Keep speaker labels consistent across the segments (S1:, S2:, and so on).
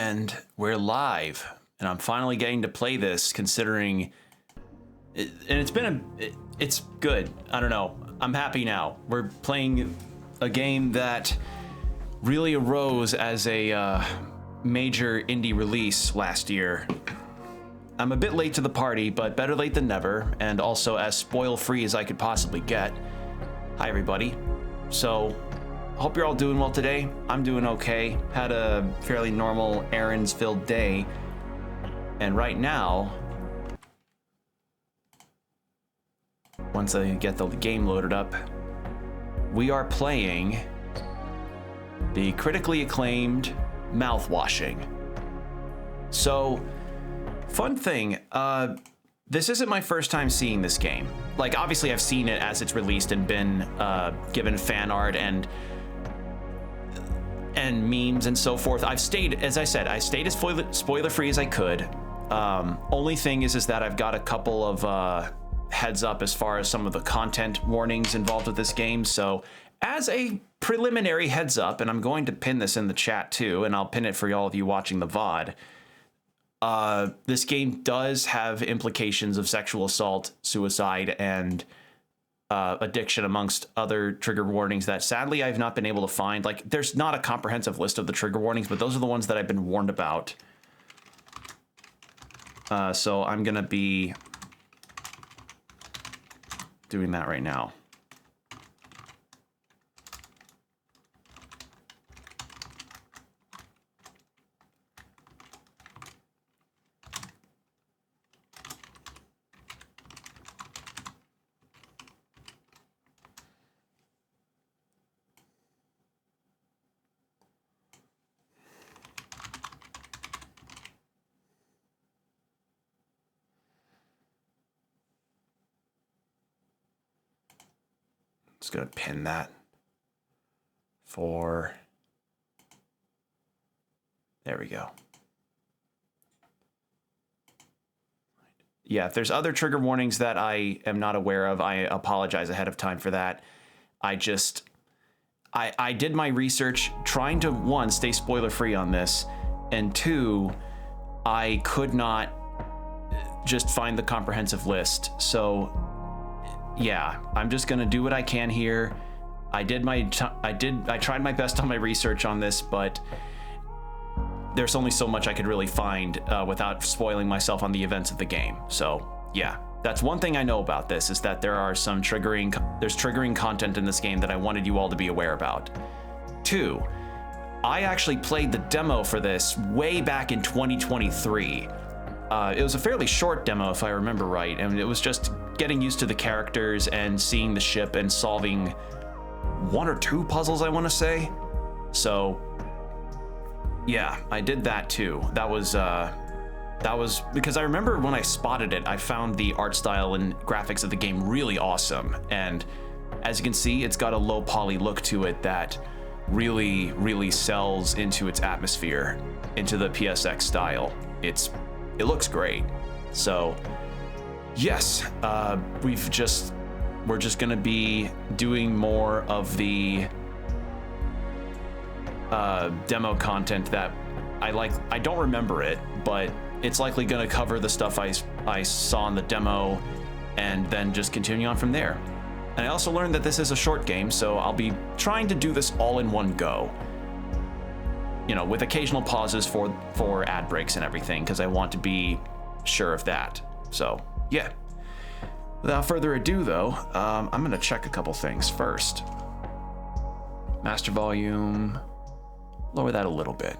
S1: And we're live, and I'm finally getting to play this, considering it, and it's good. I don't know. I'm happy now. We're playing a game that really arose as a major indie release last year. I'm a bit late to the party, but better late than never, and also as spoil-free as I could possibly get. Hi, everybody. So, hope you're all doing well today. I'm doing okay. Had a fairly normal errands-filled day. And right now, once I get the game loaded up, we are playing the critically acclaimed Mouthwashing. So, fun thing, this isn't my first time seeing this game. Like, obviously I've seen it as it's released and been given fan art and memes and so forth. I've stayed, as I said, I stayed as spoiler-free as I could. Only thing is that I've got a couple of heads up as far as some of the content warnings involved with this game. So as a preliminary heads up, and I'm going to pin this in the chat too, and I'll pin it for all of you watching the VOD. This game does have implications of sexual assault, suicide, and addiction, amongst other trigger warnings that sadly I've not been able to find. Like, there's not a comprehensive list of the trigger warnings, but those are the ones that I've been warned about. So I'm gonna be doing that right now. Just gonna pin that for, there we go. Yeah, if there's other trigger warnings that I am not aware of, I apologize ahead of time for that. I did my research trying to, one, stay spoiler free on this, and two, I could not just find the comprehensive list. So yeah, I'm just gonna do what I can here. I tried my best on my research on this, but there's only so much I could really find without spoiling myself on the events of the game. So yeah, that's one thing I know about this, is that there are some triggering content in this game that I wanted you all to be aware about. Two, I actually played the demo for this way back in 2023. It was a fairly short demo, if I remember right, and it was just getting used to the characters and seeing the ship and solving one or two puzzles, I want to say. So yeah, I did that too. That was because I remember when I spotted it, I found the art style and graphics of the game really awesome. And as you can see, it's got a low poly look to it that really, really sells into its atmosphere, into the PSX style. It looks great. So yes, we're just gonna be doing more of the demo content that I like. I don't remember it, but it's likely gonna cover the stuff I saw in the demo, and then just continue on from there. And I also learned that this is a short game, so I'll be trying to do this all in one go. You know, with occasional pauses for ad breaks and everything, because I want to be sure of that. So yeah, without further ado though, I'm gonna check a couple things first. Master volume, lower that a little bit.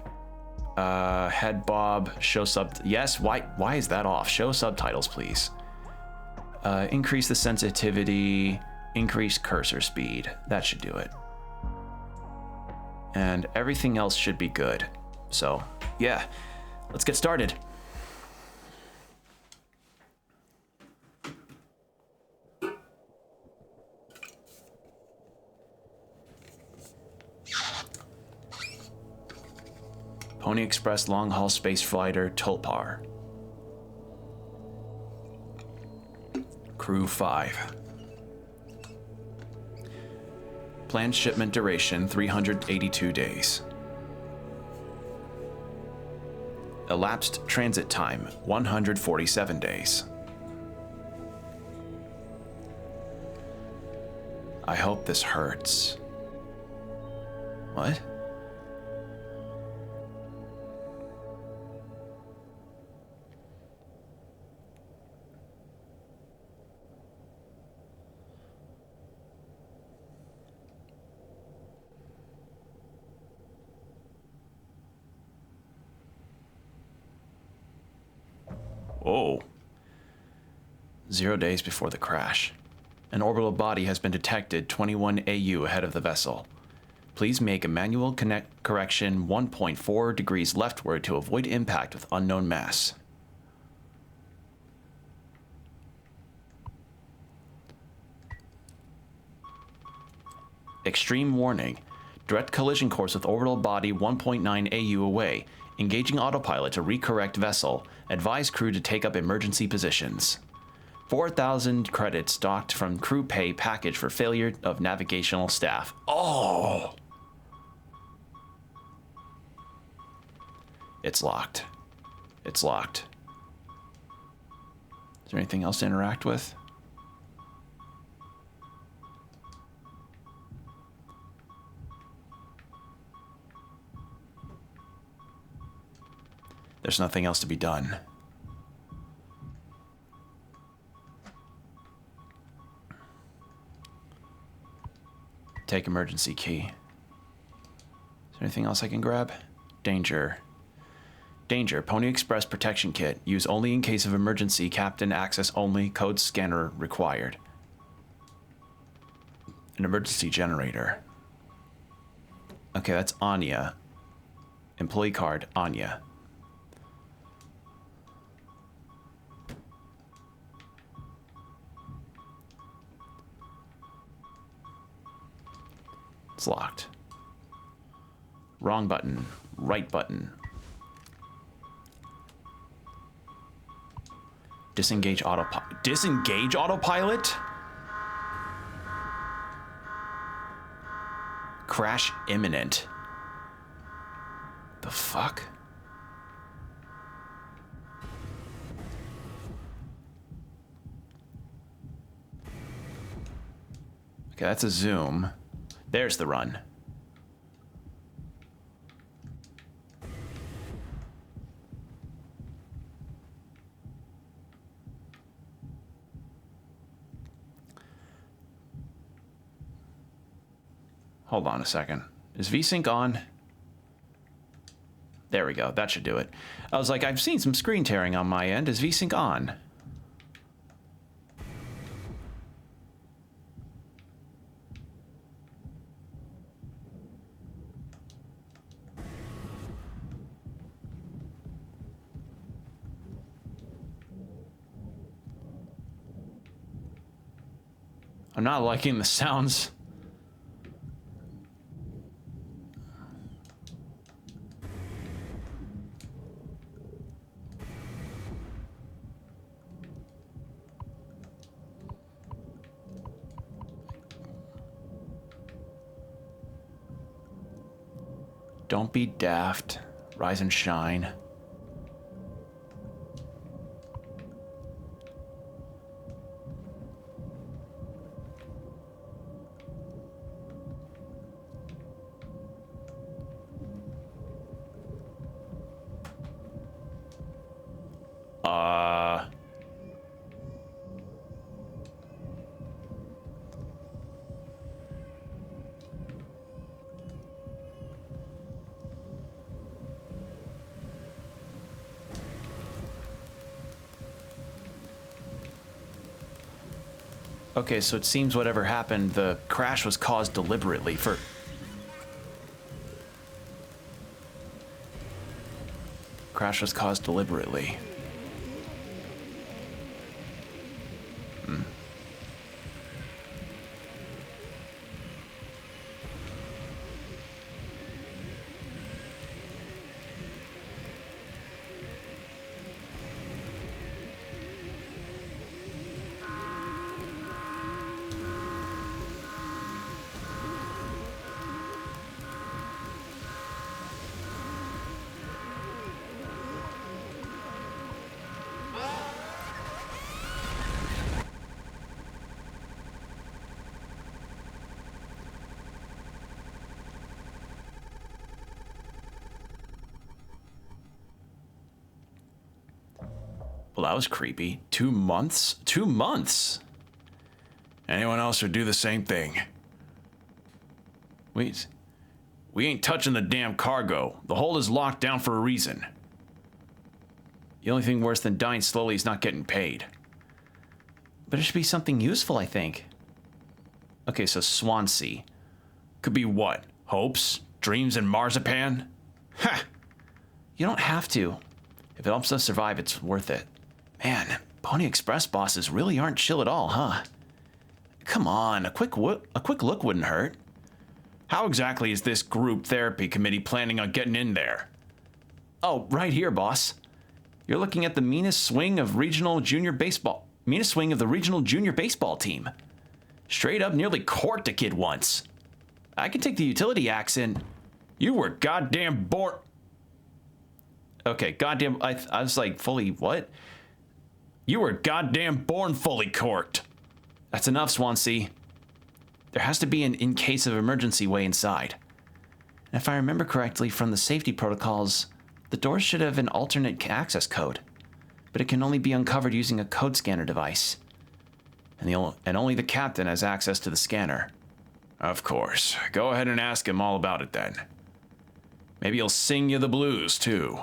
S1: Head bob, show yes, why is that off? Show subtitles, please. Increase the sensitivity, increase cursor speed. That should do it. And everything else should be good. So yeah, let's get started. Pony Express long-haul space fighter Tulpar. Crew 5. Planned shipment duration 382 days. Elapsed transit time, 147 days. I hope this hurts. What? Whoa. 0 days before the crash. An orbital body has been detected 21 AU ahead of the vessel. Please make a manual correction 1.4 degrees leftward to avoid impact with unknown mass. Extreme warning. Direct collision course with orbital body 1.9 AU away. Engaging autopilot to recorrect vessel. Advise crew to take up emergency positions. 4,000 credits docked from crew pay package for failure of navigational staff. Oh! It's locked. It's locked. Is there anything else to interact with? There's nothing else to be done. Take emergency key. Is there anything else I can grab? Danger. Danger. Pony Express protection kit. Use only in case of emergency. Captain access only. Code scanner required. An emergency generator. Okay, that's Anya. Employee card, Anya. It's locked. Wrong button. Right button. Disengage autopilot. Disengage autopilot? Crash imminent. The fuck? Okay, that's a zoom. There's the run. Hold on a second. Is VSync on? There we go. That should do it. I was like, I've seen some screen tearing on my end. Is VSync on? I'm not liking the sounds. Don't be daft. Rise and shine. Okay, so it seems whatever happened, the crash was caused deliberately for... Crash was caused deliberately. Well, that was creepy. 2 months? 2 months? Anyone else would do the same thing. Wait. We ain't touching the damn cargo. The hold is locked down for a reason. The only thing worse than dying slowly is not getting paid. But it should be something useful, I think. Okay, so Swansea. Could be what? Hopes? Dreams and marzipan? Ha! You don't have to. If it helps us survive, it's worth it. Man, Pony Express bosses really aren't chill at all, huh? Come on, a quick look wouldn't hurt. How exactly is this group therapy committee planning on getting in there? Oh, right here, boss. You're looking at the meanest swing of the regional junior baseball team. Straight up nearly corked a kid once. I can take the utility axe and... You were goddamn born... Okay, goddamn... I was like, fully what? You were goddamn born fully corked. That's enough, Swansea. There has to be an in case of emergency way inside. And if I remember correctly from the safety protocols, the doors should have an alternate access code, but it can only be uncovered using a code scanner device. And only the captain has access to the scanner. Of course. Go ahead and ask him all about it then. Maybe he'll sing you the blues too.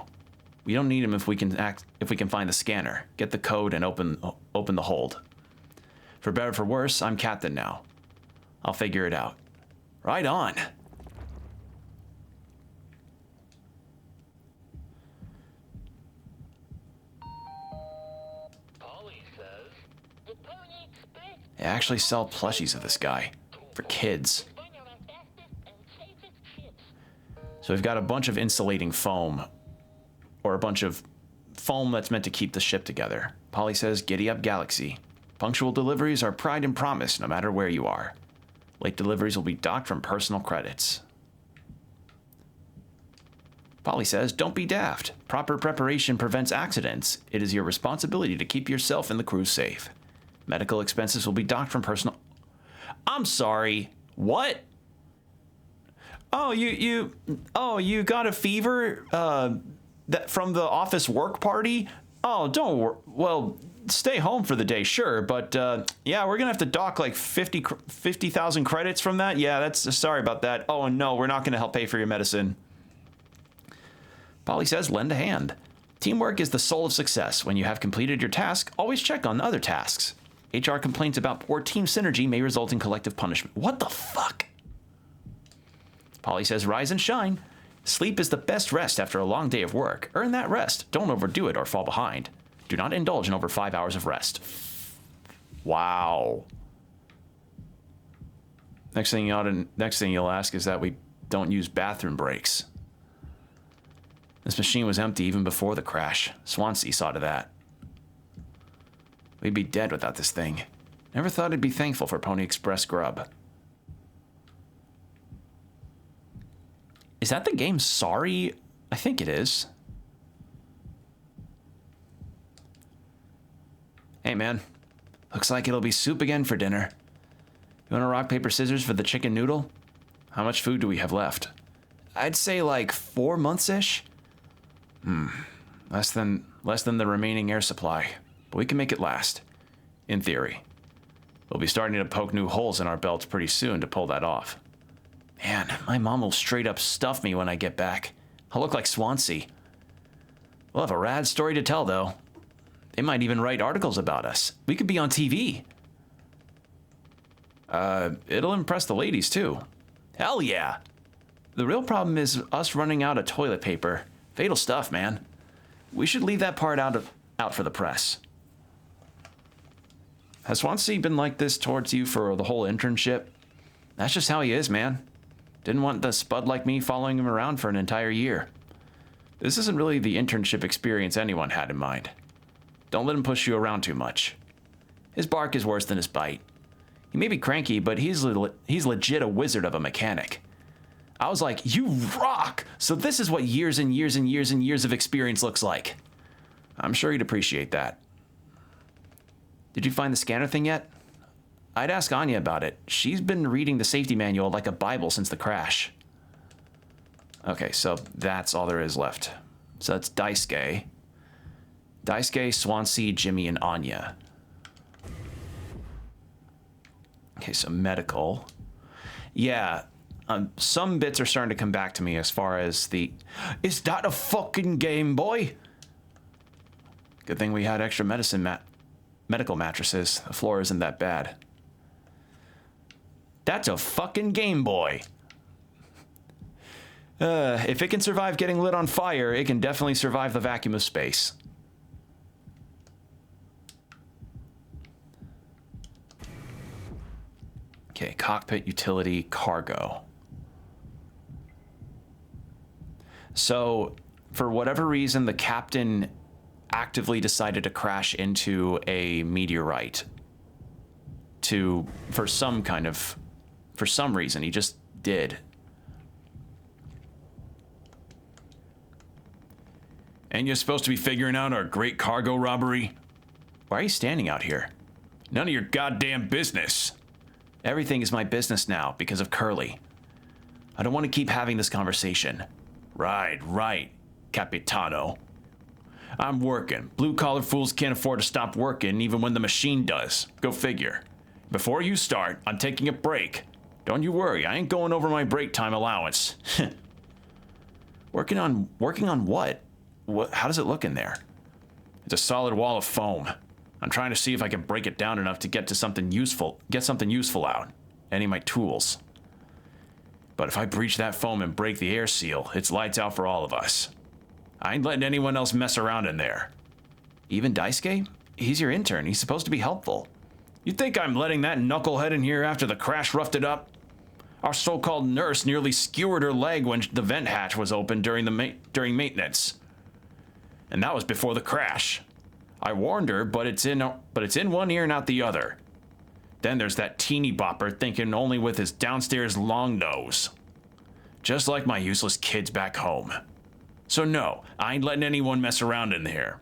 S1: We don't need him if we can find the scanner, get the code, and open the hold. For better or for worse, I'm captain now. I'll figure it out. Right on. They actually sell plushies of this guy for kids. So we've got a bunch of insulating foam, or a bunch of foam that's meant to keep the ship together. Polly says, "Giddy up, Galaxy. Punctual deliveries are pride and promise, no matter where you are. Late deliveries will be docked from personal credits." Polly says, "Don't be daft. Proper preparation prevents accidents. It is your responsibility to keep yourself and the crew safe. Medical expenses will be docked from personal..." I'm sorry. What? Oh, you got a fever? That from the office work party? Oh, don't worry. Well, stay home for the day, sure, but yeah, we're gonna have to dock like 50,000 credits from that. Yeah, that's sorry about that. Oh no, we're not gonna help pay for your medicine. Polly says, "Lend a hand. Teamwork is the soul of success. When you have completed your task, always check on other tasks. HR complaints about poor team synergy may result in collective punishment." What the fuck? Polly says, "Rise and shine. Sleep is the best rest after a long day of work. Earn that rest. Don't overdo it or fall behind. Do not indulge in over 5 hours of rest." Wow. Next thing you'll ask is that we don't use bathroom breaks. This machine was empty even before the crash. Swansea saw to that. We'd be dead without this thing. Never thought I'd be thankful for Pony Express grub. Is that the game Sorry? I think it is. Hey man, looks like it'll be soup again for dinner. You want to rock, paper, scissors for the chicken noodle? How much food do we have left? I'd say like 4 months-ish. Less than the remaining air supply, but we can make it last. In theory. We'll be starting to poke new holes in our belts pretty soon to pull that off. Man, my mom will straight up stuff me when I get back. I'll look like Swansea. We'll have a rad story to tell, though. They might even write articles about us. We could be on TV. It'll impress the ladies, too. Hell yeah. The real problem is us running out of toilet paper. Fatal stuff, man. We should leave that part out for the press. Has Swansea been like this towards you for the whole internship? That's just how he is, man. Didn't want the spud like me following him around for an entire year. This isn't really the internship experience anyone had in mind. Don't let him push you around too much. His bark is worse than his bite. He may be cranky, but he's legit a wizard of a mechanic. I was like, you rock! So this is what years and years and years and years of experience looks like. I'm sure he'd appreciate that. Did you find the scanner thing yet? I'd ask Anya about it. She's been reading the safety manual like a Bible since the crash. Okay, so that's all there is left. So that's Daisuke. Daisuke, Swansea, Jimmy, and Anya. Okay, so medical. Yeah, some bits are starting to come back to me as far as the... Is that a fucking Game Boy? Good thing we had extra medical mattresses. The floor isn't that bad. That's a fucking Game Boy. If it can survive getting lit on fire, it can definitely survive the vacuum of space. Okay, cockpit, utility, cargo. So, for whatever reason, the captain actively decided to crash into a meteorite for some reason. He just did. And you're supposed to be figuring out our great cargo robbery? Why are you standing out here? None of your goddamn business. Everything is my business now because of Curly. I don't want to keep having this conversation. Right, Capitano. I'm working. Blue-collar fools can't afford to stop working even when the machine does. Go figure. Before you start, I'm taking a break. Don't you worry, I ain't going over my break time allowance. Working on what? How does it look in there? It's a solid wall of foam. I'm trying to see if I can break it down enough to get something useful out. Any of my tools. But if I breach that foam and break the air seal, it's lights out for all of us. I ain't letting anyone else mess around in there. Even Daisuke? He's your intern. He's supposed to be helpful. You think I'm letting that knucklehead in here after the crash roughed it up? Our so-called nurse nearly skewered her leg when the vent hatch was open during maintenance. And that was before the crash. I warned her, but it's in one ear and out the other. Then there's that teeny bopper thinking only with his downstairs long nose. Just like my useless kids back home. So no, I ain't letting anyone mess around in here.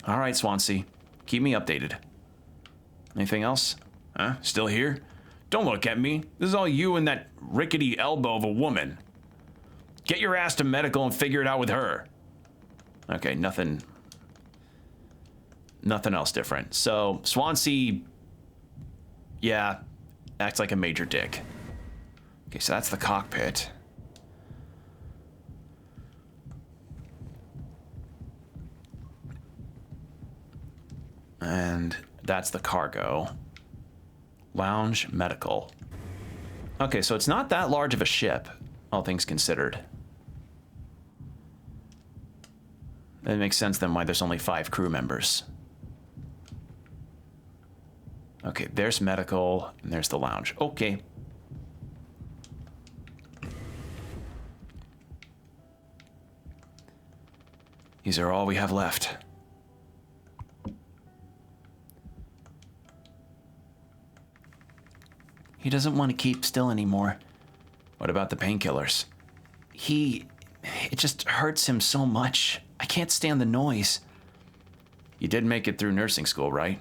S1: All right, Swansea. Keep me updated. Anything else? Huh? Still here? Don't look at me. This is all you and that rickety elbow of a woman. Get your ass to medical and figure it out with her. Okay, nothing else different. So, Swansea, yeah, acts like a major dick. Okay, so that's the cockpit. And that's the cargo. Lounge, medical. Okay, so it's not that large of a ship, all things considered. It makes sense then why there's only 5 crew members. Okay, there's medical, and there's the lounge. Okay. These are all we have left. He doesn't want to keep still anymore. What about the painkillers? It just hurts him so much. I can't stand the noise. You did make it through nursing school, right?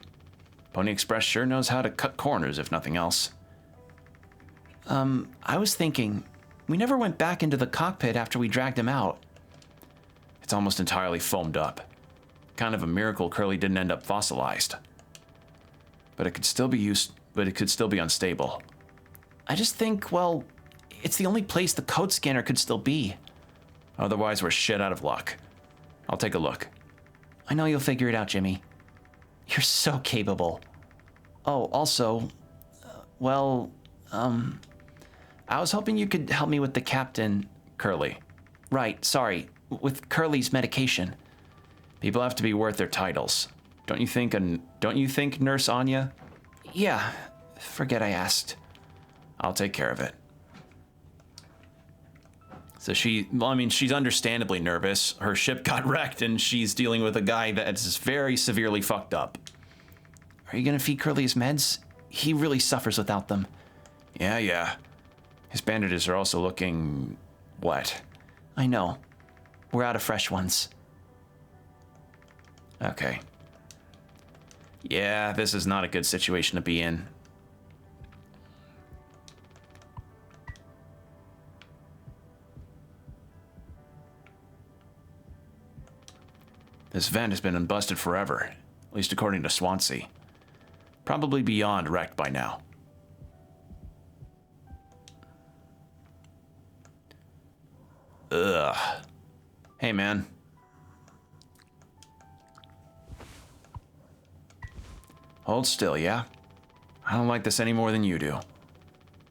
S1: Pony Express sure knows how to cut corners, if nothing else. I was thinking, we never went back into the cockpit after we dragged him out. It's almost entirely foamed up. Kind of a miracle Curly didn't end up fossilized. But it could still be unstable. I just think, well, it's the only place the code scanner could still be. Otherwise, we're shit out of luck. I'll take a look. I know you'll figure it out, Jimmy. You're so capable. Oh, also, I was hoping you could help me with the captain, Curly. Right, sorry, with Curly's medication. People have to be worth their titles. Don't you think, Nurse Anya? Yeah, forget I asked. I'll take care of it. So she's understandably nervous. Her ship got wrecked and she's dealing with a guy that's very severely fucked up. Are you gonna feed Curly his meds? He really suffers without them. Yeah. His bandages are also looking wet. I know. We're out of fresh ones. Okay. Yeah, this is not a good situation to be in. This vent has been unbusted forever, at least according to Swansea. Probably beyond wrecked by now. Ugh. Hey, man. Hold still, yeah? I don't like this any more than you do.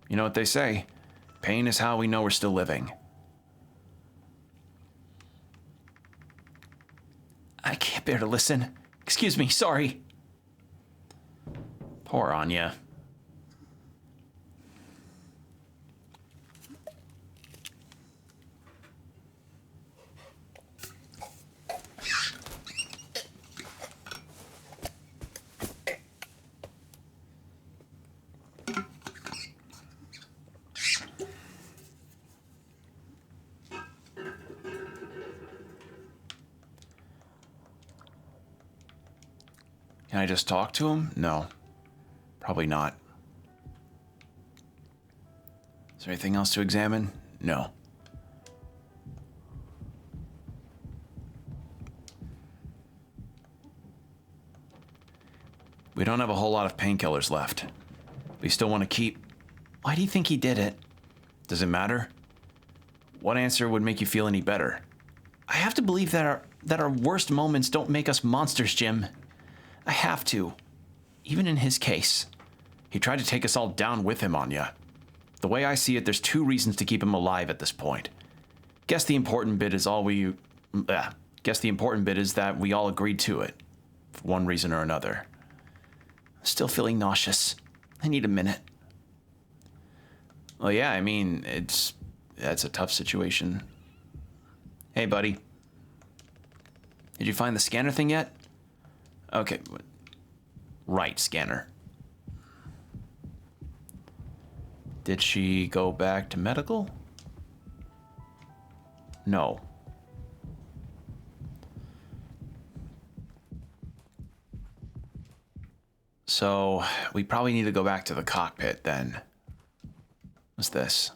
S1: You know what they say? Pain is how we know we're still living. I can't bear to listen. Excuse me, sorry. Poor Anya. Can I just talk to him? No. Probably not. Is there anything else to examine? No. We don't have a whole lot of painkillers left. We still want to keep... Why do you think he did it? Does it matter? What answer would make you feel any better? I have to believe that our worst moments don't make us monsters, Jim. I have to. Even in his case. He tried to take us all down with him, Anya. The way I see it, there's 2 reasons to keep him alive at this point. Guess the important bit is that we all agreed to it. For one reason or another. Still feeling nauseous. I need a minute. Well, yeah, I mean, that's a tough situation. Hey, buddy. Did you find the scanner thing yet? Okay. Right, scanner. Did she go back to medical? No. So, we probably need to go back to the cockpit then. What's this?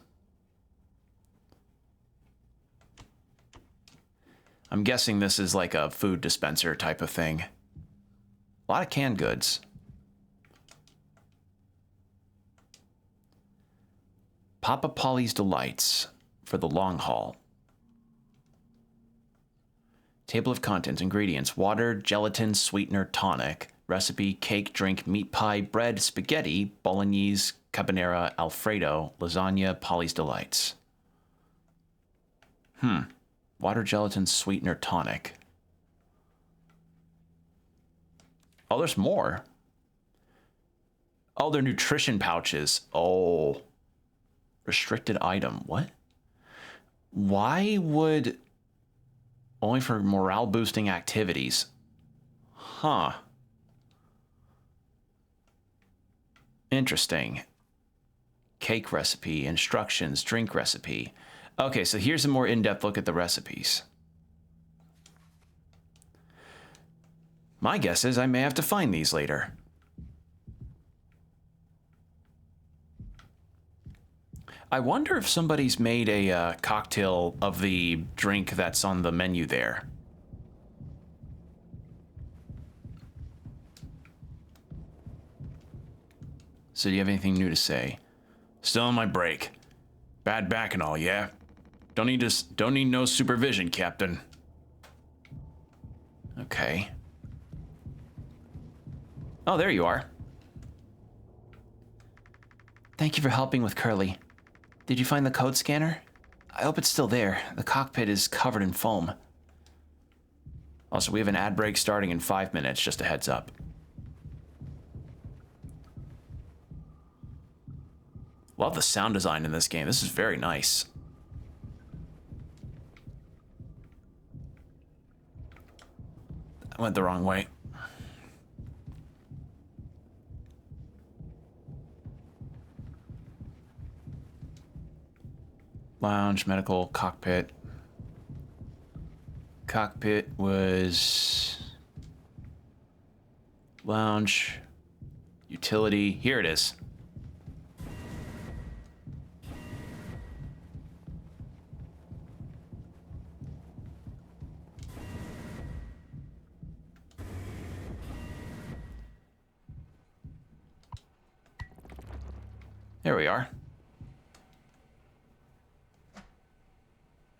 S1: I'm guessing this is like a food dispenser type of thing. A lot of canned goods. Papa Polly's Delights for the long haul. Table of contents, ingredients, water, gelatin, sweetener, tonic, recipe, cake, drink, meat pie, bread, spaghetti, bolognese, carbonara, alfredo, lasagna, Polly's Delights. Water, gelatin, sweetener, tonic. Oh, there's more. Oh, they're nutrition pouches. Oh. Restricted item. What? Why would... Only for morale boosting activities. Huh. Interesting. Cake recipe, instructions, drink recipe. Okay, so here's a more in-depth look at the recipes. My guess is I may have to find these later. I wonder if somebody's made a cocktail of the drink that's on the menu there. So do you have anything new to say? Still on my break. Bad back and all, yeah? Don't need no supervision, Captain. Okay. Oh, there you are. Thank you for helping with Curly. Did you find the code scanner? I hope it's still there. The cockpit is covered in foam. Also, we have an ad break starting in 5 minutes, just a heads up. Love the sound design in this game. This is very nice. I went the wrong way. Lounge, medical, cockpit. Cockpit was... Lounge. Utility. Here it is. There we are.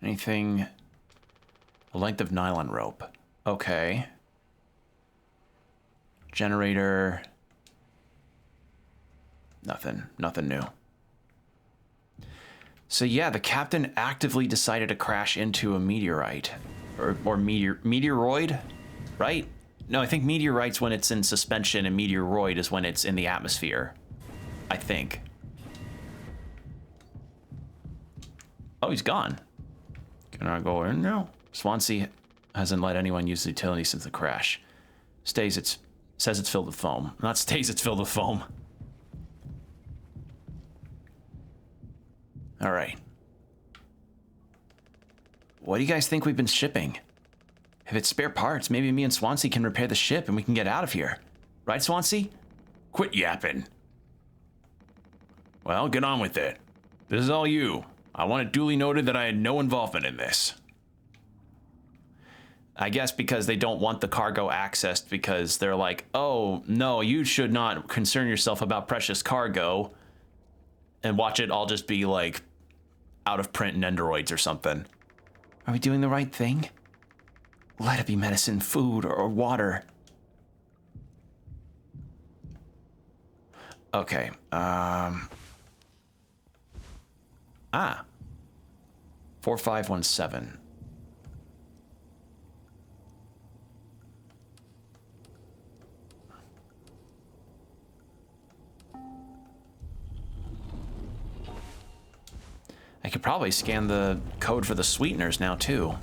S1: Anything? A length of nylon rope. Okay. Generator. Nothing. Nothing new. So yeah, the captain actively decided to crash into a meteorite. Or meteoroid? Right? No, I think meteorite's when it's in suspension and meteoroid is when it's in the atmosphere. I think. Oh, he's gone. Can I go in now? Swansea hasn't let anyone use the utility since the crash. Says it's filled with foam. Not stays, it's filled with foam. All right. What do you guys think we've been shipping? If it's spare parts, maybe me and Swansea can repair the ship and we can get out of here. Right, Swansea? Quit yapping. Well, get on with it. This is all you. I want it duly noted that I had no involvement in this. I guess because they don't want the cargo accessed because they're like, oh, no, you should not concern yourself about precious cargo. And watch it all just be like out of print and Nendoroids or something. Are we doing the right thing? Let it be medicine, food, or water. Okay. 4517. I could probably scan the code for the sweeteners now, too.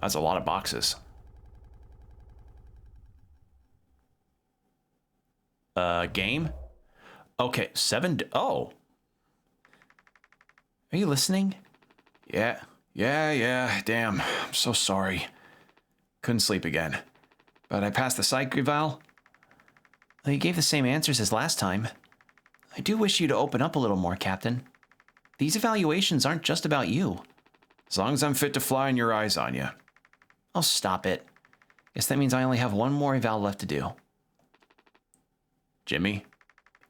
S1: That's a lot of boxes. Game? Okay, 7... Oh. Are you listening? Yeah. Damn. I'm so sorry. Couldn't sleep again. But I passed the psych eval. Well, you gave the same answers as last time. I do wish you to open up a little more, Captain. These evaluations aren't just about you. As long as I'm fit to fly and your eyes on you. Oh, stop it. Guess that means I only have one more eval left to do. Jimmy?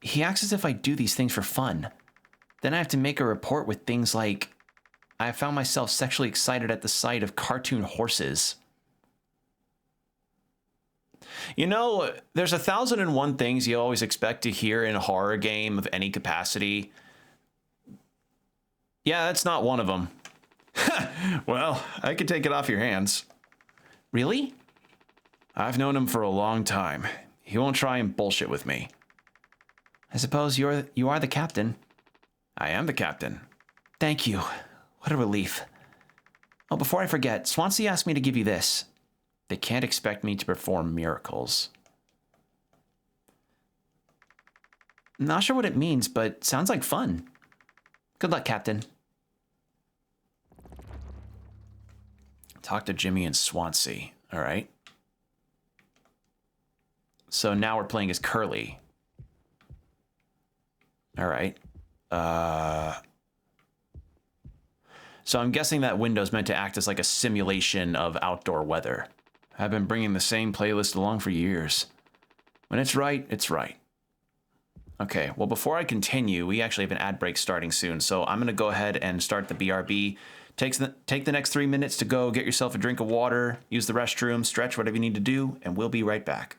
S1: He acts as if I do these things for fun. Then I have to make a report with things like, I found myself sexually excited at the sight of cartoon horses. You know, there's 1,001 things you always expect to hear in a horror game of any capacity. Yeah, that's not one of them. Well, I could take it off your hands. Really? I've known him for a long time. He won't try and bullshit with me. I suppose you are the captain. I am the captain. Thank you. What a relief. Oh, before I forget, Swansea asked me to give you this. They can't expect me to perform miracles. Not sure what it means, but sounds like fun. Good luck, Captain. Talk to Jimmy and Swansea. All right. So now we're playing as Curly. All right. So I'm guessing that window's meant to act as like a simulation of outdoor weather. I've been bringing the same playlist along for years. When it's right, it's right. Okay, well, before I continue, we actually have an ad break starting soon, so I'm going to go ahead and start the BRB. Take the next 3 minutes to go get yourself a drink of water, use the restroom, stretch, whatever you need to do, and we'll be right back.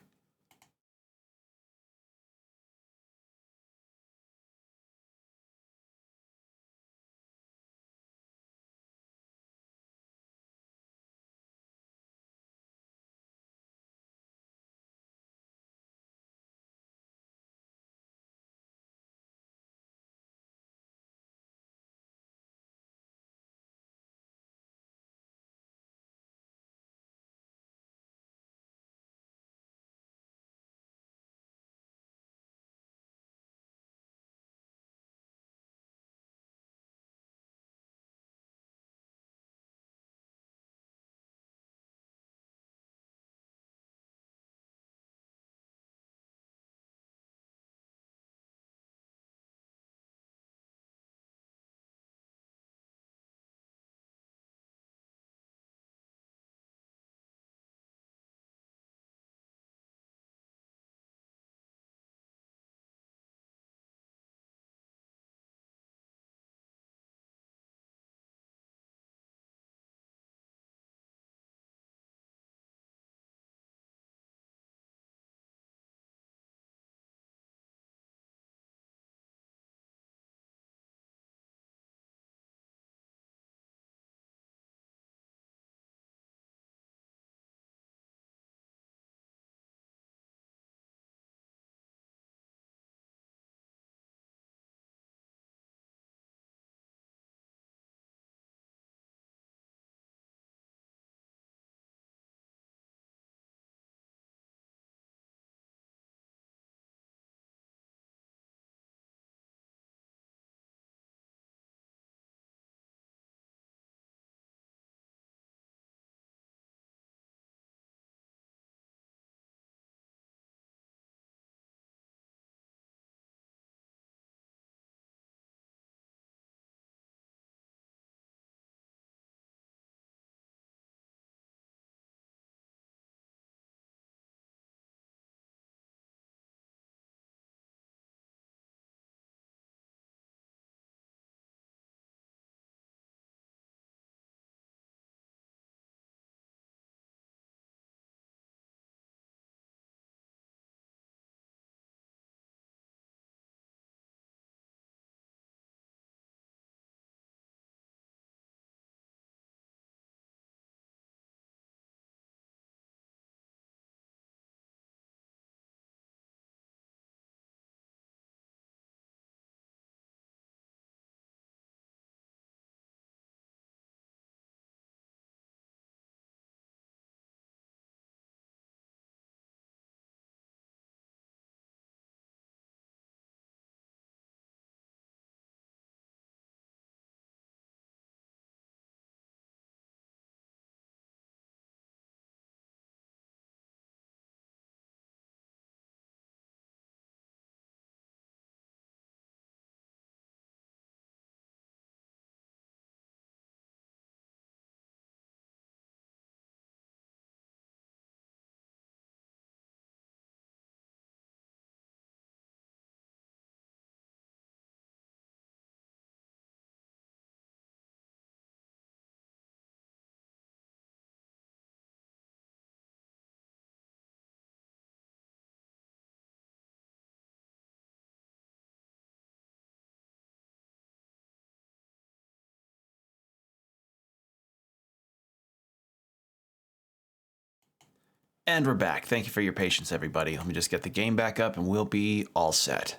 S1: And we're back. Thank you for your patience, everybody. Let me just get the game back up and we'll be all set.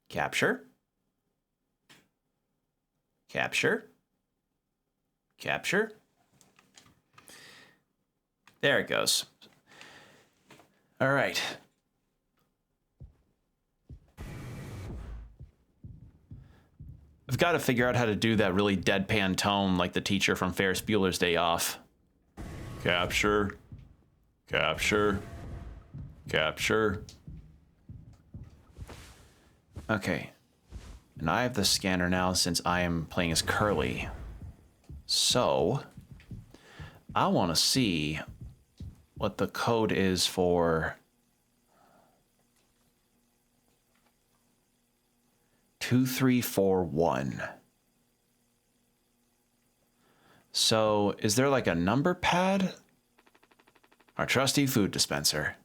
S1: Capture. Capture. Capture. There it goes. All right. I've got to figure out how to do that really deadpan tone like the teacher from Ferris Bueller's Day Off. Capture. Capture. Capture. Okay. And I have the scanner now since I am playing as Curly. So, I want to see what the code is for 2341. So, is there like a number pad? Our trusty food dispenser.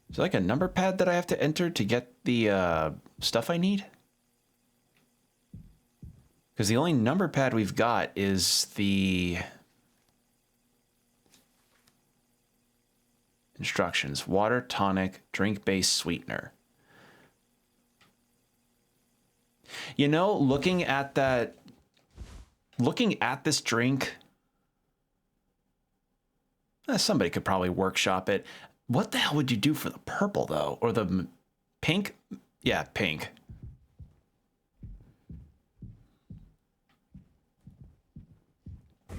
S1: Is there like a number pad that I have to enter to get the stuff I need? Because the only number pad we've got is the instructions. Water, tonic, drink-based sweetener. You know, looking at this drink, somebody could probably workshop it. What the hell would you do for the purple, though? Or the pink? Yeah, pink. All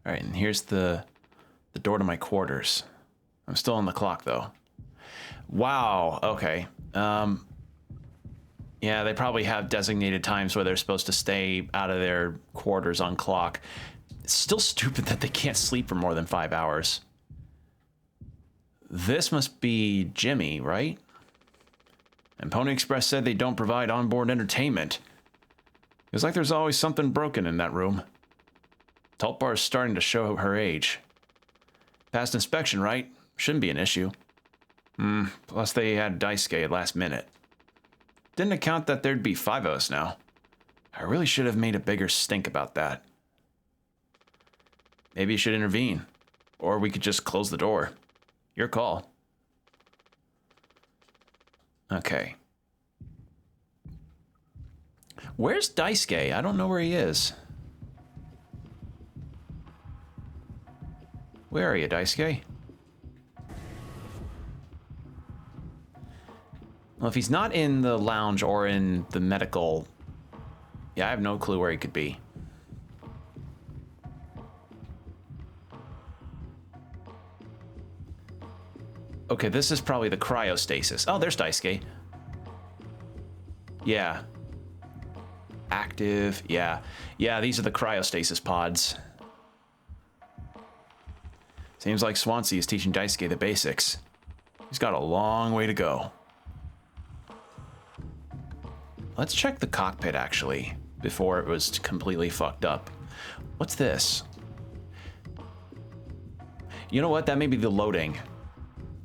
S1: right, and here's the door to my quarters. I'm still on the clock, though. Wow, okay. Yeah, they probably have designated times where they're supposed to stay out of their quarters on clock. It's still stupid that they can't sleep for more than 5 hours. This must be Jimmy, right? And Pony Express said they don't provide onboard entertainment. It's like there's always something broken in that room. Tulpar is starting to show her age. Past inspection, right? Shouldn't be an issue. Plus they had Daisuke at last minute. Didn't account that there'd be 5 of us now. I really should have made a bigger stink about that. Maybe you should intervene. Or we could just close the door. Your call. Okay. Where's Daisuke? I don't know where he is. Where are you, Daisuke? Well, if he's not in the lounge or in the medical... Yeah, I have no clue where he could be. Okay, this is probably the cryostasis. Oh, there's Daisuke. Yeah. Active, yeah. Yeah, these are the cryostasis pods. Seems like Swansea is teaching Daisuke the basics. He's got a long way to go. Let's check the cockpit, actually, before it was completely fucked up. What's this? You know what? That may be the loading.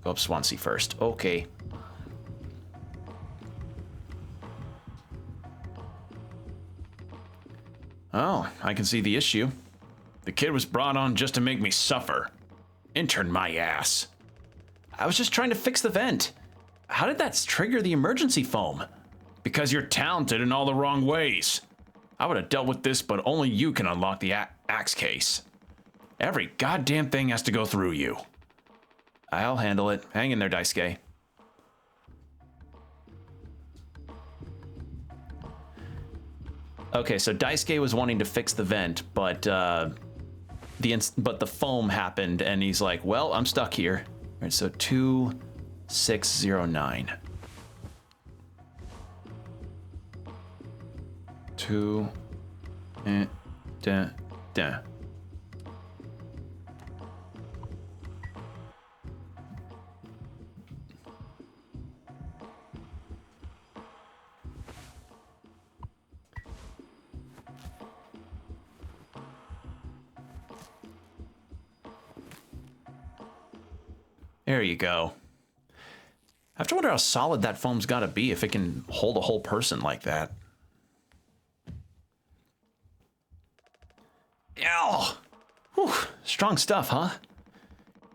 S1: Go up Swansea first. Okay. Oh, I can see the issue. The kid was brought on just to make me suffer. Intern my ass. I was just trying to fix the vent. How did that trigger the emergency foam? Because you're talented in all the wrong ways. I would have dealt with this, but only you can unlock the axe case. Every goddamn thing has to go through you. I'll handle it. Hang in there, Daisuke. Okay, so Daisuke was wanting to fix the vent, but the foam happened, and he's like, "Well, I'm stuck here." All right, so 2609. 2 da. There you go. I have to wonder how solid that foam's got to be if it can hold a whole person like that. Ow! Whew, strong stuff, huh?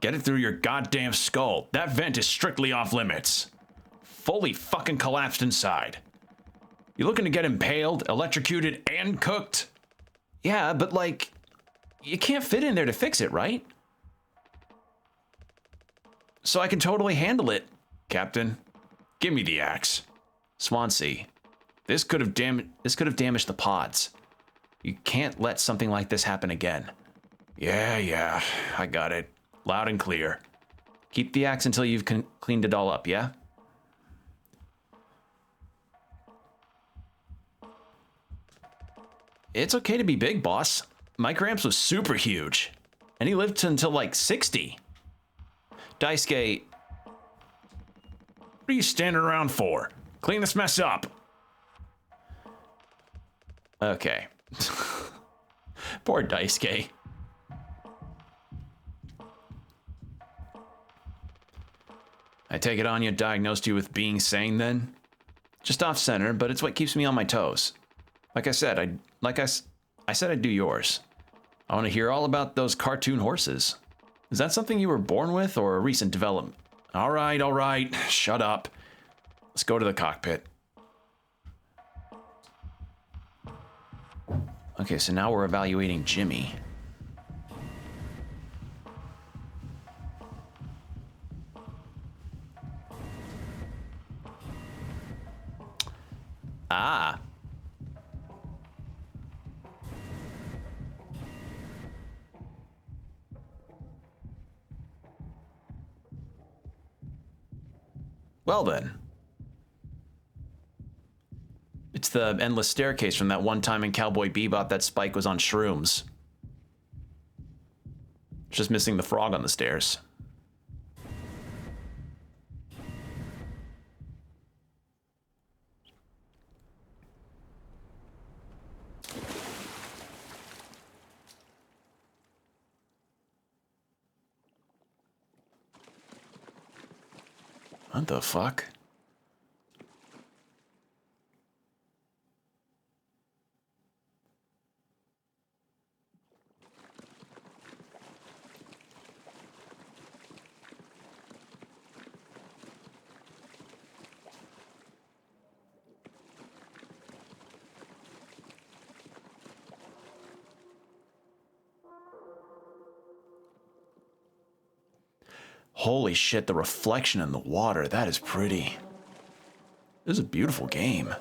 S2: Get it through your goddamn skull. That vent is strictly off limits. Fully fucking collapsed inside. You looking to get impaled, electrocuted, and cooked?
S1: Yeah, but like, you can't fit in there to fix it, right? So I can totally handle it.
S2: Captain, give me the axe.
S1: Swansea,
S2: This could have
S1: damaged the pods. You can't let something like this happen again.
S2: Yeah, I got it. Loud and clear.
S1: Keep the axe until you've cleaned it all up, yeah? It's okay to be big, boss. My Gramps was super huge. And he lived until like 60. Daisuke...
S2: What are you standing around for? Clean this mess up.
S1: Okay. Poor Daisuke. I take it Anya diagnosed you with being sane then? Just off center, but it's what keeps me on my toes. Like I said, I said I'd do yours. I want to hear all about those cartoon horses. Is that something you were born with or a recent development?
S2: All right. Shut up. Let's go to the cockpit.
S1: Okay, so now we're evaluating Jimmy. Ah. Well then. It's the endless staircase from that one time in Cowboy Bebop that Spike was on shrooms. Just missing the frog on the stairs. What the fuck? Holy shit, the reflection in the water, that is pretty. This is a beautiful game.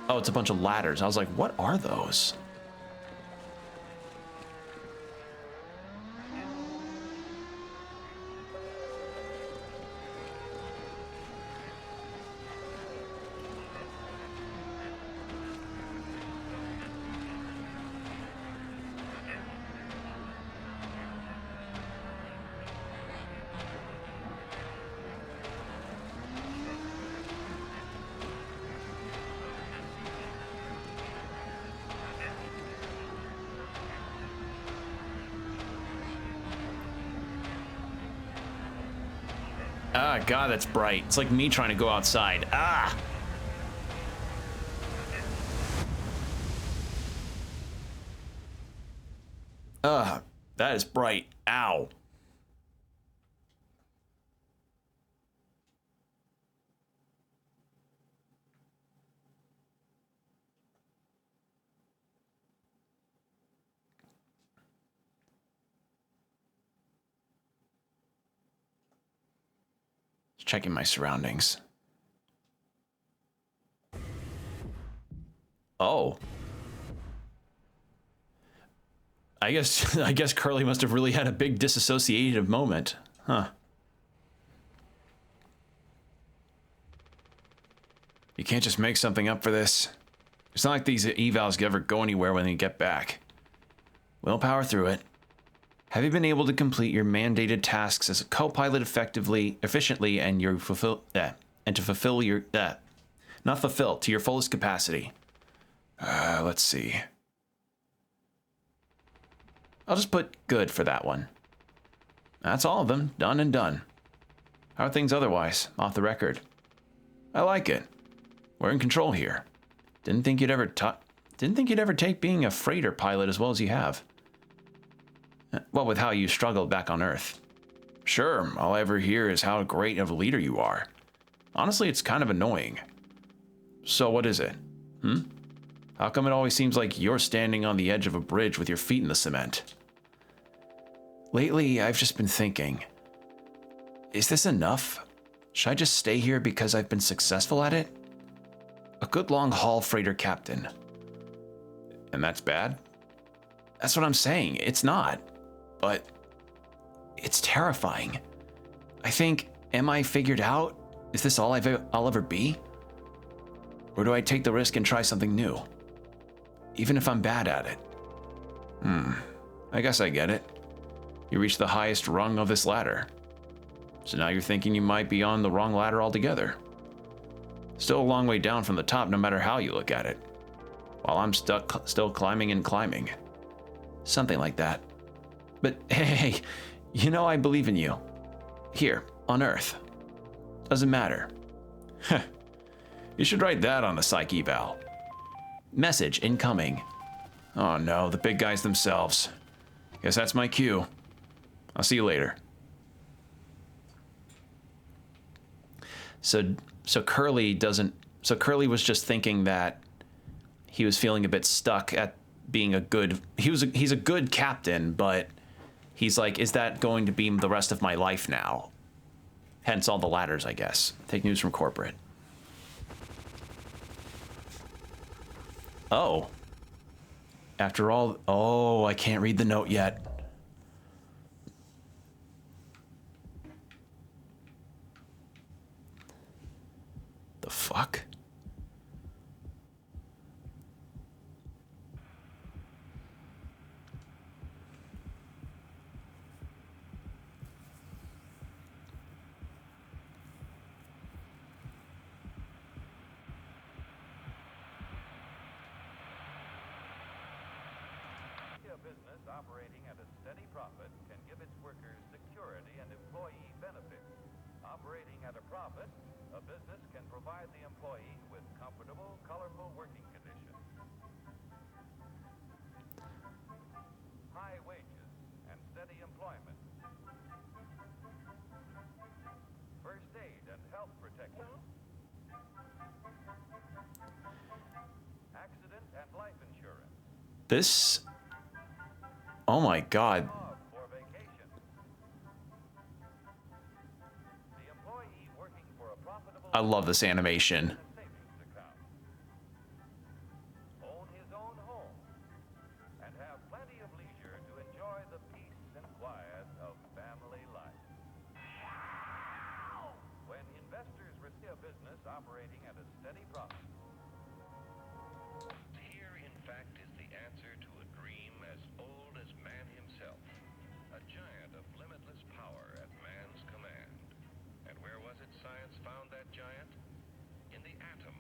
S1: Oh, it's a bunch of ladders. I was like, what are those? Ah, God, that's bright. It's like me trying to go outside. Ah! That is bright. Ow. Checking my surroundings. Oh. I guess Curly must have really had a big disassociative moment. Huh. You can't just make something up for this. It's not like these evals ever go anywhere when they get back. We'll power through it. Have you been able to complete your mandated tasks as a co-pilot efficiently, and to fulfill to your fullest capacity? Let's see. I'll just put good for that one. That's all of them, done and done. How are things otherwise, off the record? I like it. We're in control here. Didn't think you'd ever take being a freighter pilot as well as you have. Well, with how you struggled back on Earth. Sure, all I ever hear is how great of a leader you are. Honestly, it's kind of annoying. So what is it? How come it always seems like you're standing on the edge of a bridge with your feet in the cement? Lately, I've just been thinking, is this enough? Should I just stay here because I've been successful at it? A good long-haul freighter captain. And that's bad? That's what I'm saying. It's not. But it's terrifying. I think, am I figured out? Is this all I'll ever be? Or do I take the risk and try something new? Even if I'm bad at it. I guess I get it. You reached the highest rung of this ladder. So now you're thinking you might be on the wrong ladder altogether. Still a long way down from the top no matter how you look at it. While I'm still climbing and climbing. Something like that. But hey, you know I believe in you. Here, on Earth. Doesn't matter. You should write that on the psych eval. Message incoming. Oh no, the big guys themselves. Guess that's my cue. I'll see you later. So Curly was just thinking that he was feeling a bit stuck at being a good, he's a good captain, but he's like, is that going to be the rest of my life now? Hence all the ladders, I guess. Take news from corporate. Oh. After all, oh, I can't read the note yet. The fuck?
S3: Business operating at a steady profit can give its workers security and employee benefits. Operating at a profit, a business can provide the employee with comfortable, colorful working conditions, high wages, and steady employment, first aid and health protection, accident and life insurance.
S1: This... Oh my god.
S3: For vacation. The employee working for a profitable
S1: I love this animation.
S3: savings account. Own his own home and have plenty of leisure to enjoy the peace and quiet of family life. When investors receive a business operating at a steady profit.
S4: Here, in fact, is the answer to a dream as old as man himself. A giant of limitless power at man's command. And where was it science found that giant? In the atom.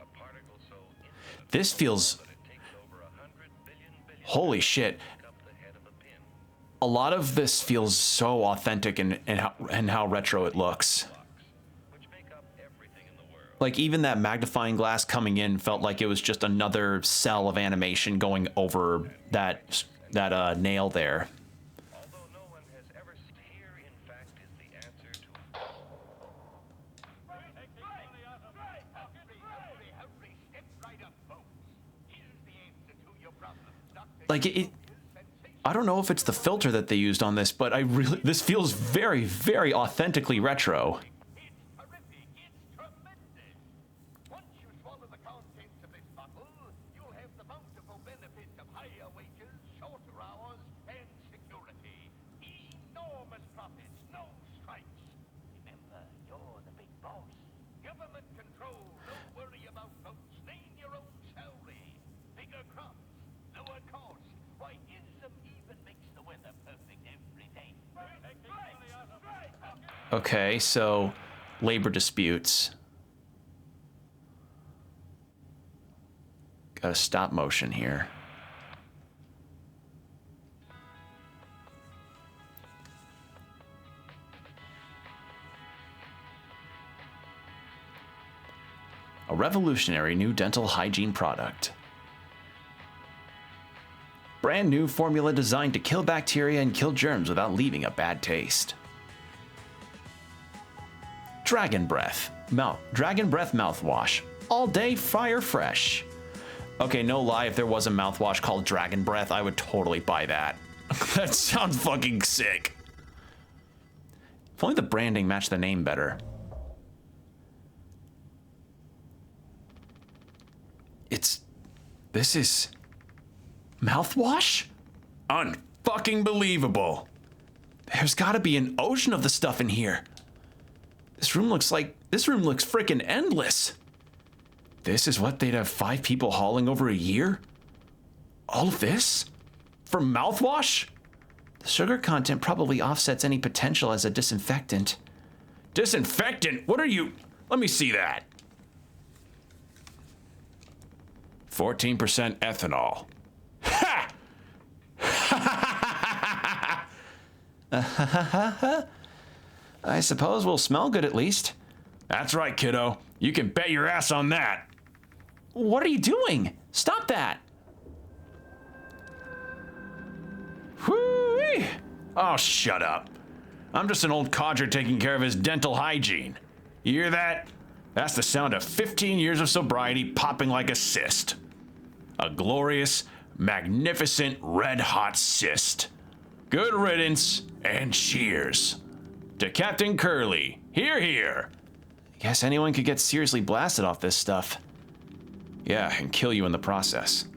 S4: A particle so infinite
S1: This feels...
S4: that it takes over 100 billion
S1: Holy shit.
S4: up the head of a pin.
S1: A lot of this feels so authentic and how retro it looks.
S4: Which make up everything in the world.
S1: Like, even that magnifying glass coming in felt like it was just another cell of animation going over that nail there.
S4: Although no one has ever seen, here, in fact, is the answer to
S1: Like, I don't know if it's the filter that they used on this, but this feels very, very authentically retro.
S5: It's terrific. It's tremendous. Once you swallow the contents of this bottle, you'll have the bountiful benefits of higher wages, shorter hours, and security. Enormous profits, no strikes. Remember, you're the big boss. Government control. Don't worry about votes. Name your own salary. Bigger crops, lower costs. Why, ism even makes the weather perfect every day.
S1: Okay, so labor disputes. Got a stop motion here. A revolutionary new dental hygiene product. Brand new formula designed to kill bacteria and kill germs without leaving a bad taste. Dragon Breath mouthwash. All day fire fresh. Okay, no lie, if there was a mouthwash called Dragon Breath, I would totally buy that. That sounds fucking sick. If only the branding matched the name better. This is mouthwash?
S2: Unfucking believable.
S1: There's gotta be an ocean of the stuff in here. This room looks freaking endless. This is what they'd have 5 people hauling over a year? All of this? For mouthwash? The sugar content probably offsets any potential as a disinfectant.
S2: Disinfectant? What are you? Let me see that. 14% ethanol. Ha!
S1: I suppose we'll smell good at least.
S2: That's right, kiddo. You can bet your ass on that.
S1: What are you doing? Stop that!
S2: Whoo-wee! Oh, shut up. I'm just an old codger taking care of his dental hygiene. You hear that? That's the sound of 15 years of sobriety popping like a cyst. A glorious, magnificent, red-hot cyst. Good riddance and cheers. To Captain Curly. Hear, hear.
S1: Guess anyone could get seriously blasted off this stuff.
S2: Yeah, and kill you in the process.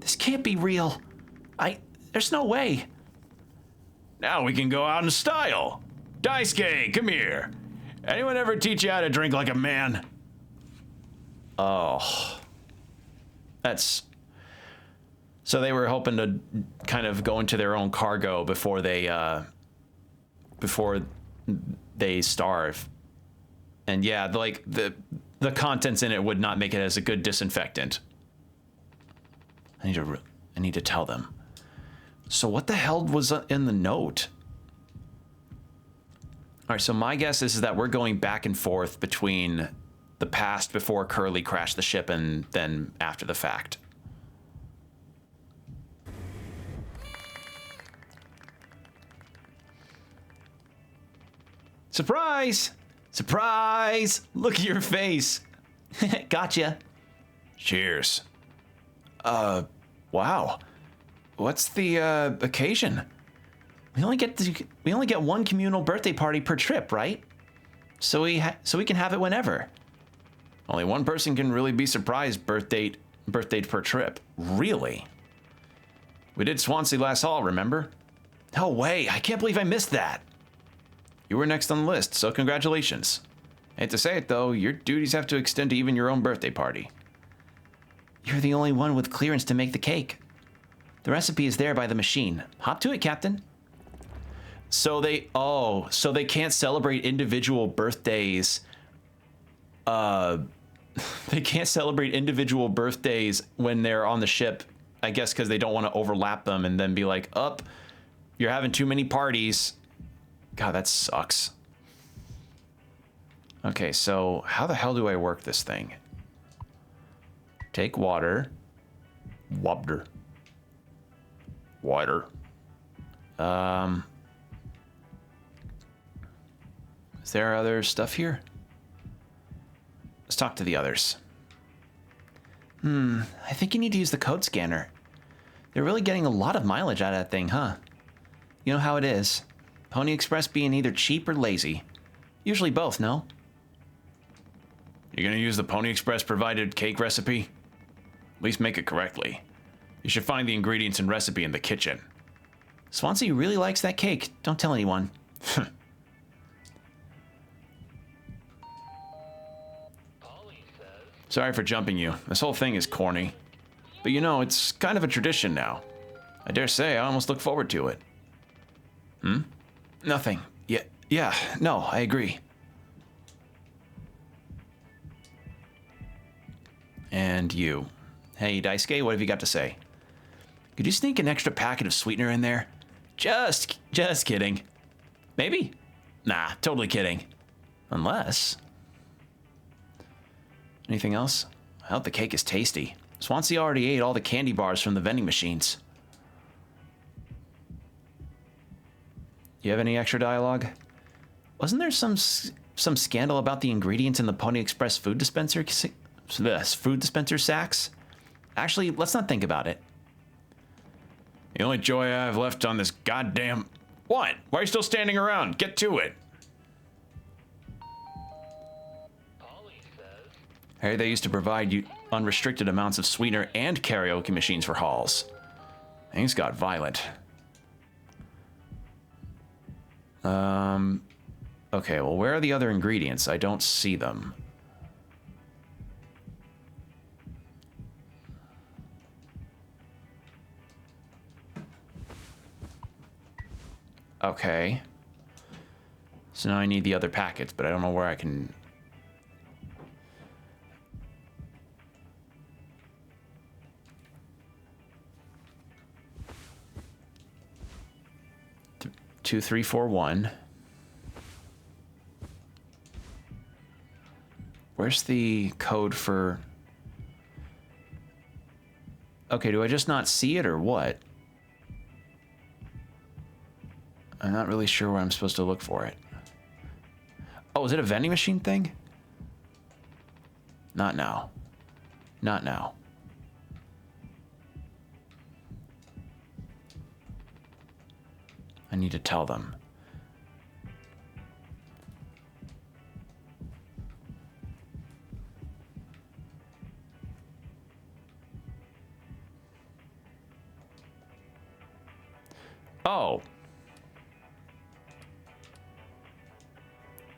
S1: This can't be real. There's no way.
S2: Now we can go out in style. Daisuke, come here. Anyone ever teach you how to drink like a man?
S1: Oh. That's... So they were hoping to kind of go into their own cargo before they starve. And yeah, like the contents in it would not make it as a good disinfectant. I need to tell them. So what the hell was in the note? All right, so my guess is that we're going back and forth between the past before Curly crashed the ship and then after the fact. Surprise! Surprise! Look at your face. Gotcha.
S2: Cheers.
S1: Wow. What's the occasion? We only get one communal birthday party per trip, right? So we can have it whenever.
S2: Only one person can really be surprised birthday per trip.
S1: Really?
S2: We did Swansea last fall, remember?
S1: No way. I can't believe I missed that.
S2: You were next on the list, so congratulations. Hate to say it though, your duties have to extend to even your own birthday party.
S1: You're the only one with clearance to make the cake. The recipe is there by the machine. Hop to it, Captain. So they can't celebrate individual birthdays. They can't celebrate individual birthdays when they're on the ship, I guess because they don't want to overlap them and then be like, you're having too many parties. God, that sucks. Okay, so how the hell do I work this thing? Take water. Water. Is there other stuff here? Let's talk to the others. I think you need to use the code scanner. They're really getting a lot of mileage out of that thing, huh? You know how it is. Pony Express being either cheap or lazy. Usually both, no?
S2: You're gonna use the Pony Express provided cake recipe? At least make it correctly. You should find the ingredients and recipe in the kitchen.
S1: Swansea really likes that cake. Don't tell anyone.
S2: Sorry for jumping you. This whole thing is corny. But you know, it's kind of a tradition now. I dare say I almost look forward to it.
S1: Nothing. Yeah, no, I agree. And you. Hey, Daisuke, what have you got to say? Could you sneak an extra packet of sweetener in there? Just kidding. Maybe? Nah, totally kidding. Unless... Anything else? I hope the cake is tasty. Swansea already ate all the candy bars from the vending machines. You have any extra dialogue? Wasn't there some scandal about the ingredients in the Pony Express food dispenser sacks? Actually, let's not think about it.
S2: The only joy I have left on this goddamn... What? Why are you still standing around? Get to it.
S1: Harry, they used to provide you unrestricted amounts of sweetener and karaoke machines for halls. Things got violent. Okay, well, where are the other ingredients? I don't see them. Okay. So now I need the other packets, but I don't know where I can... Two, three, four, one. Where's the code for... Okay, do I just not see it or what? I'm not really sure where I'm supposed to look for it. Oh, is it a vending machine thing? Not now. Not now. I need to tell them. Oh.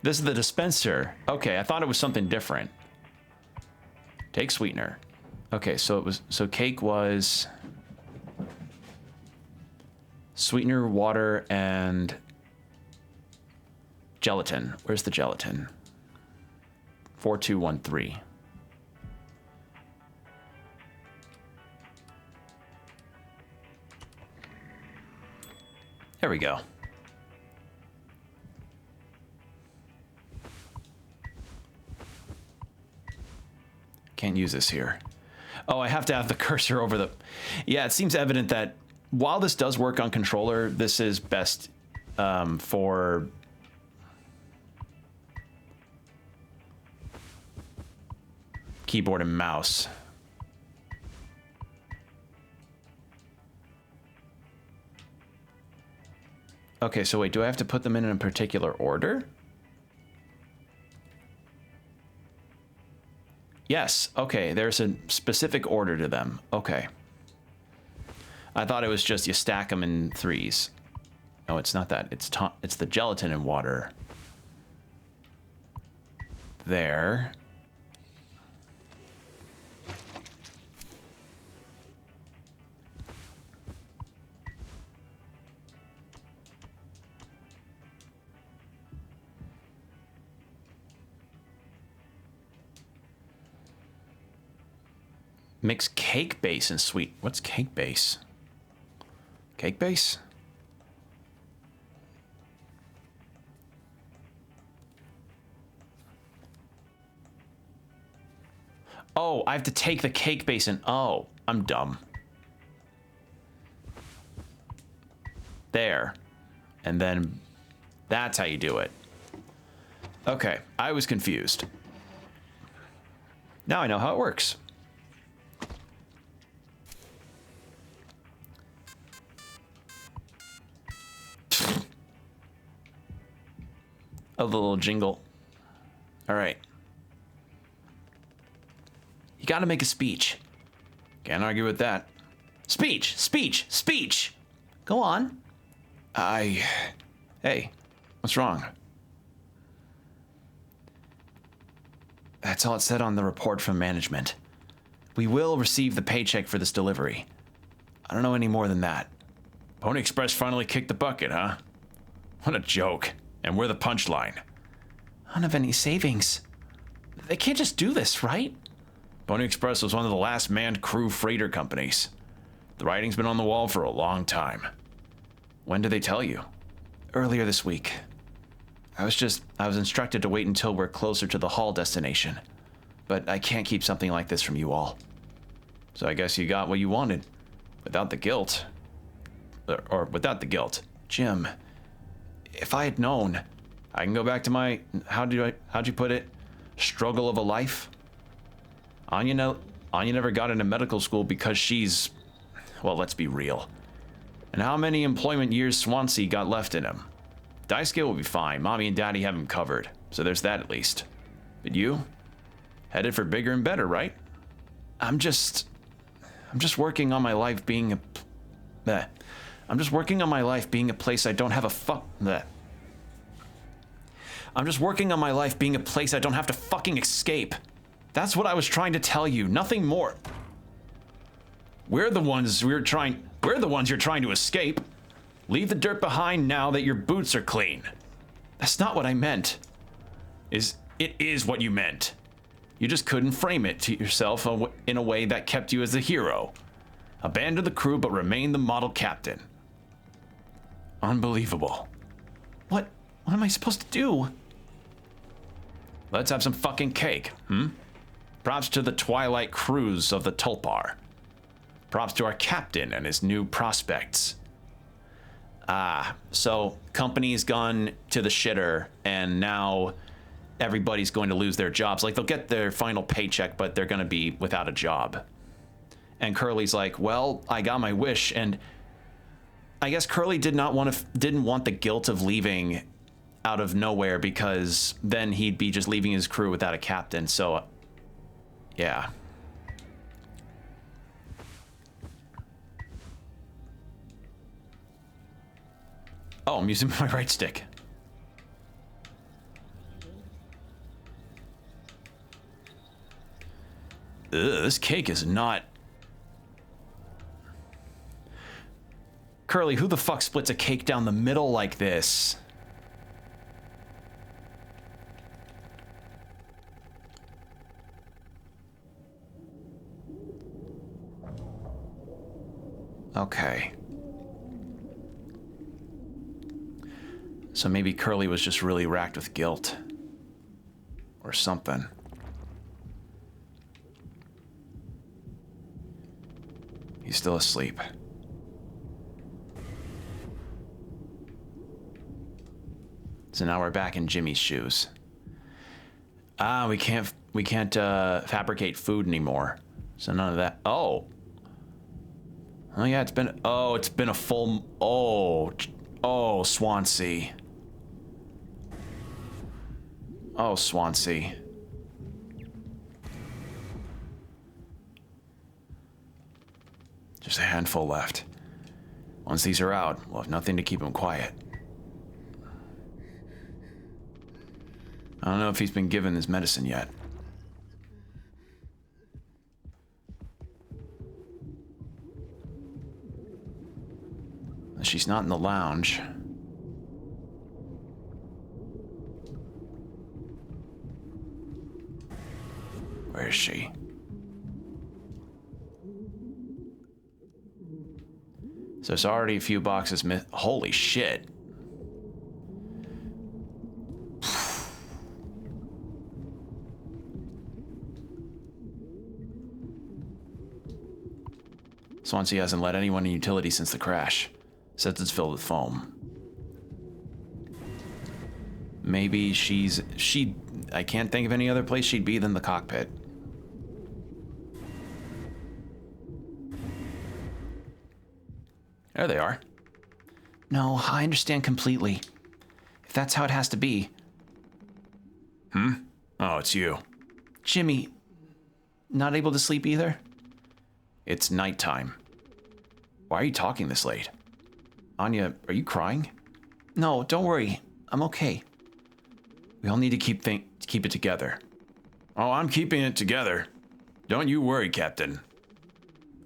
S1: This is the dispenser. Okay, I thought it was something different. Take sweetener. Okay, so it was, so cake was sweetener, water, and gelatin. Where's the gelatin? 4213. There we go. Can't use this here. Oh, I have to have the cursor over the... Yeah, it seems evident that while this does work on controller, this is best for... keyboard and mouse. Okay, so wait, do I have to put them in a particular order? Yes, okay, there's a specific order to them. Okay. I thought it was just you stack them in threes. No, it's not that. It's the gelatin and water. There. Mix cake base and sweet. What's cake base? Cake base? Oh, I have to take the cake base and... Oh, I'm dumb. There. And then that's how you do it. Okay, I was confused. Now I know how it works. A little jingle. All right. You got to make a speech.
S2: Can't argue with that.
S1: Speech, speech, speech. Go on. Hey, what's wrong? That's all it said on the report from management. We will receive the paycheck for this delivery. I don't know any more than that.
S2: Pony Express finally kicked the bucket, huh? What a joke. And we're the punchline.
S1: I don't have any savings. They can't just do this, right?
S2: Pony Express was one of the last manned crew freighter companies. The writing's been on the wall for a long time.
S1: When did they tell you? Earlier this week. I was instructed to wait until we're closer to the Hall destination. but I can't keep something like this from you all. So I guess you got what you wanted. Without the guilt. Or without the guilt. Jim, if I had known, I can go back to my, how'd you put it? Struggle of a life? Anya never got into medical school because she's, well, let's be real. And how many employment years Swansea got left in him? Daisuke will be fine. Mommy and Daddy have him covered. So there's that at least. But you? Headed for bigger and better, right? I'm just working on my life being I'm just working on my life being a place I don't have a I'm just working on my life being a place I don't have to fucking escape. That's what I was trying to tell you, nothing more. We're the ones you're trying to escape. Leave the dirt behind now that your boots are clean. That's not what I meant. It is what you meant. You just couldn't frame it to yourself in a way that kept you as a hero. Abandon the crew but remain the model captain. Unbelievable. What am I supposed to do? Let's have some fucking cake, Props to the Twilight Cruise of the Tulpar. Props to our captain and his new prospects. So company's gone to the shitter, and now everybody's going to lose their jobs. Like, they'll get their final paycheck, but they're going to be without a job. And Curly's like, well, I got my wish, and I guess Curly didn't want the guilt of leaving out of nowhere, because then he'd be just leaving his crew without a captain. So, yeah. Oh, I'm using my right stick. Ugh, this cake is not... Curly, who the fuck splits a cake down the middle like this? Okay. So maybe Curly was just really racked with guilt. Or something. He's still asleep. So now we're back in Jimmy's shoes. We can't fabricate food anymore. So none of that. Oh yeah, it's been a full, oh, Swansea. Oh, Swansea. Just a handful left. Once these are out, we'll have nothing to keep him quiet. I don't know if he's been given his medicine yet. She's not in the lounge. Where is she? So it's already a few boxes holy shit. Swansea hasn't let anyone in utility since the crash. Says it's filled with foam. Maybe I can't think of any other place she'd be than the cockpit. There they are. No, I understand completely. If that's how it has to be. Oh, it's you. Jimmy, not able to sleep either? It's nighttime. Why are you talking this late? Anya, are you crying? No, don't worry. I'm okay. We all need to keep it together. Oh, I'm keeping it together. Don't you worry, Captain.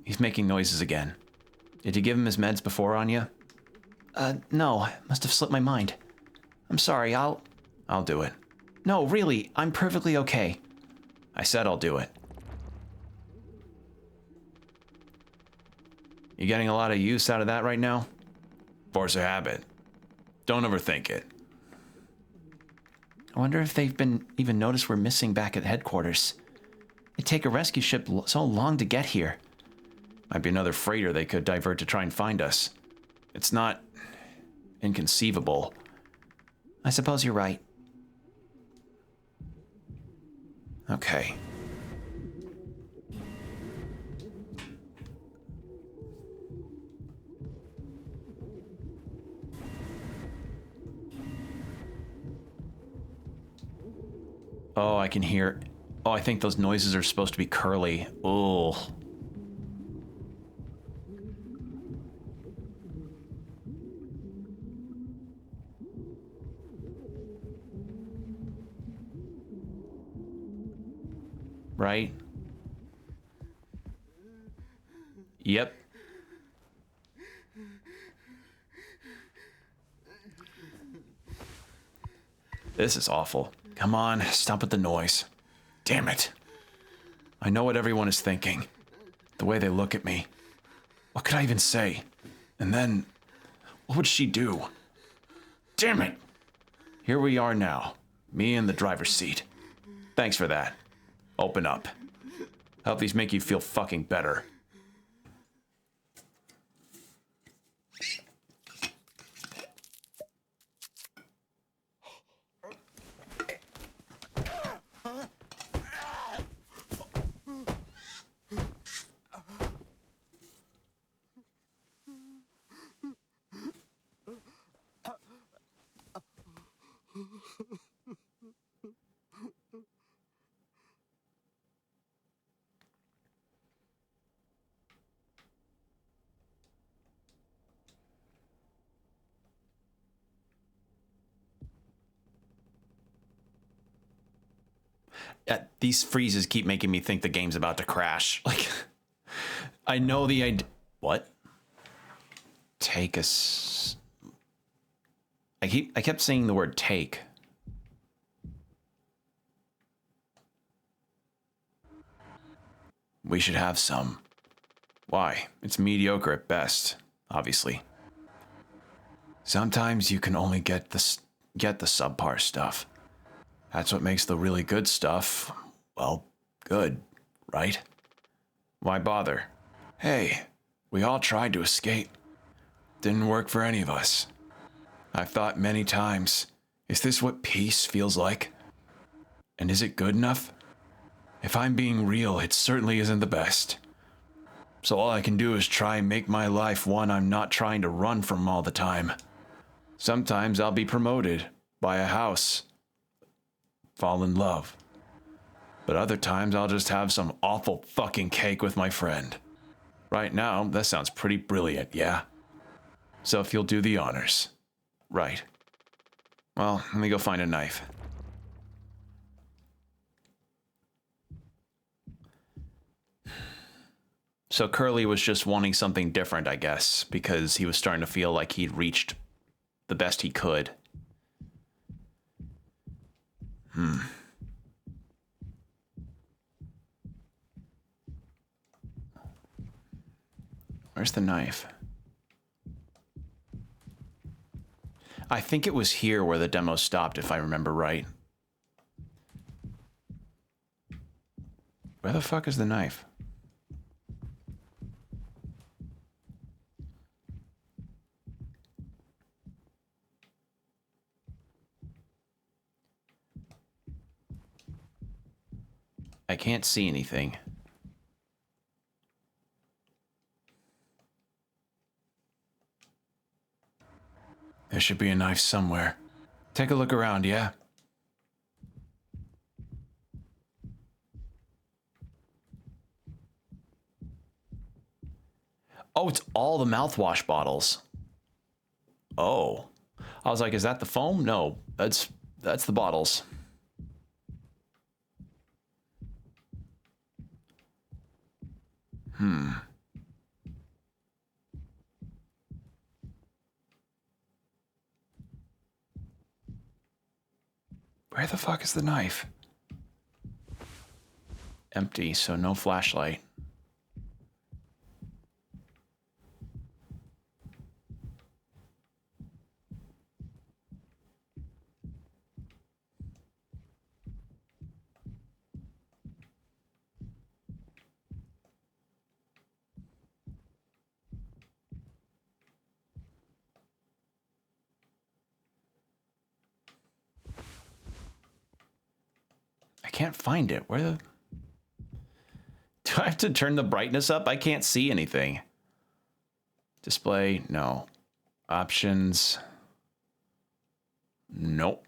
S1: He's making noises again. Did you give him his meds before, Anya? No. Must have slipped my mind. I'm sorry, I'll do it. No, really, I'm perfectly okay. I said I'll do it. You getting a lot of use out of that right now? Force of habit. Don't overthink it. I wonder if they've even noticed we're missing back at headquarters. It'd take a rescue ship so long to get here.
S2: Might be another freighter they could divert to try and find us. It's not inconceivable.
S1: I suppose you're right.
S2: Okay.
S1: Oh, I can hear... Oh, I think those noises are supposed to be Curly. Oh. Right? Yep.
S2: This is awful. Come on, stop with the noise. Damn it. I know what everyone is thinking. The way they look at me. What could I even say? And then, what would she do? Damn it! Here we are now. Me in the driver's seat. Thanks for that. Open up. I hope these make you feel fucking better.
S1: These freezes keep making me think the game's about to crash. Like, I know the idea. What? Take us. I kept saying the word take.
S2: We should have some. Why? It's mediocre at best, obviously. Sometimes you can only get the subpar stuff. That's what makes the really good stuff, well, good, right? Why bother? Hey, we all tried to escape. Didn't work for any of us. I've thought many times, is this what peace feels like? And is it good enough? If I'm being real, it certainly isn't the best. So all I can do is try and make my life one I'm not trying to run from all the time. Sometimes I'll be promoted, buy a house, fall in love. But other times I'll just have some awful fucking cake with my friend. Right now, that sounds pretty brilliant, yeah? So if you'll do the honors. Right. Well, let me go find a knife.
S1: So Curly was just wanting something different, I guess, because he was starting to feel like he'd reached the best he could. Where's the knife? I think it was here where the demo stopped, if I remember right. Where the fuck is the knife? I can't see anything.
S2: There should be a knife somewhere. Take a look around, yeah?
S1: Oh, it's all the mouthwash bottles. Oh. I was like, is that the foam? No, that's the bottles.
S2: Where the fuck is the knife?
S1: Empty, so no flashlight. can't find it. Where the... Do I have to turn the brightness up? I can't see anything. Display, no. Options. Nope.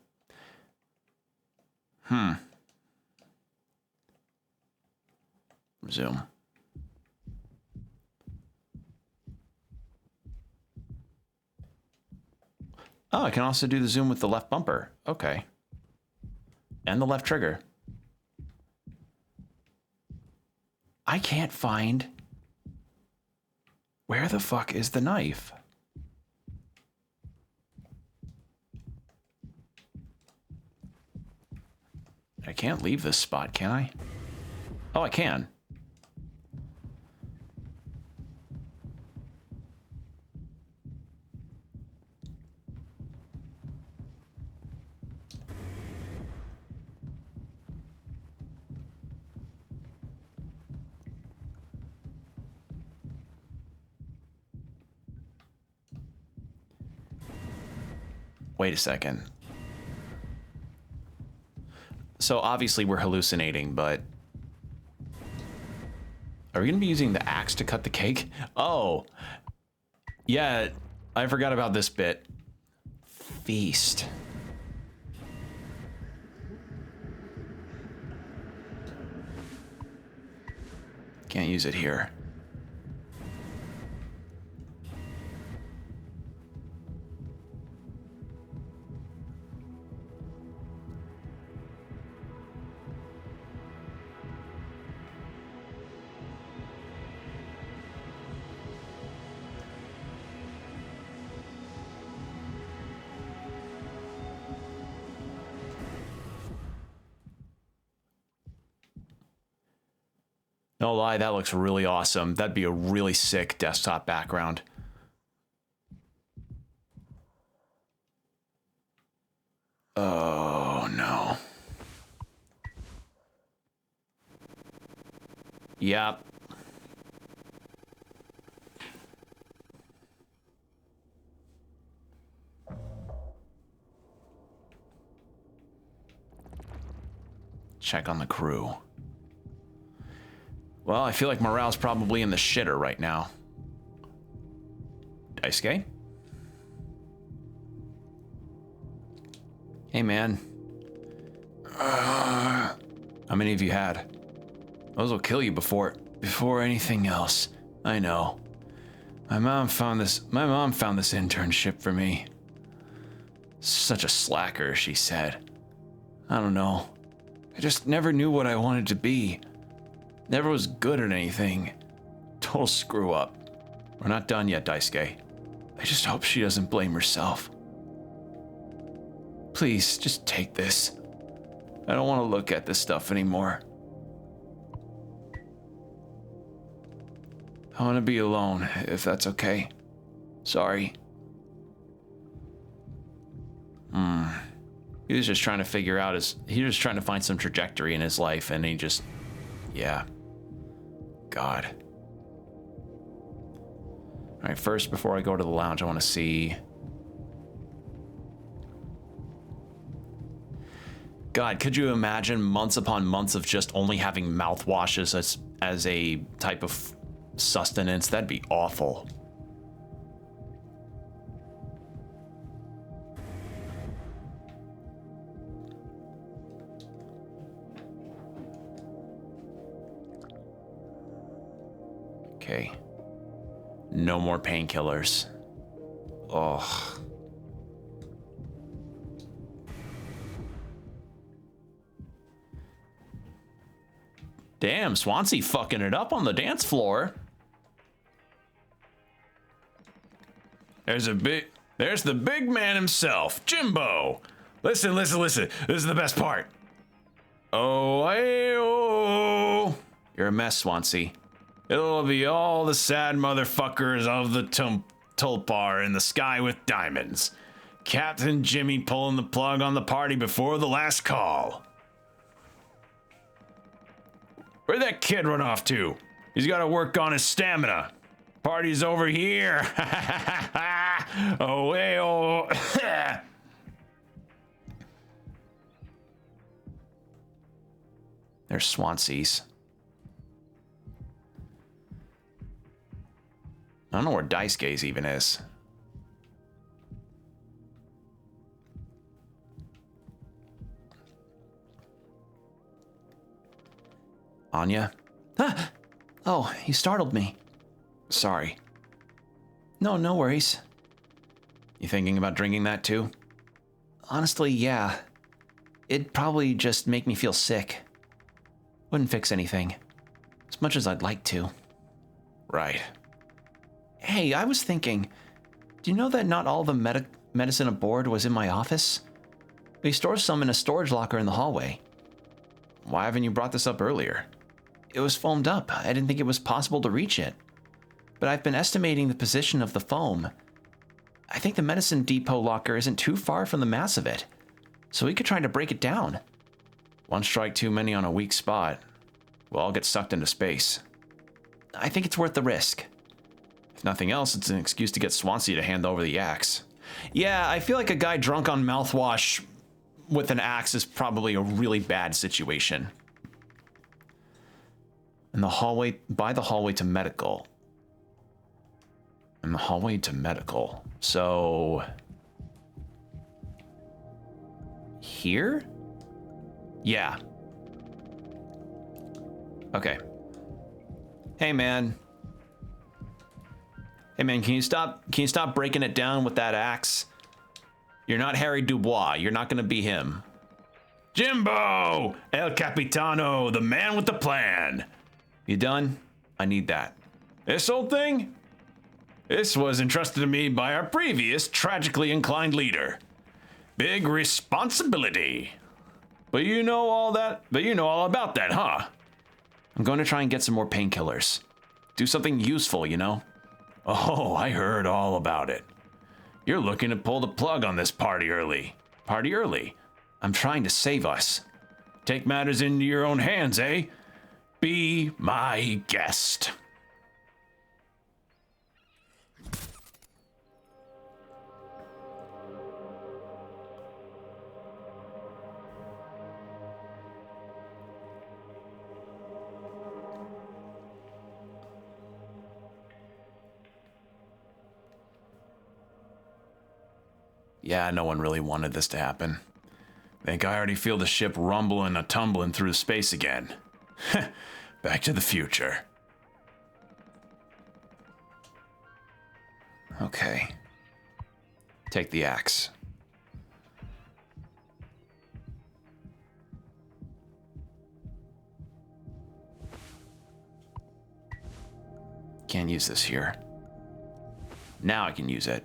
S1: Zoom. Oh, I can also do the zoom with the left bumper. Okay. And the left trigger. I can't find... Where the fuck is the knife? I can't leave this spot, can I? Oh, I can. Wait a second. So obviously we're hallucinating, but... Are we going to be using the axe to cut the cake? Oh. Yeah, I forgot about this bit. Feast. Can't use it here. No lie, that looks really awesome. That'd be a really sick desktop background. Oh, no. Yep. Check on the crew. Well, I feel like morale's probably in the shitter right now. Daisuke? Hey, man. How many have you had? Those will kill you before anything else. I know. My mom found this internship for me. Such a slacker, she said. I don't know. I just never knew what I wanted to be. Never was good at anything. Total screw up. We're not done yet, Daisuke. I just hope she doesn't blame herself. Please, just take this. I don't want to look at this stuff anymore. I want to be alone, if that's okay. Sorry. He was just trying to figure out he was trying to find some trajectory in his life, and he just, yeah. God. All right, first, before I go to the lounge, I want to see. God, could you imagine months upon months of just only having mouthwashes as a type of sustenance? That'd be awful. Okay. No more painkillers. Ugh. Damn, Swansea fucking it up on the dance floor. There's the big man himself, Jimbo. Listen. This is the best part. Oh, you're a mess, Swansea. It'll be all the sad motherfuckers of the Tulpar in the sky with diamonds. Captain Jimmy pulling the plug on the party before the last call. Where'd that kid run off to? He's got to work on his stamina. Party's over here. Oh. There's Swansea's. I don't know where Daisuke's even is. Anya? Ah! Oh, you startled me. Sorry. No, no worries. You thinking about drinking that too? Honestly, yeah. It'd probably just make me feel sick. Wouldn't fix anything. As much as I'd like to. Right. Hey, I was thinking, do you know that not all the medicine aboard was in my office? We stored some in a storage locker in the hallway. Why haven't you brought this up earlier? It was foamed up. I didn't think it was possible to reach it. But I've been estimating the position of the foam. I think the medicine depot locker isn't too far from the mass of it, so we could try to break it down. One strike too many on a weak spot. We'll all get sucked into space. I think it's worth the risk. If nothing else, it's an excuse to get Swansea to hand over the axe. Yeah, I feel like a guy drunk on mouthwash with an axe is probably a really bad situation. In the hallway, by the hallway to medical. In the hallway to medical. So... here? Yeah. Okay. Hey, man. Hey, man, can you stop breaking it down with that axe? You're not Harry Dubois. You're not gonna be him.
S2: Jimbo! El Capitano, the man with the plan.
S1: You done? I need that.
S2: This old thing? This was entrusted to me by our previous tragically inclined leader. Big responsibility. But you know all about that, huh?
S1: I'm going to try and get some more painkillers. Do something useful, you know?
S2: Oh, I heard all about it. You're looking to pull the plug on this party early. Party early?
S1: I'm trying to save us.
S2: Take matters into your own hands, eh? Be my guest.
S1: Yeah, no one really wanted this to happen.
S2: Think I already feel the ship rumbling and tumbling through space again. Back to the future.
S1: Okay. Take the axe. Can't use this here. Now I can use it.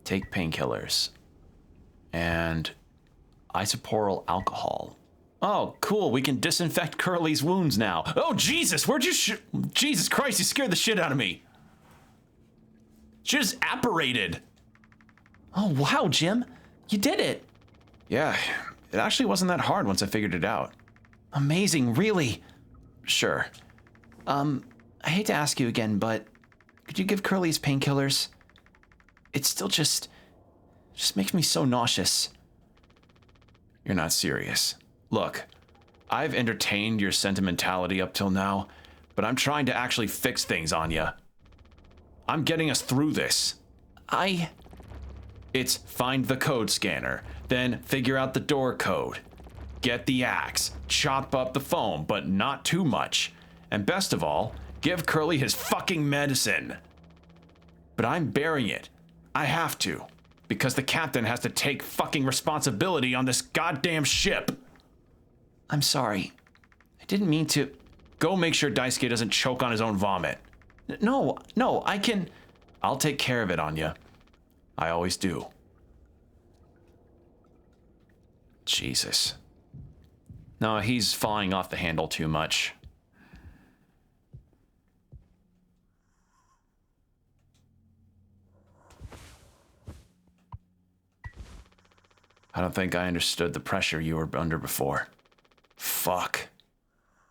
S1: Take painkillers. And isoporyl alcohol. Oh, cool. We can disinfect Curly's wounds now. Oh, Jesus. Where'd you Jesus Christ, you scared the shit out of me. She just apparated. Oh, wow, Jim. You did it. Yeah, it actually wasn't that hard once I figured it out. Amazing, really. Sure. I hate to ask you again, but could you give Curly his painkillers? It still just makes me so nauseous. You're not serious. Look, I've entertained your sentimentality up till now, but I'm trying to actually fix things, Anya. I'm getting us through this. It's find the code scanner, then figure out the door code. Get the axe, chop up the foam, but not too much. And best of all, give Curly his fucking medicine. But I'm bearing it. I have to, because the captain has to take fucking responsibility on this goddamn ship. I'm sorry. I didn't mean to. Go make sure Daisuke doesn't choke on his own vomit. No, I can. I'll take care of it, Anya. I always do. Jesus. No, he's falling off the handle too much. I don't think I understood the pressure you were under before. Fuck.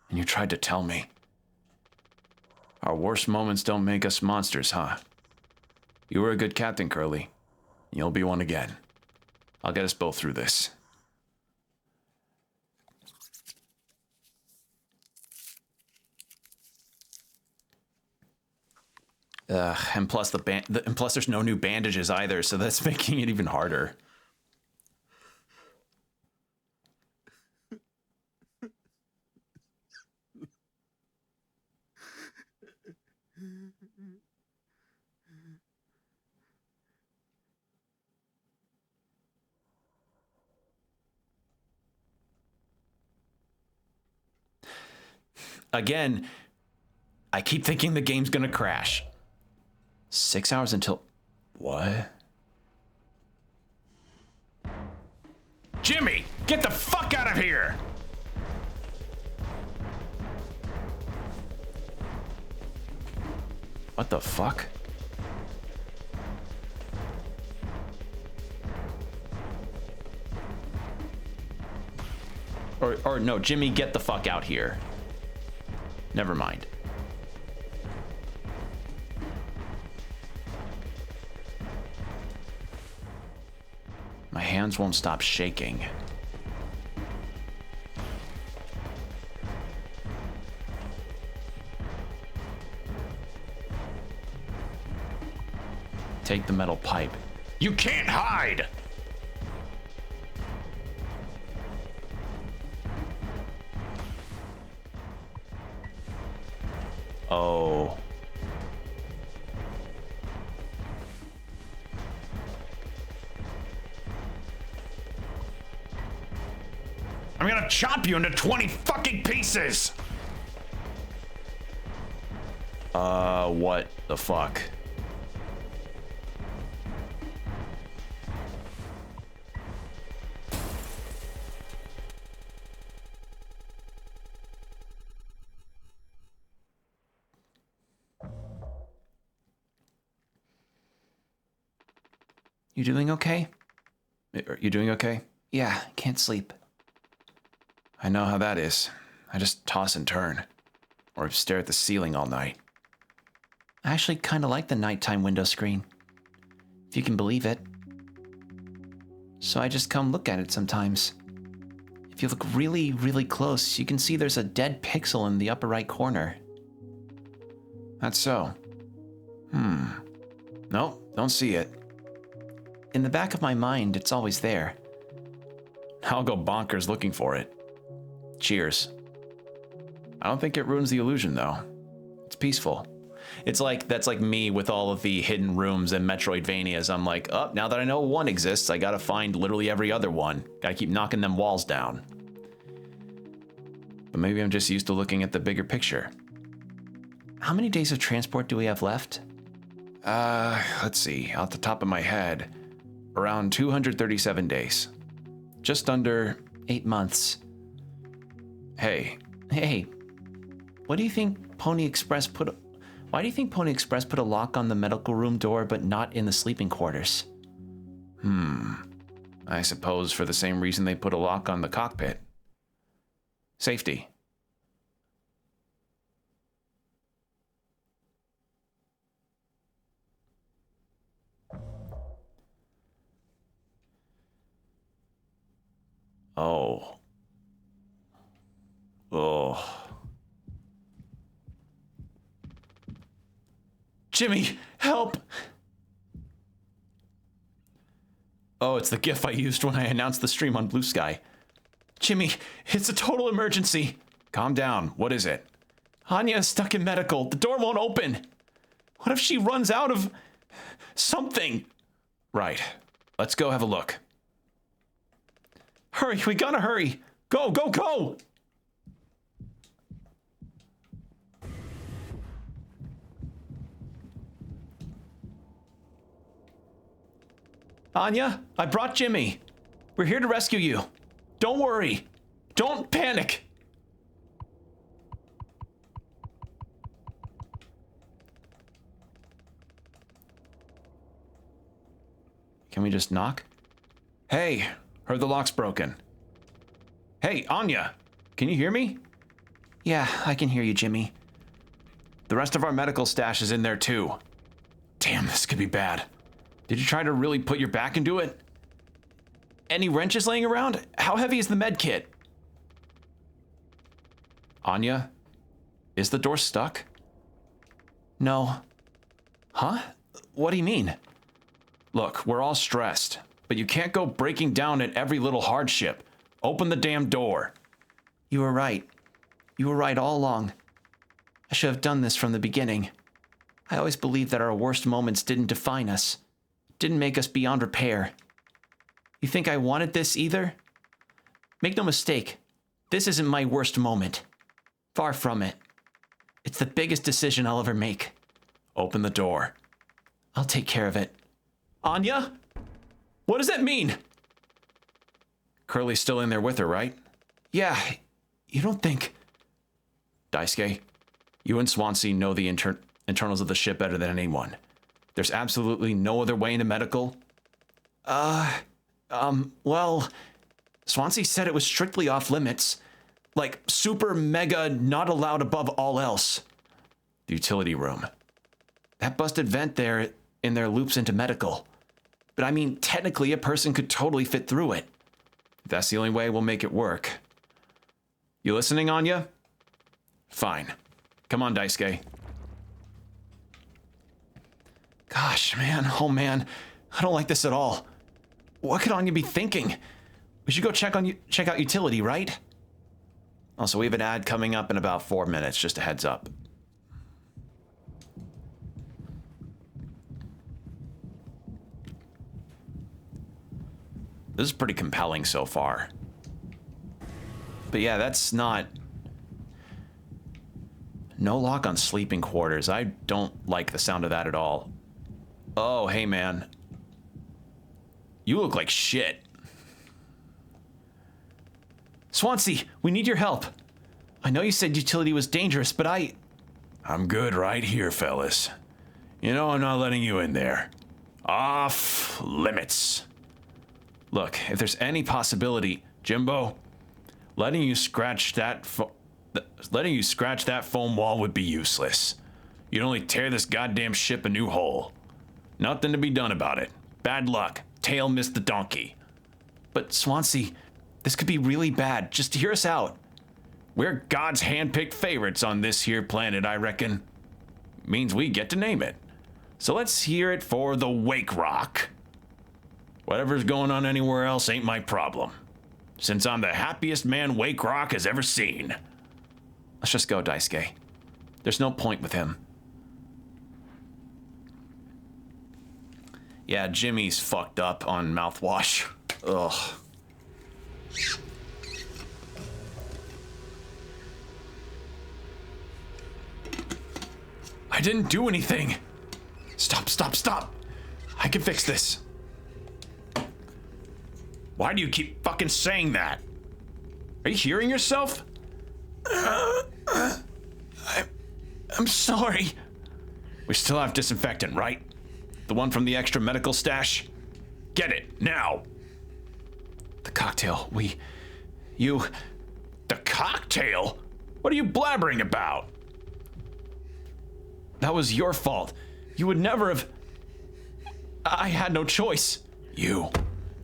S1: And you tried to tell me. Our worst moments don't make us monsters, huh? You were a good captain, Curly. You'll be one again. I'll get us both through this. And plus plus there's no new bandages either, so that's making it even harder. Again, I keep thinking the game's gonna crash. 6 hours until... What?
S2: Jimmy, get the fuck out of here!
S1: What the fuck? Or no, Jimmy, get the fuck out here. Never mind. My hands won't stop shaking. Take the metal pipe.
S2: You can't hide!
S1: Oh.
S2: I'm gonna chop you into 20 fucking pieces!
S1: What the fuck? You doing okay? Are you doing okay? Yeah, can't sleep. I know how that is. I just toss and turn. Or stare at the ceiling all night. I actually kind of like the nighttime window screen. If you can believe it. So I just come look at it sometimes. If you look really, really close, you can see there's a dead pixel in the upper right corner. That's so. No, don't see it. In the back of my mind, it's always there. I'll go bonkers looking for it. Cheers. I don't think it ruins the illusion, though. It's peaceful. It's like, that's like me with all of the hidden rooms and Metroidvanias. I'm like, oh, now that I know one exists, I gotta find literally every other one. Gotta keep knocking them walls down. But maybe I'm just used to looking at the bigger picture. How many days of transport do we have left? Let's see, off the top of my head, around 237 days. Just under 8 months. Hey, what do you think Pony Express why do you think Pony Express put a lock on the medical room door but not in the sleeping quarters? I suppose for the same reason they put a lock on the cockpit. Safety. Oh. Jimmy, help! Oh, it's the GIF I used when I announced the stream on Blue Sky. Jimmy, it's a total emergency. Calm down. What is it? Anya is stuck in medical. The door won't open. What if she runs out of something? Right. Let's go have a look. Hurry, we gotta hurry. Go, go, go! Anya, I brought Jimmy. We're here to rescue you. Don't worry. Don't panic. Can we just knock? Hey, heard the lock's broken. Hey, Anya, can you hear me? Yeah, I can hear you, Jimmy. The rest of our medical stash is in there too. Damn, this could be bad. Did you try to really put your back into it? Any wrenches laying around? How heavy is the med kit? Anya, is the door stuck? No. Huh? What do you mean? Look, we're all stressed, but you can't go breaking down at every little hardship. Open the damn door. You were right. You were right all along. I should have done this from the beginning. I always believed that our worst moments didn't define us, didn't make us beyond repair. You think I wanted this either? Make no mistake, this isn't my worst moment. Far from it. It's the biggest decision I'll ever make. Open the door. I'll take care of it. Anya? What does that mean? Curly's still in there with her, right? Yeah, you don't think... Daisuke, you and Swansea know the internals of the ship better than anyone. There's absolutely no other way into medical? Well, Swansea said it was strictly off limits. Like, super mega not allowed above all else. The utility room. That busted vent there in there loops into medical. But I mean, technically a person could totally fit through it. If that's the only way we'll make it work. You listening, Anya? Fine. Come on, Daisuke. Gosh, man. Oh, man. I don't like this at all. What could Anya be thinking? We should go check out utility, right? Also, we have an ad coming up in about 4 minutes, just a heads up. This is pretty compelling so far. But yeah, that's not... No lock on sleeping quarters. I don't like the sound of that at all. Oh, hey man. You look like shit. Swansea, we need your help. I know you said utility was dangerous, but
S2: I'm good right here, fellas. You know I'm not letting you in there. Off limits.
S1: Look, if there's any possibility,
S2: Jimbo, letting you scratch that foam wall would be useless. You'd only tear this goddamn ship a new hole. Nothing to be done about it. Bad luck. Tail missed the donkey.
S1: But Swansea, this could be really bad. Just hear us out.
S2: We're God's hand-picked favorites on this here planet, I reckon. Means we get to name it. So let's hear it for the Wake Rock. Whatever's going on anywhere else ain't my problem. Since I'm the happiest man Wake Rock has ever seen.
S1: Let's just go, Daisuke. There's no point with him. Yeah, Jimmy's fucked up on mouthwash. Ugh. I didn't do anything. Stop. I can fix this.
S2: Why do you keep fucking saying that? Are you hearing yourself?
S1: I'm sorry.
S2: We still have disinfectant, right? The one from the extra medical stash? Get it, now!
S1: The cocktail,
S2: The cocktail? What are you blabbering about?
S1: That was your fault. You would never have... I had no choice.
S2: You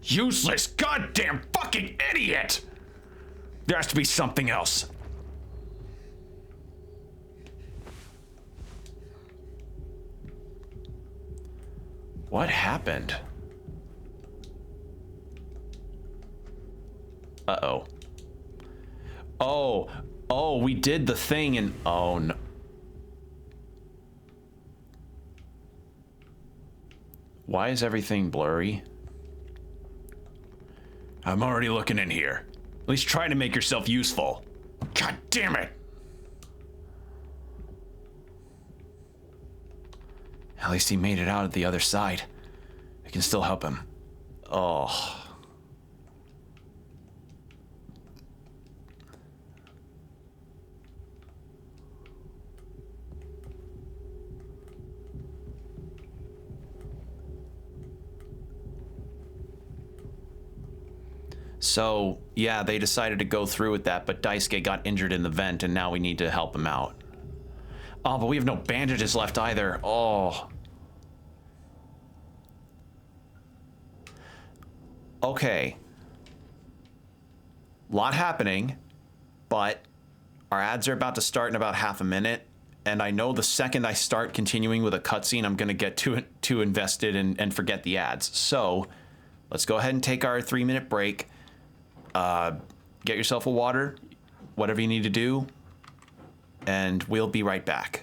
S2: useless goddamn fucking idiot! There has to be something else.
S1: What happened? Uh-oh. Oh, we did the thing and... Oh, no. Why is everything blurry?
S2: I'm already looking in here. At least try to make yourself useful. God damn it!
S1: At least he made it out at the other side. I can still help him. Oh. So, yeah, they decided to go through with that, but Daisuke got injured in the vent, and now we need to help him out. Oh, but we have no bandages left either. Oh. Okay. Lot happening, but our ads are about to start in about half a minute, and I know the second I start continuing with a cutscene, I'm going to get too invested and forget the ads. So, let's go ahead and take our 3-minute break. Get yourself a water, whatever you need to do, and we'll be right back.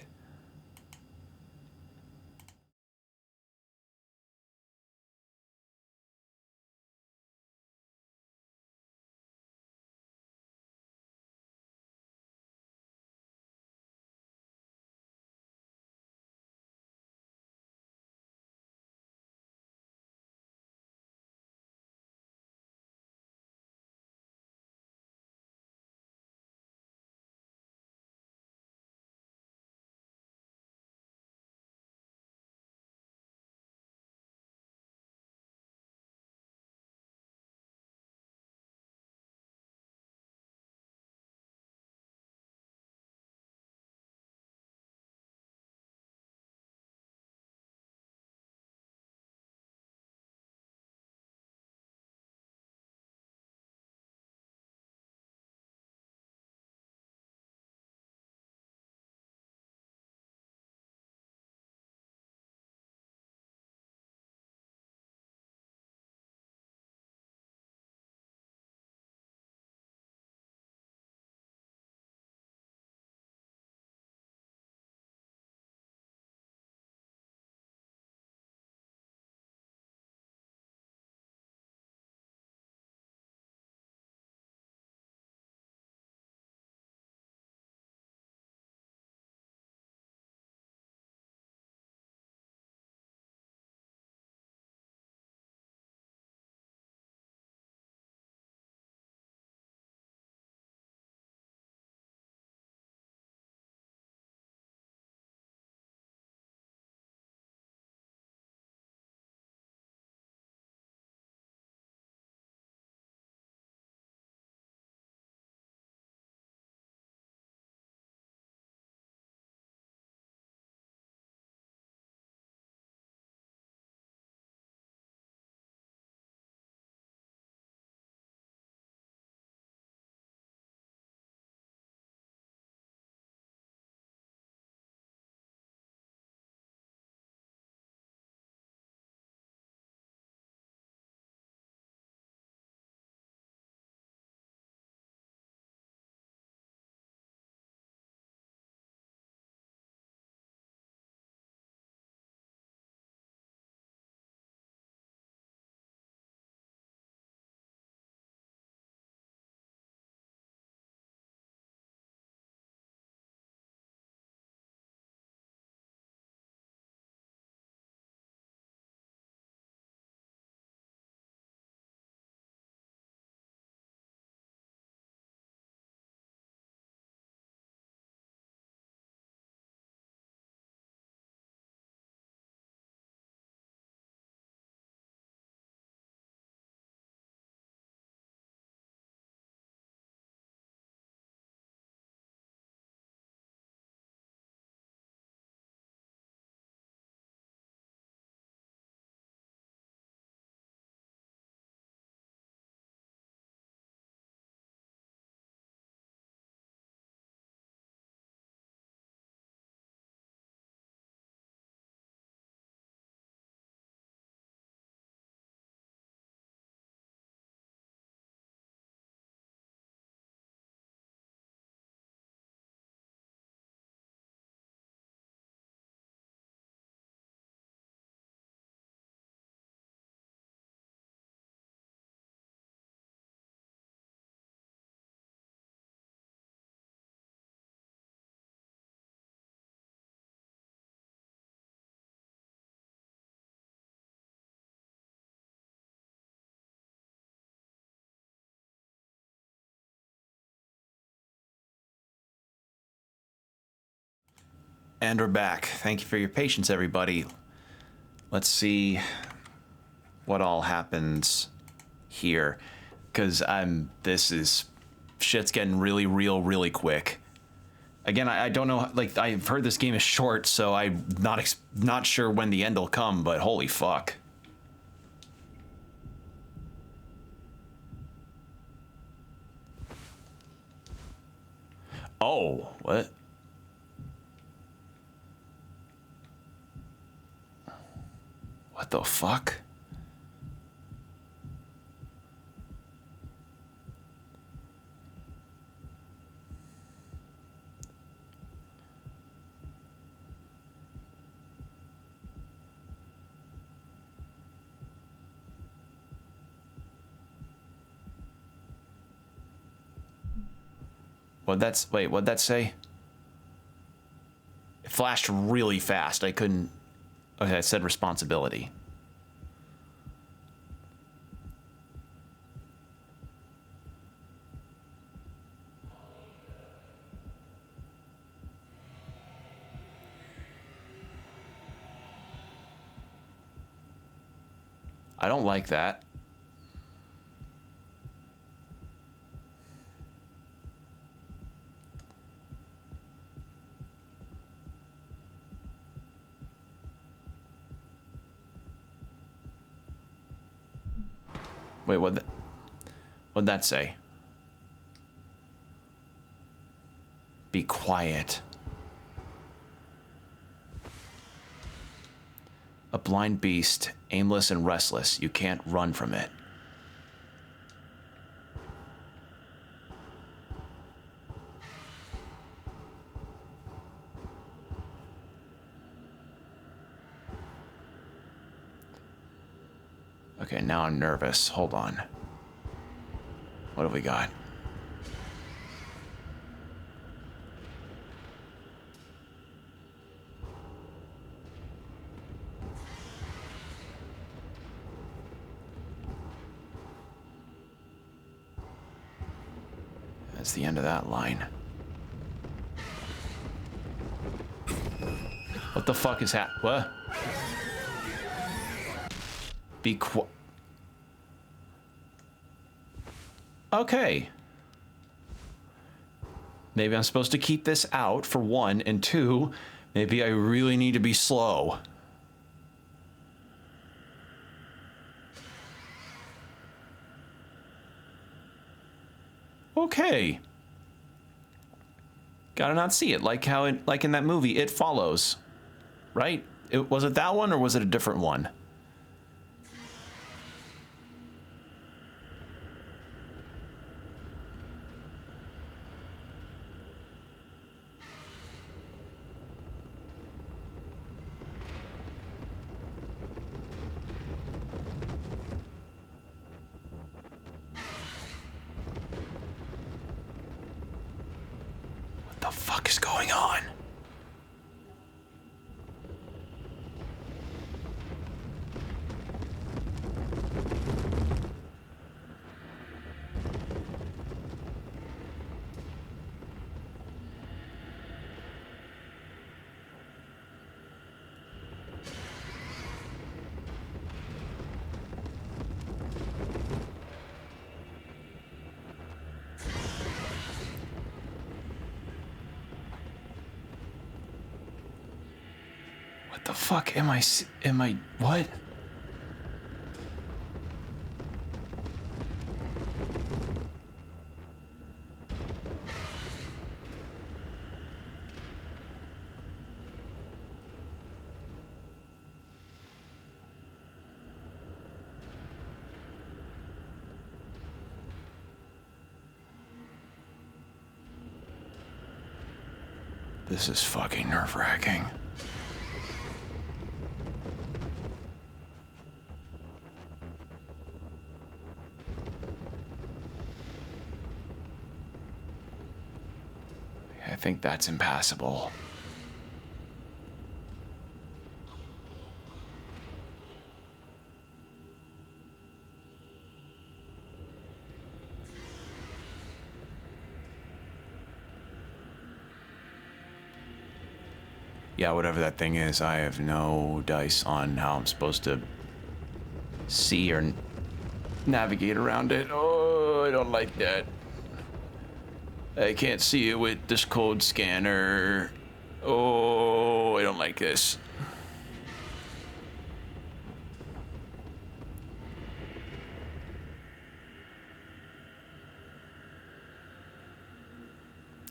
S1: And we're back. Thank you for your patience, everybody. Let's see what all happens here. Because shit's getting really real really quick. Again, I don't know. Like, I've heard this game is short, so I'm not sure when the end will come. But holy fuck! Oh, what? What the fuck? Wait, what'd that say? It flashed really fast. I couldn't. Okay, it said responsibility. I don't like that. Wait, what'd that say? Be quiet. A blind beast, aimless and restless. You can't run from it. Okay, now I'm nervous. Hold on. What have we got? That's the end of that line. What the fuck is what? Be quiet. Okay. Maybe I'm supposed to keep this out, for one, and two, maybe I really need to be slow. Okay. Gotta not see it, like how like in that movie, It Follows. Right? Was it that one or was it a different one? What the fuck is going on? What the fuck am I, what? This is fucking nerve-wracking. I think that's impassable. Yeah, whatever that thing is, I have no dice on how I'm supposed to see or navigate around it. Oh, I don't like that.
S2: I can't see it with this code scanner. Oh, I don't like this.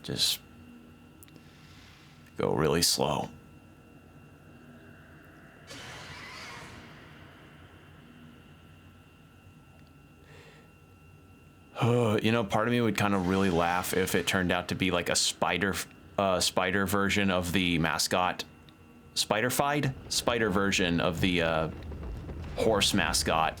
S2: Just go really slow. You know, part of me would kind of really laugh if it turned out to be like a spider version of the mascot. Spider version of the horse mascot.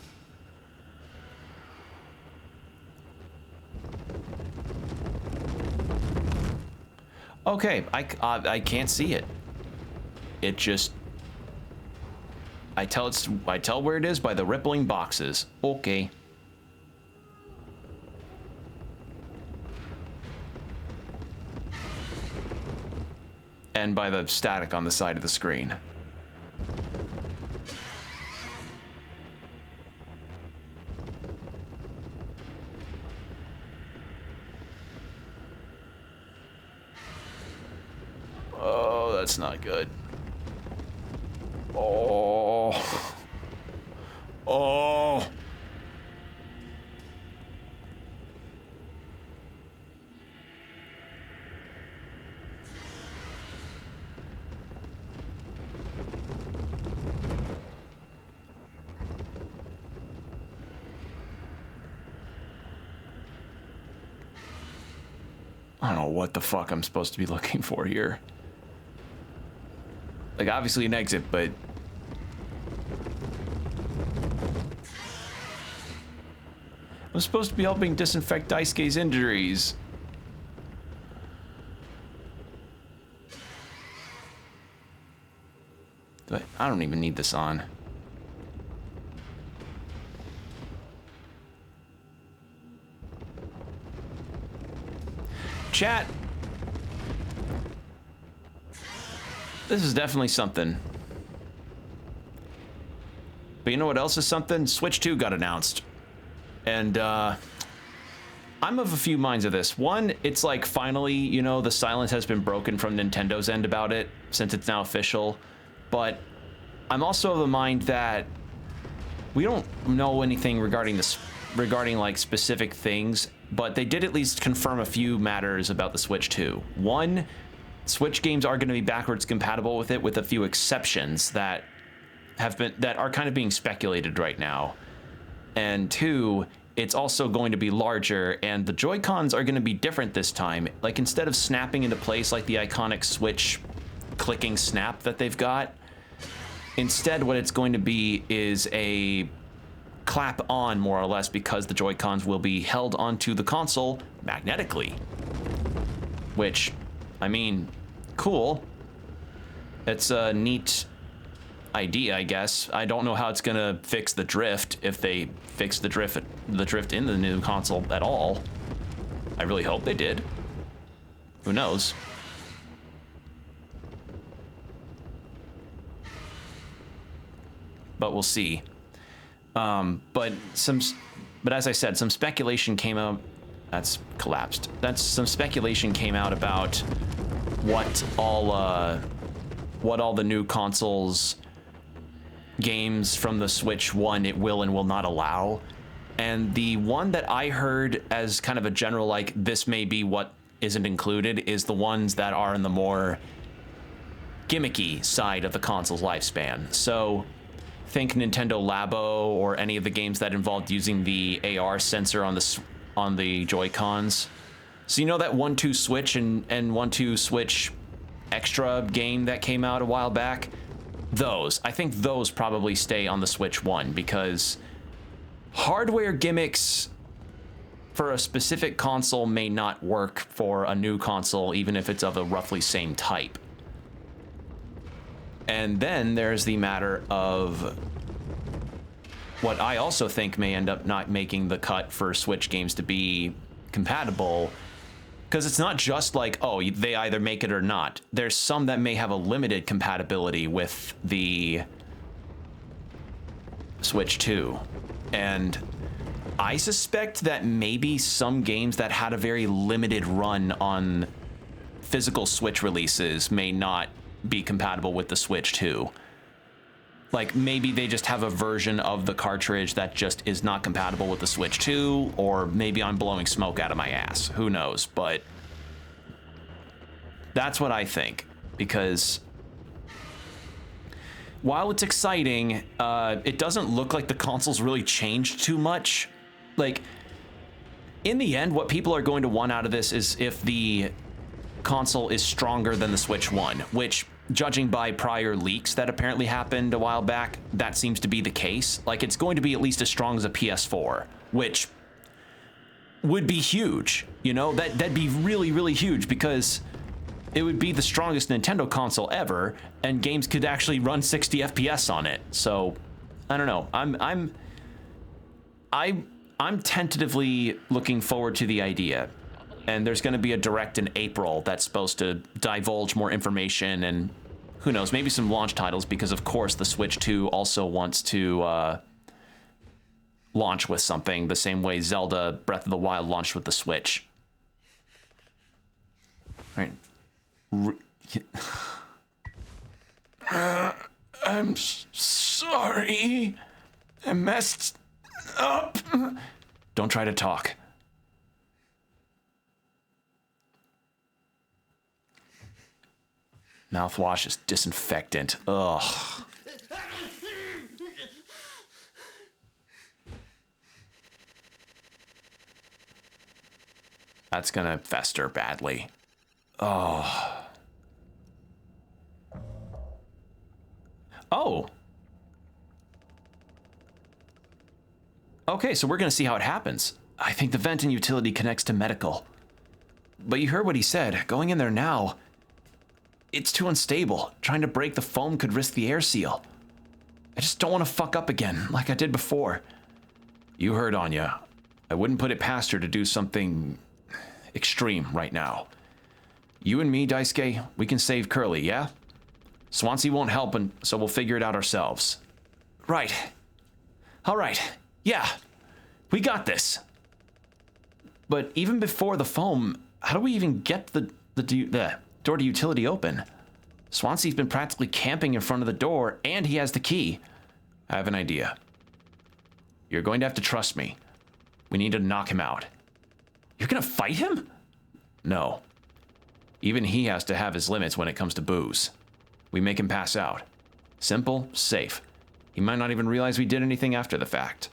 S2: Okay, I can't see it. It just I tell where it is by the rippling boxes. Okay. And by the static on the side of the screen. Oh, that's not good. Oh. Oh. I don't know what the fuck I'm supposed to be looking for here. Like, obviously an exit, but... I'm supposed to be helping disinfect Daisuke's injuries. But I don't even need this on. Chat. This is definitely something. But you know what else is something? Switch 2 got announced. And I'm of a few minds of this. One, it's like finally, you know, the silence has been broken from Nintendo's end about it since it's now official. But I'm also of the mind that we don't know anything regarding this, regarding like specific things, but they did at least confirm a few matters about the Switch 2. One, Switch games are going to be backwards compatible with it, with a few exceptions that are kind of being speculated right now. And two, it's also going to be larger, and the Joy-Cons are going to be different this time. Like, instead of snapping into place like the iconic Switch clicking snap that they've got, instead what it's going to be is a clap on, more or less, because the Joy-Cons will be held onto the console magnetically. Which, I mean, cool. It's a neat idea, I guess. I don't know how it's gonna fix the drift, if they fix the drift in the new console at all. I really hope they did. Who knows? But we'll see. But as I said, some speculation came out. That's collapsed. Some speculation came out about what all the new consoles games from the Switch 1 it will and will not allow. And the one that I heard as kind of a general, like, this may be what isn't included, is the ones that are in the more gimmicky side of the console's lifespan. So think Nintendo Labo or any of the games that involved using the AR sensor on the Joy-Cons. So you know that 1-2 Switch and 1-2 Switch Extra game that came out a while back? I think those probably stay on the Switch 1, because hardware gimmicks for a specific console may not work for a new console, even if it's of a roughly same type. And then there's the matter of what I also think may end up not making the cut for Switch games to be compatible, because it's not just like, oh, they either make it or not. There's some that may have a limited compatibility with the Switch 2. And
S1: I suspect that maybe some games that had a very limited run on physical Switch releases may not be compatible with the Switch 2. Like, maybe they just have a version of the cartridge that just is not compatible with the Switch 2, or maybe I'm blowing smoke out of my ass. Who knows? But that's what I think, because while it's exciting, it doesn't look like the console's really changed too much. Like, in the end, what people are going to want out of this is if the console is stronger than the Switch 1, which, judging by prior leaks that apparently happened a while back, that seems to be the case. Like, it's going to be at least as strong as a PS4, which would be huge. You know, that'd be really, really huge, because it would be the strongest Nintendo console ever, and games could actually run 60 FPS on it. So, I don't know. I'm tentatively looking forward to the idea. And there's going to be a direct in April that's supposed to divulge more information, and who knows, maybe some launch titles, because of course the Switch 2 also wants to launch with something the same way Zelda Breath of the Wild launched with the Switch. Right. I'm sorry. I messed up. Don't try to talk. Mouthwash is disinfectant. Ugh. That's gonna fester badly. Oh. Oh. Okay, so we're gonna see how it happens. I think the vent and utility connects to medical. But you heard what he said. Going in there now, it's too unstable. Trying to break the foam could risk the air seal. I just don't want to fuck up again, like I did before. You heard Anya. I wouldn't put it past her to do something extreme right now. You and me, Daisuke, we can save Curly, yeah? Swansea won't help, and so we'll figure it out ourselves. Right. All right. Yeah. We got this. But even before the foam, how do we even get the door to utility open? Swansea's been practically camping in front of the door, and he has the key. I have an idea. You're going to have to trust me. We need to knock him out. You're gonna fight him? No. Even he has to have his limits when it comes to booze. We make him pass out. Simple, safe. He might not even realize we did anything after the fact.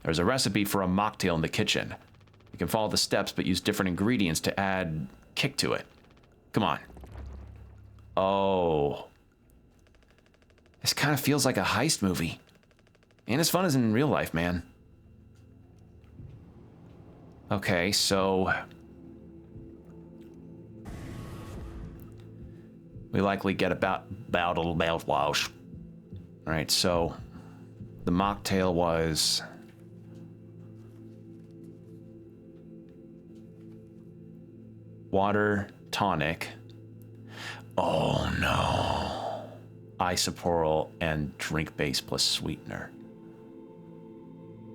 S1: There's a recipe for a mocktail in the kitchen. You can follow the steps, but use different ingredients to add kick to it. Come on. Oh. This kind of feels like a heist movie. Ain't as fun as in real life, man. Okay, so we likely get about mouthwash. All right, so the mocktail was water tonic. Oh no. Isopropyl and drink base plus sweetener.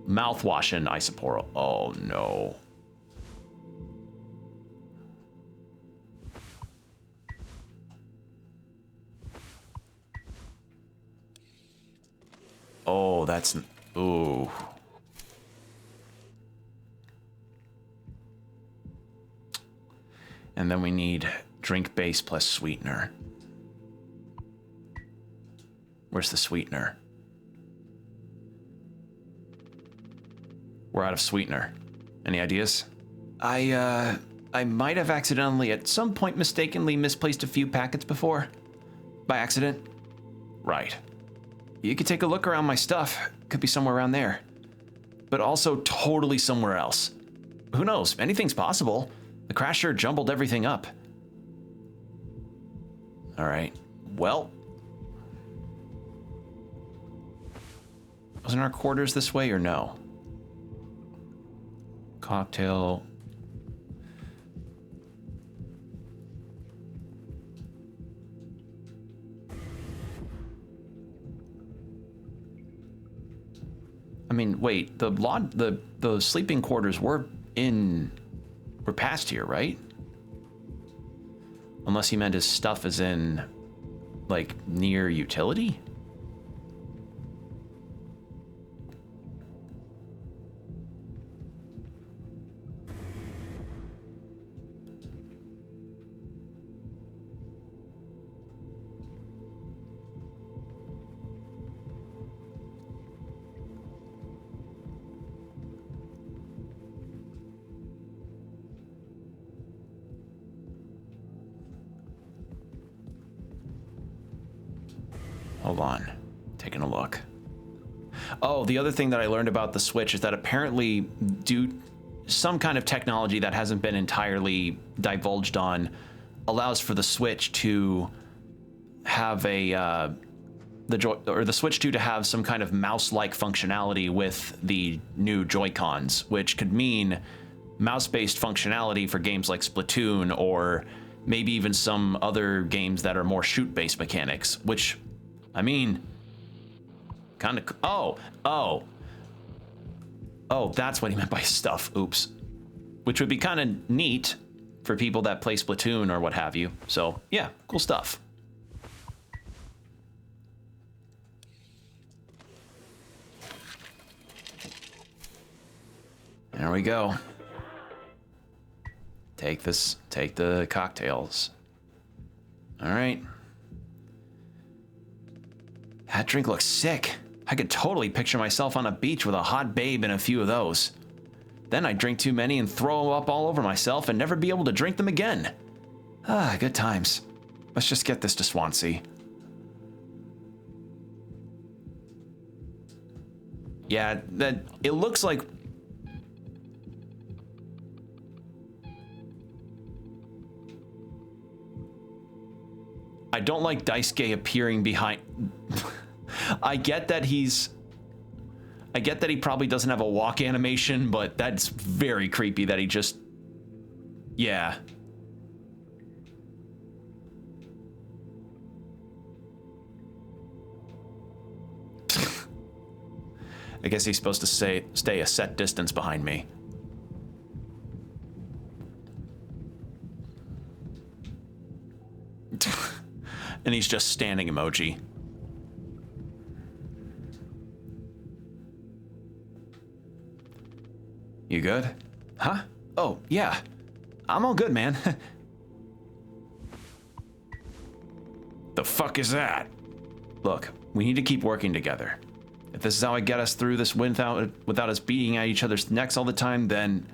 S1: Mouthwash and isopropyl. Oh no. Oh, that's... Ooh. And then we need drink base plus sweetener. Where's the sweetener? We're out of sweetener. Any ideas? I might have accidentally at some point mistakenly misplaced a few packets before. By accident. Right. You could take a look around my stuff. Could be somewhere around there. But also totally somewhere else. Who knows? Anything's possible. The crash sure jumbled everything up. All right. Well. Wasn't our quarters this way or no? Cocktail. mean, wait, the sleeping quarters were past here, right? Unless he meant his stuff is in, like, near utility? Hold on, taking a look. Oh, the other thing that I learned about the Switch is that apparently, due some kind of technology that hasn't been entirely divulged on, allows for the Switch to have a the Switch 2 to have some kind of mouse-like functionality with the new Joy-Cons, which could mean mouse-based functionality for games like Splatoon, or maybe even some other games that are more shoot-based mechanics, which, I mean, kind of... Oh, that's what he meant by stuff. Oops. Which would be kind of neat for people that play Splatoon or what have you. So, yeah, cool stuff. There we go. Take the cocktails. All right. That drink looks sick. I could totally picture myself on a beach with a hot babe and a few of those. Then I'd drink too many and throw up all over myself and never be able to drink them again. Ah, good times. Let's just get this to Swansea. Yeah, it looks like... I don't like Daisuke appearing behind... I get that he probably doesn't have a walk animation, but that's very creepy that he just... Yeah. I guess he's supposed to stay a set distance behind me. And he's just standing emoji. You good? Huh? Oh, yeah. I'm all good, man.
S2: The fuck is that?
S1: Look, we need to keep working together. If this is how I get us through this without us beating at each other's necks all the time, then...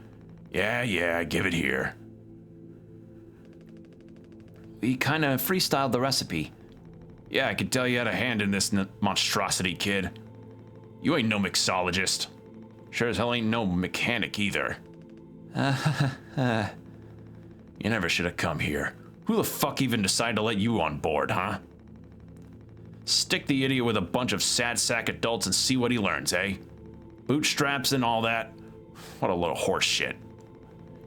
S2: Yeah, give it here.
S1: We kind of freestyled the recipe.
S2: Yeah, I could tell you had a hand in this monstrosity, kid. You ain't no mixologist. Sure as hell ain't no mechanic either. You never should have come here. Who the fuck even decided to let you on board, huh? Stick the idiot with a bunch of sad sack adults and see what he learns, eh? Bootstraps and all that? What a little horse shit.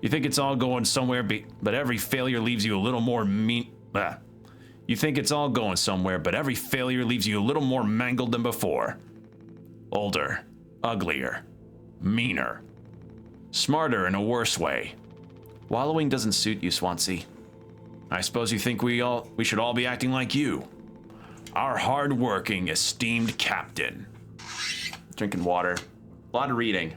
S2: You think it's all going somewhere, but every failure leaves you a little more You think it's all going somewhere, but every failure leaves you a little more mangled than before. Older, uglier, meaner, smarter in a worse way.
S1: Wallowing doesn't suit you, Swansea.
S2: I suppose you think we should all be acting like you. Our hard-working, esteemed captain.
S1: Drinking water. A lot of reading.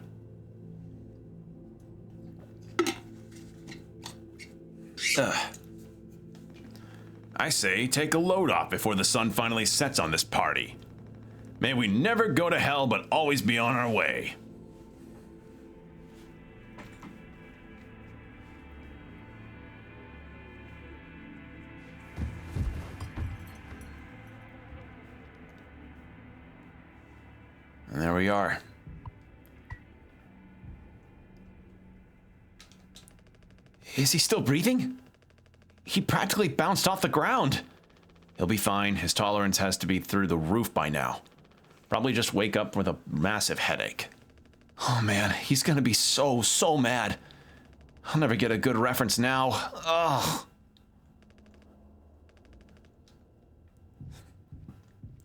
S2: I say, take a load off before the sun finally sets on this party. May we never go to hell, but always be on our way.
S1: And there we are. Is he still breathing? He practically bounced off the ground.
S2: He'll be fine. His tolerance has to be through the roof by now. Probably just wake up with a massive headache.
S1: Oh man, he's gonna be so mad. I'll never get a good reference now. Ugh.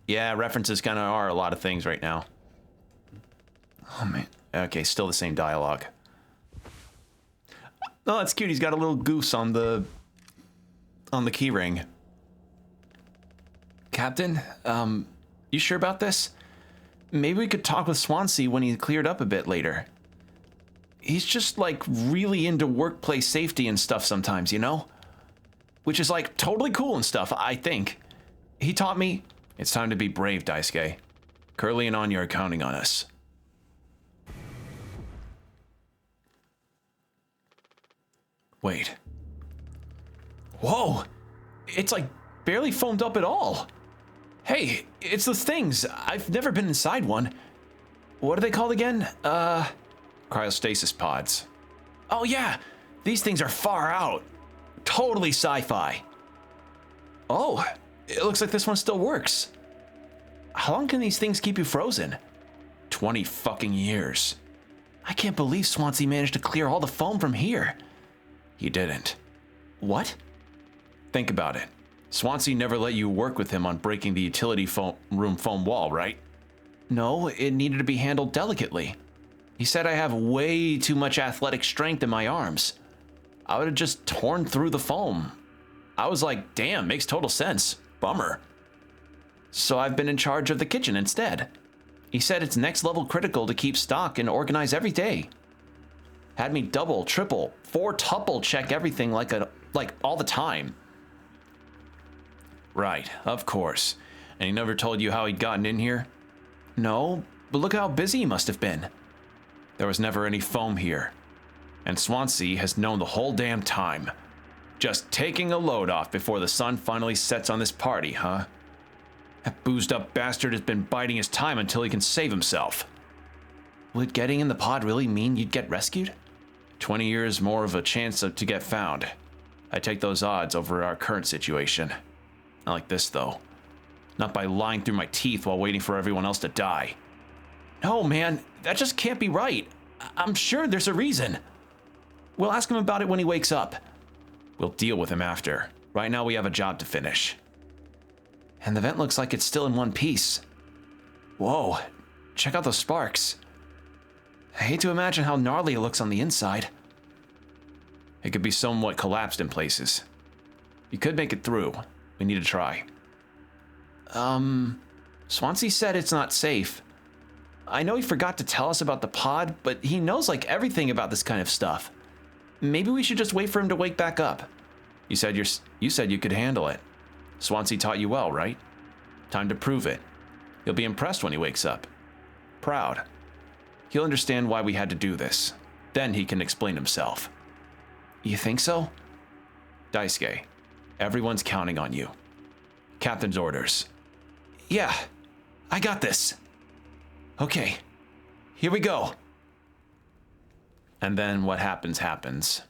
S1: Yeah, references kind of are a lot of things right now. Oh, man. Okay, still the same dialogue. Oh, that's cute. He's got a little goose on the key ring. Captain, you sure about this? Maybe we could talk with Swansea when he cleared up a bit later. He's just, like, really into workplace safety and stuff sometimes, you know? Which is, like, totally cool and stuff, I think. He taught me, it's time to be brave, Daisuke. Curly and Anya are counting on us. Wait. Whoa! It's, like, barely foamed up at all. Hey, it's those things. I've never been inside one. What are they called again? Cryostasis pods. Oh yeah, these things are far out. Totally sci-fi. Oh, it looks like this one still works. How long can these things keep you frozen? 20 fucking years. I can't believe Swansea managed to clear all the foam from here. He didn't. What? Think about it. Swansea never let you work with him on breaking the utility room foam wall, right? No, it needed to be handled delicately. He said I have way too much athletic strength in my arms. I would have just torn through the foam. I was like, damn, makes total sense. Bummer. So I've been in charge of the kitchen instead. He said it's next level critical to keep stock and organize every day. Had me double, triple, four-tuple check everything like all the time. Right, of course. And he never told you how he'd gotten in here? No, but look how busy he must have been. There was never any foam here. And Swansea has known the whole damn time. Just taking a load off before the sun finally sets on this party, huh? That boozed up bastard has been biding his time until he can save himself. Would getting in the pod really mean you'd get rescued? 20 years more of a chance to get found. I take those odds over our current situation. Not like this, though. Not by lying through my teeth while waiting for everyone else to die. No, man, that just can't be right. I'm sure there's a reason. We'll ask him about it when he wakes up. We'll deal with him after. Right now we have a job to finish. And the vent looks like it's still in one piece. Whoa, check out those sparks. I hate to imagine how gnarly it looks on the inside. It could be somewhat collapsed in places. You could make it through. We need to try. Swansea said it's not safe. I know he forgot to tell us about the pod, but he knows like everything about this kind of stuff. Maybe we should just wait for him to wake back up. You said you could handle it. Swansea taught you well, right? Time to prove it. You'll be impressed when he wakes up. Proud. He'll understand why we had to do this. Then he can explain himself. You think so? Daisuke, everyone's counting on you. Captain's orders. Yeah, I got this. Okay, here we go. And then what happens, happens.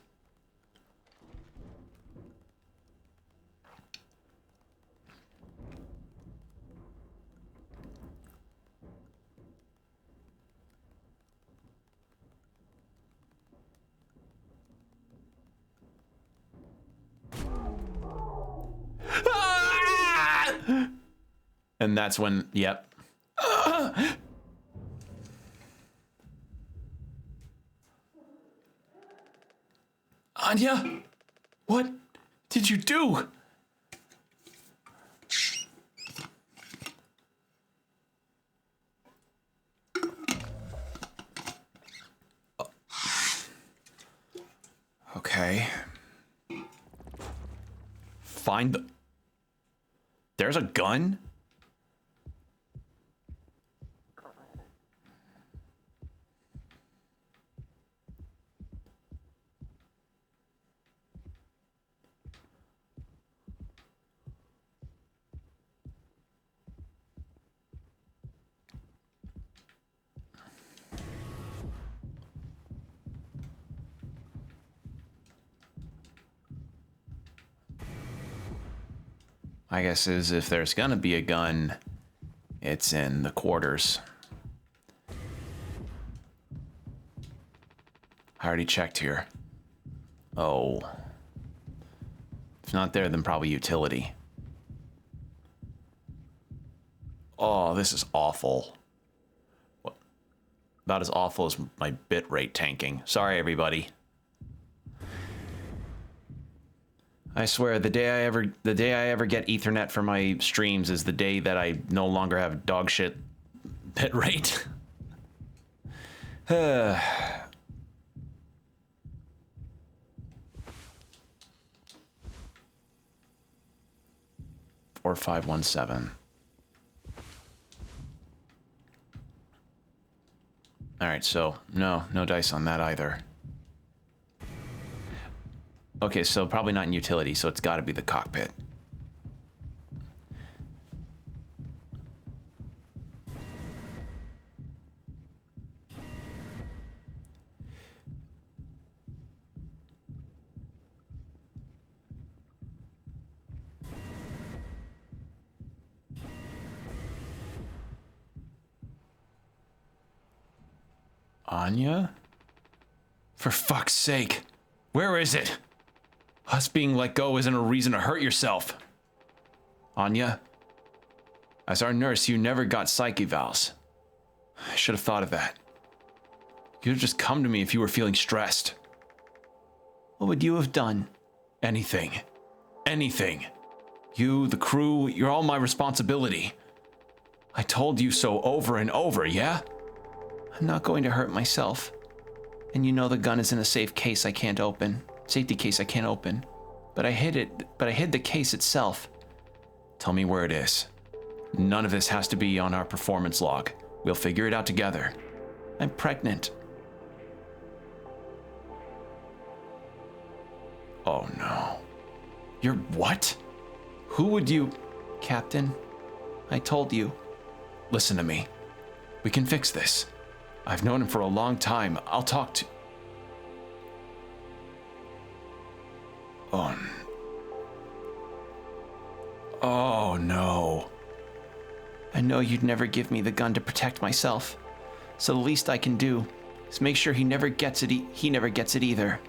S1: And that's when, yep. Anya, what did you do? Okay. Find the... There's a gun? I guess is if there's gonna be a gun, it's in the quarters. I already checked here. Oh. If not there, then probably utility. Oh, this is awful. What? about as awful as my bit rate tanking. Sorry, everybody. I swear, the day I ever get Ethernet for my streams is the day that I no longer have dog shit bit rate. 4517. All right, so no dice on that either. Okay, so probably not in utility, so it's got to be the cockpit. Anya? For fuck's sake. Where is it? Us being let go isn't a reason to hurt yourself. Anya? As our nurse, you never got psych evals. I should have thought of that. You could have just come to me if you were feeling stressed. What would you have done? Anything. Anything. You, the crew, you're all my responsibility. I told you so over and over, yeah? I'm not going to hurt myself. And you know the gun is in a safe case I can't open. Safety case I can't open. But I hid the case itself. Tell me where it is. None of this has to be on our performance log. We'll figure it out together. I'm pregnant. Oh no. You're what? Who would you... Captain, I told you. Listen to me. We can fix this. I've known him for a long time. I'll talk to... Oh no. I know you'd never give me the gun to protect myself. So the least I can do is make sure he never gets it either.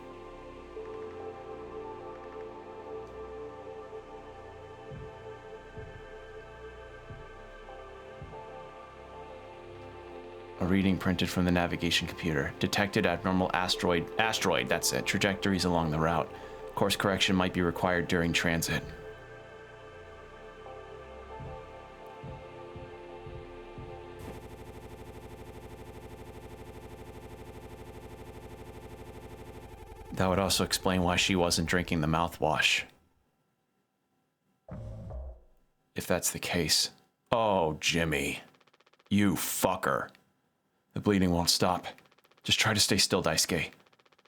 S1: A reading printed from the navigation computer. Detected abnormal asteroid, that's it. Trajectories along the route. Course correction might be required during transit. That would also explain why she wasn't drinking the mouthwash. If that's the case. Oh, Jimmy. You fucker. The bleeding won't stop. Just try to stay still, Daisuke.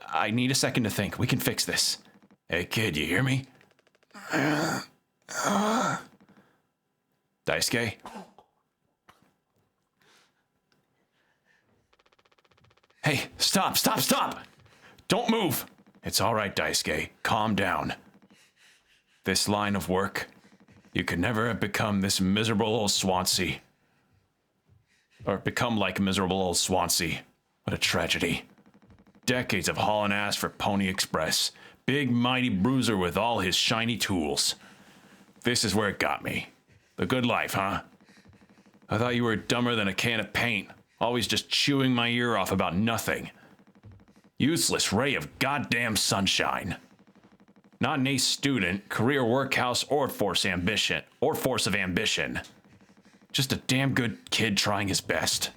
S1: I need a second to think. We can fix this. Hey, kid, you hear me? Daisuke? Hey, stop! Don't move! It's all right, Daisuke. Calm down. This line of work, you could never have become this miserable old Swansea. Or become like miserable old Swansea. What a tragedy. Decades of hauling ass for Pony Express. Big mighty bruiser with all his shiny tools. This is where it got me. The good life, huh? I thought you were dumber than a can of paint. Always just chewing my ear off about nothing. Useless ray of goddamn sunshine. Not an ace student, career workhouse, or force of ambition. Just a damn good kid trying his best.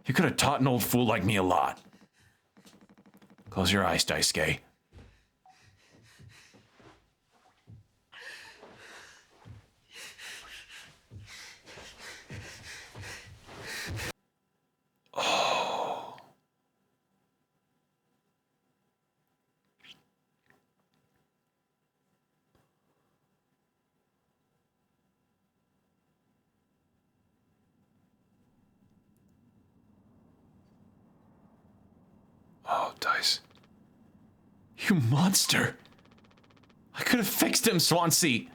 S1: You could have taught an old fool like me a lot. Close your eyes, Daisuke. Oh, Dice. You monster. I could have fixed him, Swansea.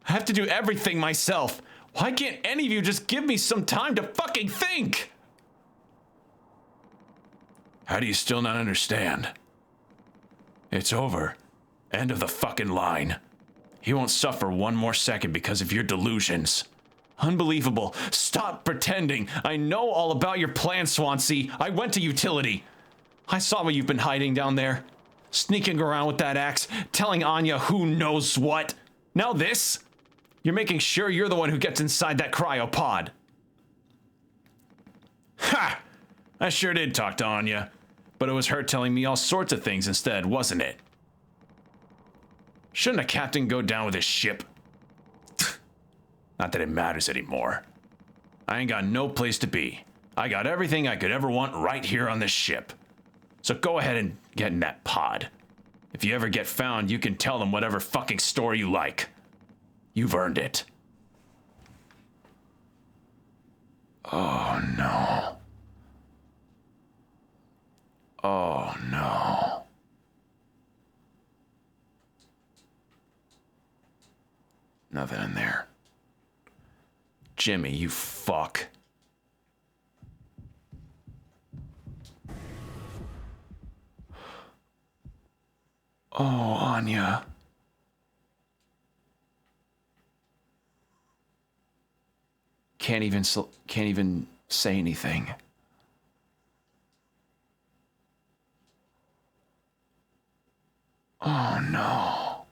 S1: I have to do everything myself. Why can't any of you just give me some time to fucking think? How do you still not understand? It's over. End of the fucking line. He won't suffer one more second because of your delusions. Unbelievable. Stop pretending. I know all about your plan, Swansea. I went to utility. I saw what you've been hiding down there. Sneaking around with that axe, telling Anya who knows what. Now this? You're making sure you're the one who gets inside that cryopod.
S2: Ha! I sure did talk to Anya, but it was her telling me all sorts of things instead, wasn't it? Shouldn't a captain go down with his ship? Not that it matters anymore. I ain't got no place to be. I got everything I could ever want right here on this ship. So go ahead and get in that pod. If you ever get found, you can tell them whatever fucking story you like. You've earned it. Oh no. Oh no. Nothing in there. Jimmy, you fuck. Oh, Anya. Can't even say anything. Oh no.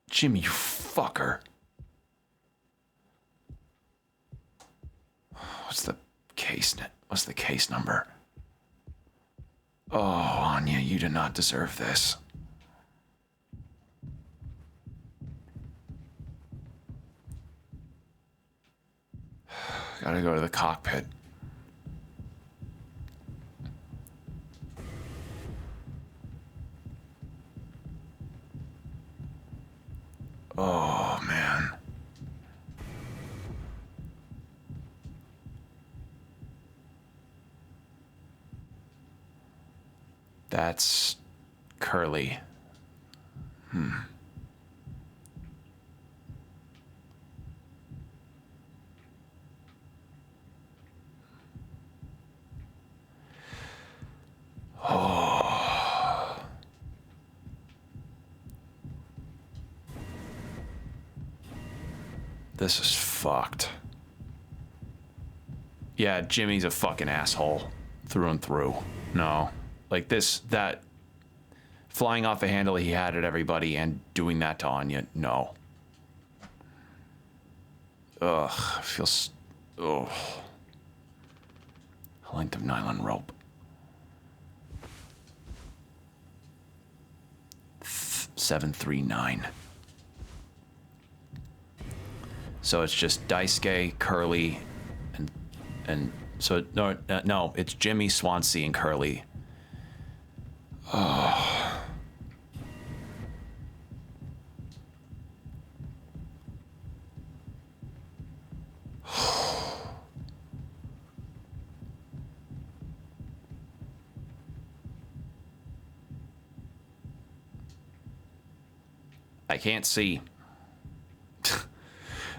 S2: Jimmy, you fucker. What's the case number? Oh, Anya, you do not deserve this. Gotta go to the cockpit. Oh, man. That's Curly. Oh. This is fucked. Yeah, Jimmy's a fucking asshole. Through and through. No. Like that flying off the handle he had at everybody and doing that to Anya, no. Ugh, I feel, ugh. A length of nylon rope. 739. So it's just Daisuke, Curly, and so no, it's Jimmy, Swansea, and Curly. Oh. I can't see.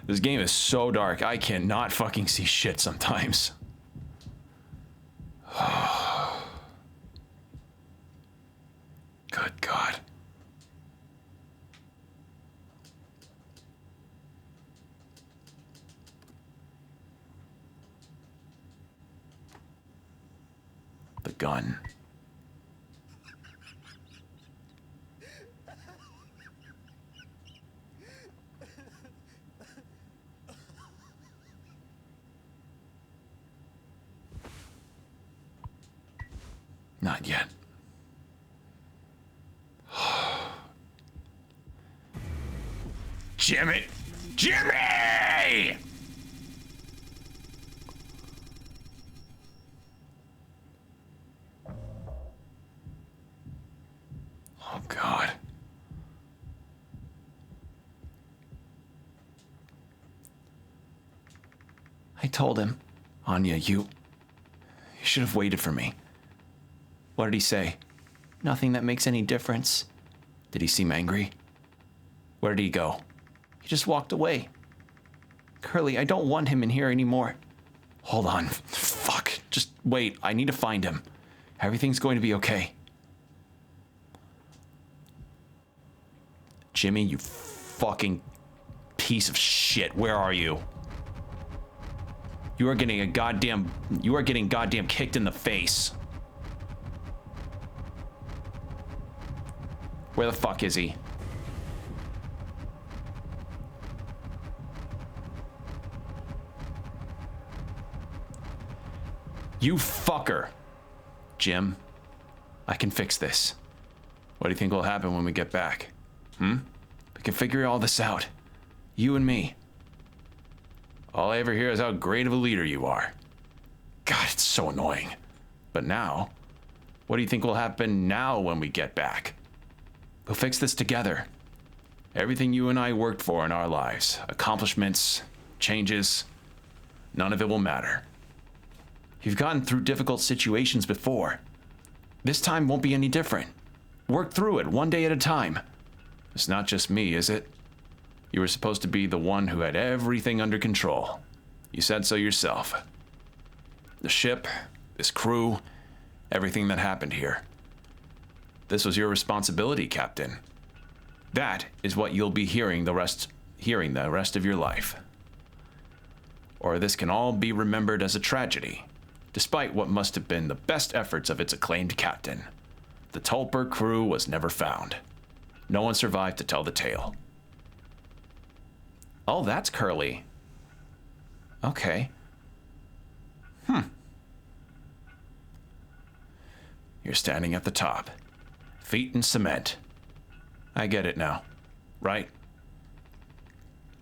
S2: This game is so dark. I cannot fucking see shit sometimes. Good God. The gun. Not yet. Jimmy! Jimmy! Oh, God. I told him, Anya, you should have waited for me. What did he say? Nothing that makes any difference. Did he seem angry? Where did he go? He just walked away. Curly, I don't want him in here anymore. Hold on. Fuck. Just wait. I need to find him. Everything's going to be okay. Jimmy, you fucking piece
S1: piece of shit. Where are you? You are getting goddamn kicked in the face. Where the fuck is he? You fucker. Jim, I can fix this. What do you think will happen when we get back? We can figure all this out. You and me. All I ever hear is how great of a leader you are. God, it's so annoying. But now, what do you think will happen now when we get back? We'll fix this together. Everything you and I worked for in our lives, accomplishments, changes, none of it will matter. You've gotten through difficult situations before. This time won't be any different. Work through it one day at a time. It's not just me, is it? You were supposed to be the one who had everything under control. You said so yourself. The ship, this crew, everything that happened here. This was your responsibility, Captain. That is what you'll be hearing the rest of your life. Or this can all be remembered as a tragedy, despite what must have been the best efforts of its acclaimed captain. The Tulper crew was never found. No one survived to tell the tale. Oh, that's Curly. Okay. You're standing at the top. Feet in cement. I get it now. Right?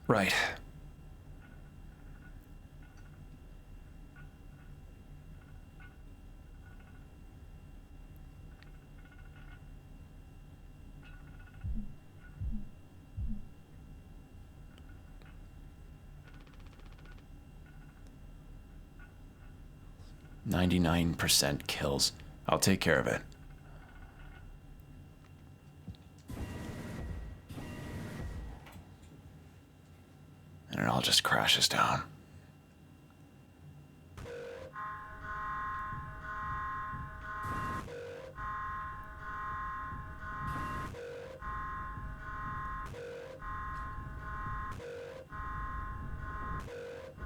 S1: Right. %99 kills. I'll take care of it. And it all just crashes down.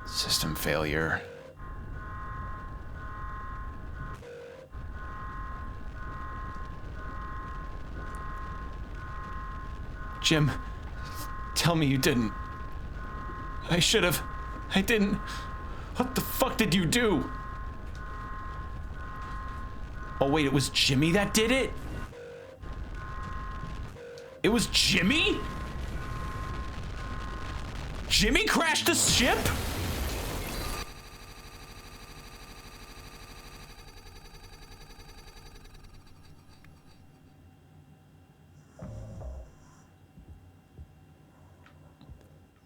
S1: System failure. Jim, tell me you didn't. I should have. I didn't. What the fuck did you do? Oh wait, it was Jimmy that did it? It was Jimmy? Jimmy crashed the ship?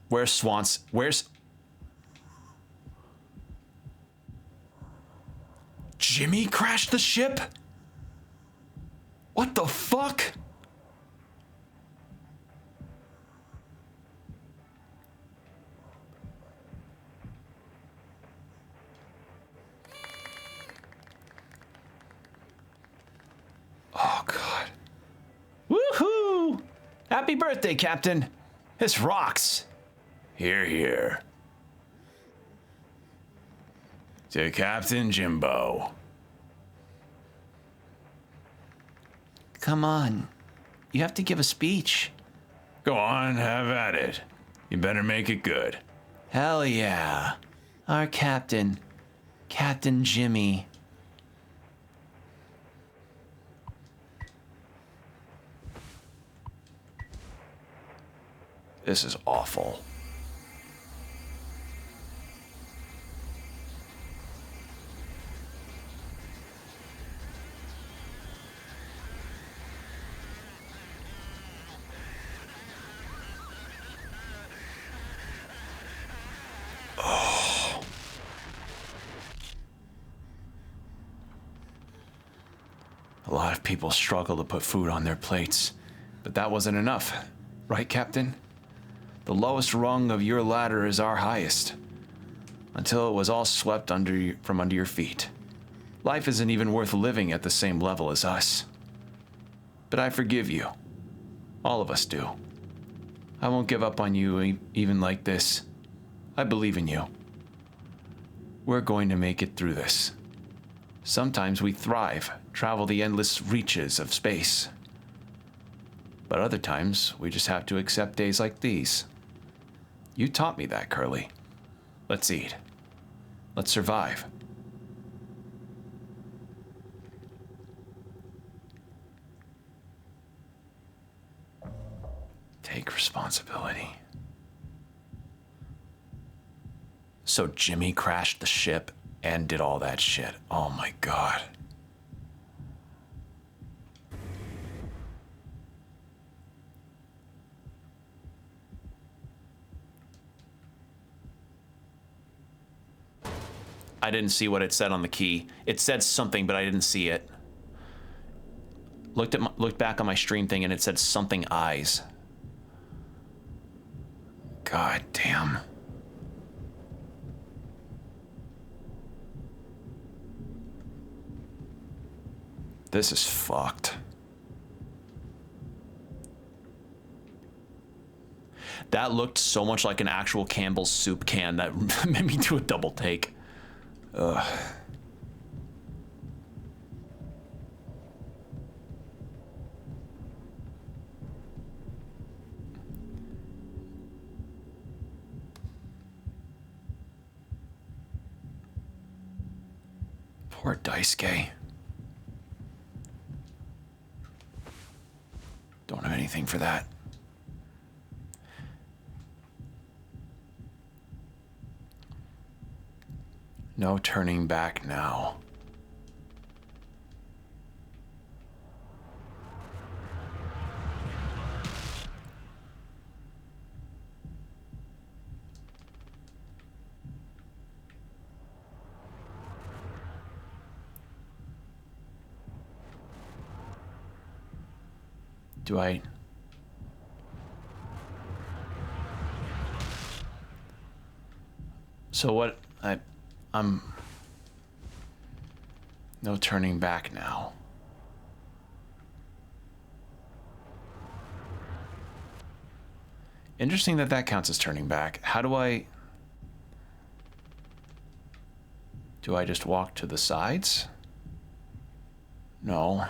S1: Where's Swans? Where's... Jimmy crashed the ship? What the fuck? Oh, God. Woohoo! Happy birthday, Captain. This rocks. Here, here. To Captain Jimbo. Come on. You have to give a speech. Go on, have at it. You better make it good. Hell yeah. Our captain. Captain Jimmy. This is awful. A lot of people struggle to put food on their plates, but that wasn't enough, right, Captain? The lowest rung of your ladder is our highest, until it was all swept from under your feet. Life isn't even worth living at the same level as us. But I forgive you. All of us do. I won't give up on you even like this. I believe in you. We're going to make it through this. Sometimes we thrive, travel the endless reaches of space. But other times, we just have to accept days like these. You taught me that, Curly. Let's eat. Let's survive. Take responsibility. So Jimmy crashed the ship and did all that shit. Oh my God. I didn't see what it said on the key. It said something, but I didn't see it. Looked back on my stream thing and it said something eyes. God damn. This is fucked. That looked so much like an actual Campbell's soup can that made me do a double take. Ugh. Poor Daisuke. Don't have anything for that. No turning back now. Do I... So what... I'm... No turning back now. Interesting that that counts as turning back. How do I... Do I just walk to the sides? No.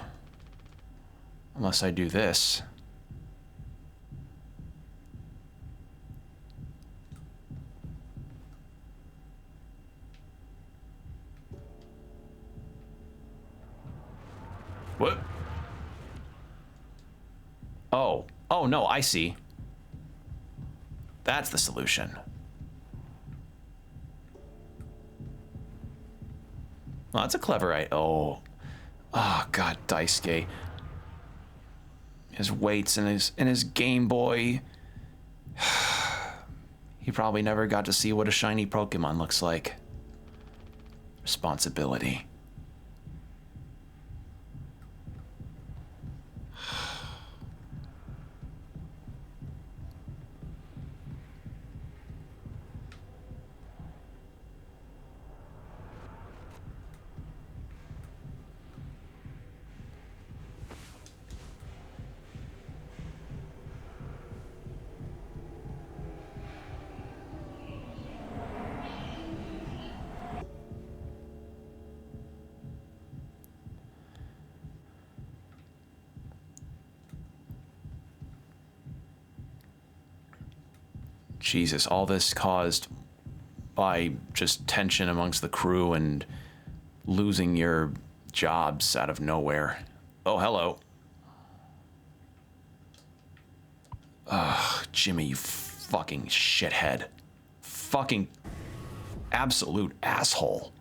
S1: Unless I do this. What? Oh. Oh, no, I see. That's the solution. Well, that's a clever idea. Oh. Oh, God, Daisuke. His weights and his Game Boy. He probably never got to see what a shiny Pokemon looks like. Responsibility. Jesus, all this caused by just tension amongst the crew and losing your jobs out of nowhere. Oh, hello. Ugh, Jimmy, you fucking shithead. Fucking absolute asshole.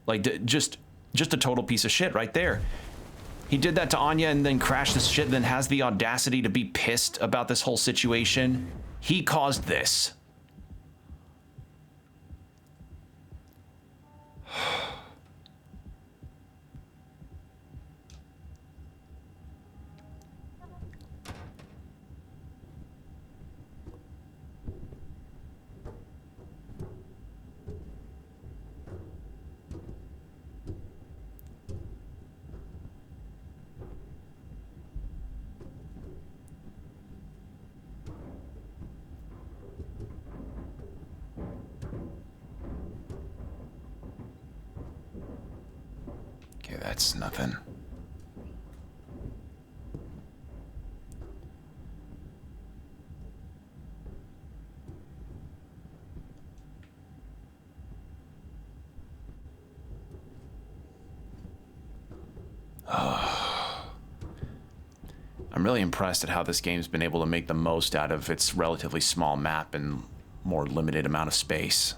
S1: Like, just a total piece of shit right there. He did that to Anya and then crashed this shit, then has the audacity to be pissed about this whole situation. He caused this. that's nothing. I'm really impressed at how this game's been able to make the most out of its relatively small map and more limited amount of space.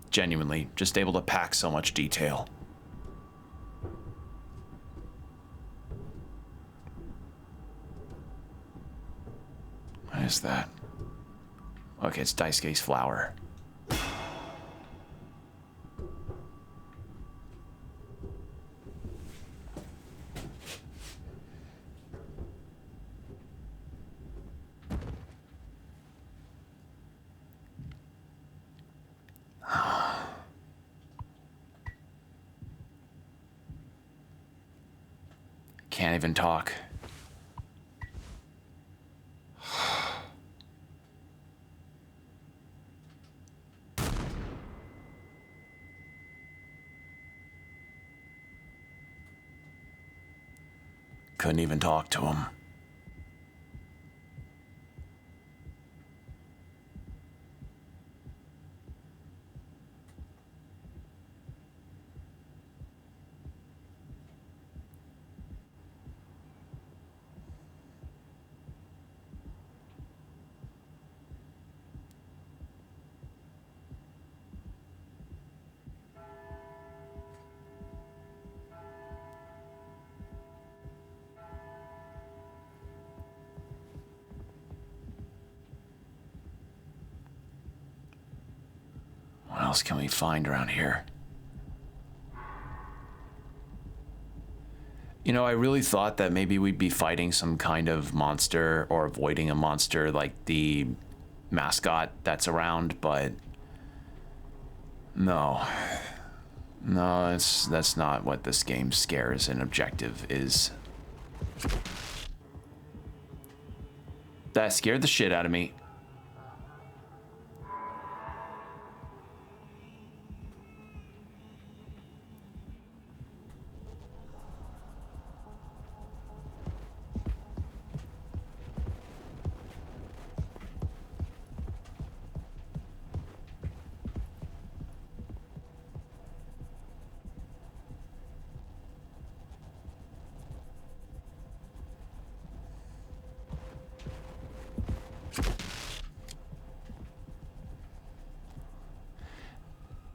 S1: Genuinely, just able to pack so much detail. What is that? Okay, it's Daisuke's flower. Can't even talk. Couldn't even talk to him. What else can we find around here? You know, I really thought that maybe we'd be fighting some kind of monster or avoiding a monster like the mascot that's around, but no. No, that's not what this game's scares and objective is. That scared the shit out of me.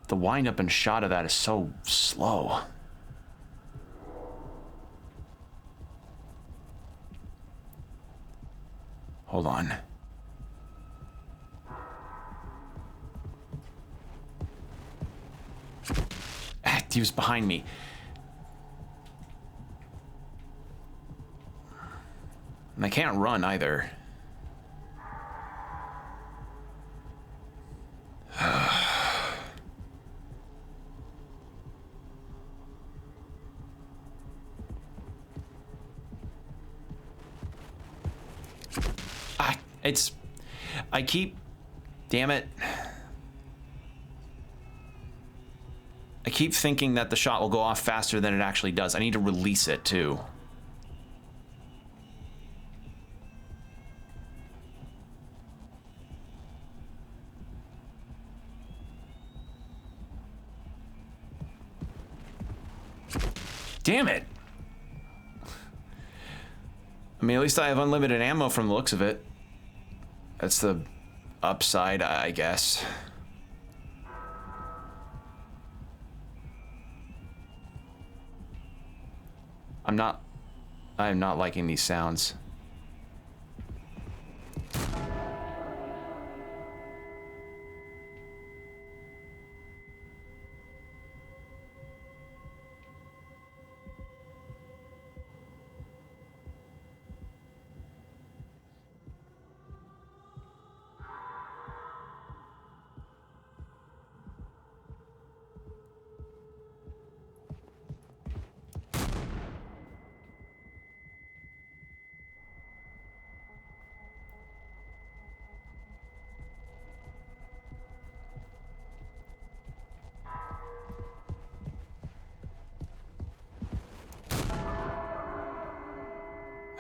S1: The wind up and shot of that is so slow. Hold on. He was behind me. And I can't run either. Damn it. I keep thinking that the shot will go off faster than it actually does. I need to release it too. Damn it. I mean, at least I have unlimited ammo from the looks of it. That's the upside, I guess. I'm not liking these sounds.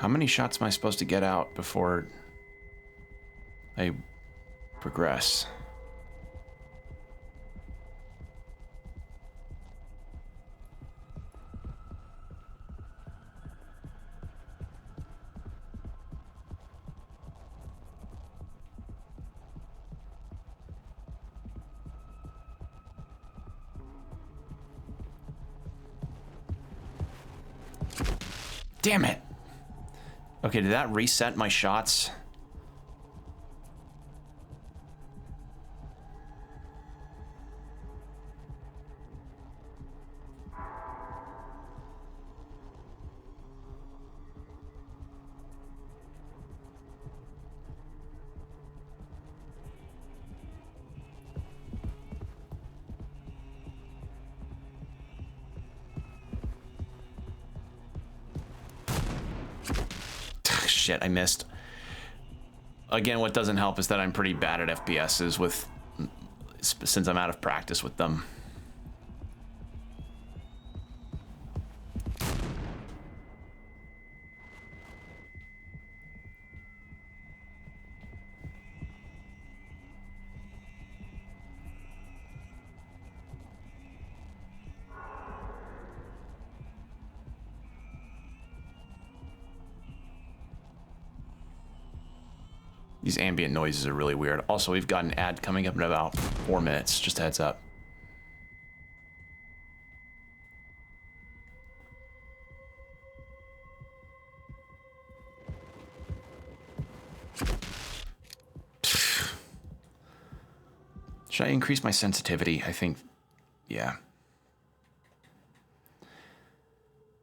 S1: How many shots am I supposed to get out before I progress? Damn it. Okay, did that reset my shots? Shit, I missed. Again, what doesn't help is that I'm pretty bad at FPSs since I'm out of practice with them. These ambient noises are really weird. Also, we've got an ad coming up in about 4 minutes. Just a heads up. Should I increase my sensitivity? I think, yeah.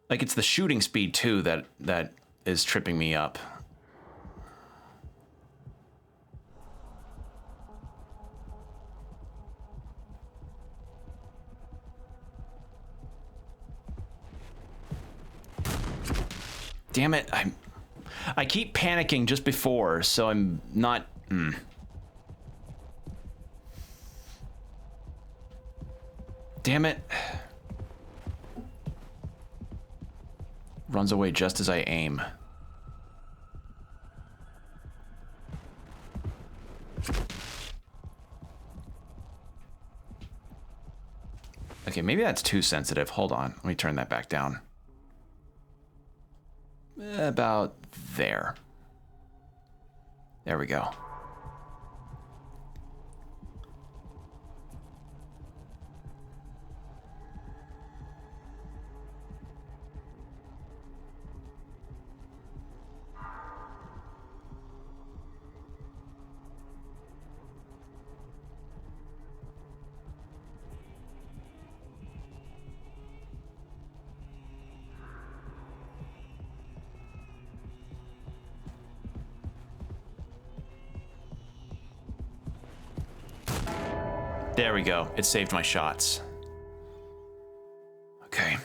S1: Like, it's the shooting speed, too, that is tripping me up. Damn it, I keep panicking just before, so I'm not... Damn it. Runs away just as I aim. Okay, maybe that's too sensitive. Hold on, let me turn that back down. About there. There we go. There we go. It saved my shots. Okay.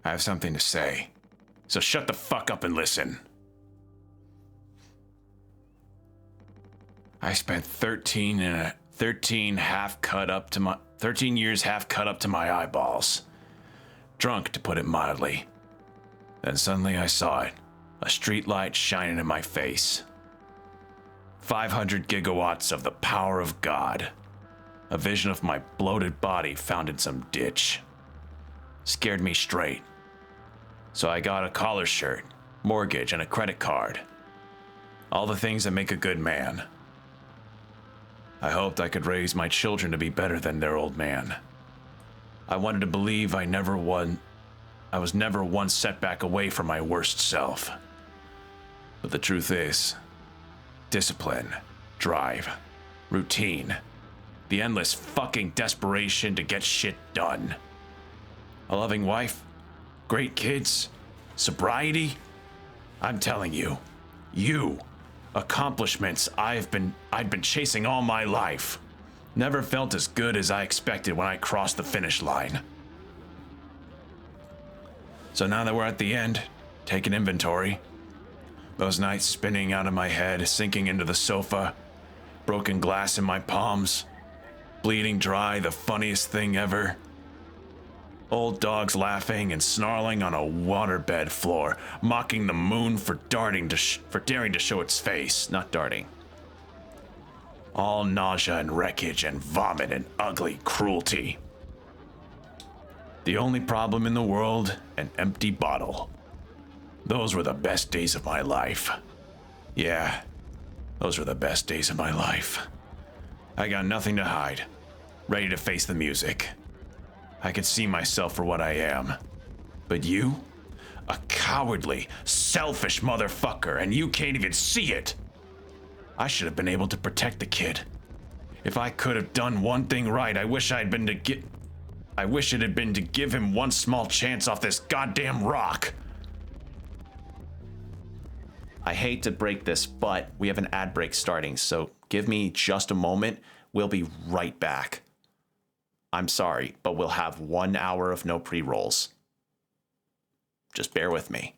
S1: I have something to say. So shut the fuck up and listen. I spent 13 years half cut up to my eyeballs. Drunk, to put it mildly. Then suddenly I saw it. A street light shining in my face. 500 gigawatts of the power of God. A vision of my bloated body found in some ditch. Scared me straight. So I got a collar shirt, mortgage, and a credit card. All the things that make a good man. I hoped I could raise my children to be better than their old man. I wanted to believe I was never one setback away from my worst self. But the truth is, discipline, drive, routine, the endless fucking desperation to get shit done. A loving wife, great kids, sobriety. I'm telling you, accomplishments I'd been chasing all my life. Never felt as good as I expected when I crossed the finish line. So now that we're at the end, taking inventory, those nights spinning out of my head, sinking into the sofa, broken glass in my palms, bleeding dry, the funniest thing ever.
S2: Old dogs laughing and snarling on a waterbed floor, mocking the moon for daring to show its face.
S1: Not darting.
S2: All nausea and wreckage and vomit and ugly cruelty. The only problem in the world, an empty bottle. Those were the best days of my life. Yeah, those were the best days of my life. I got nothing to hide, ready to face the music. I could see myself for what I am. But you? A cowardly, selfish motherfucker, and you can't even see it! I should have been able to protect the kid. If I could have done one thing right, I wish it had been to give him one small chance off this goddamn rock.
S1: I hate to break this, but we have an ad break starting, so give me just a moment. We'll be right back. I'm sorry, but we'll have 1 hour of no pre-rolls. Just bear with me.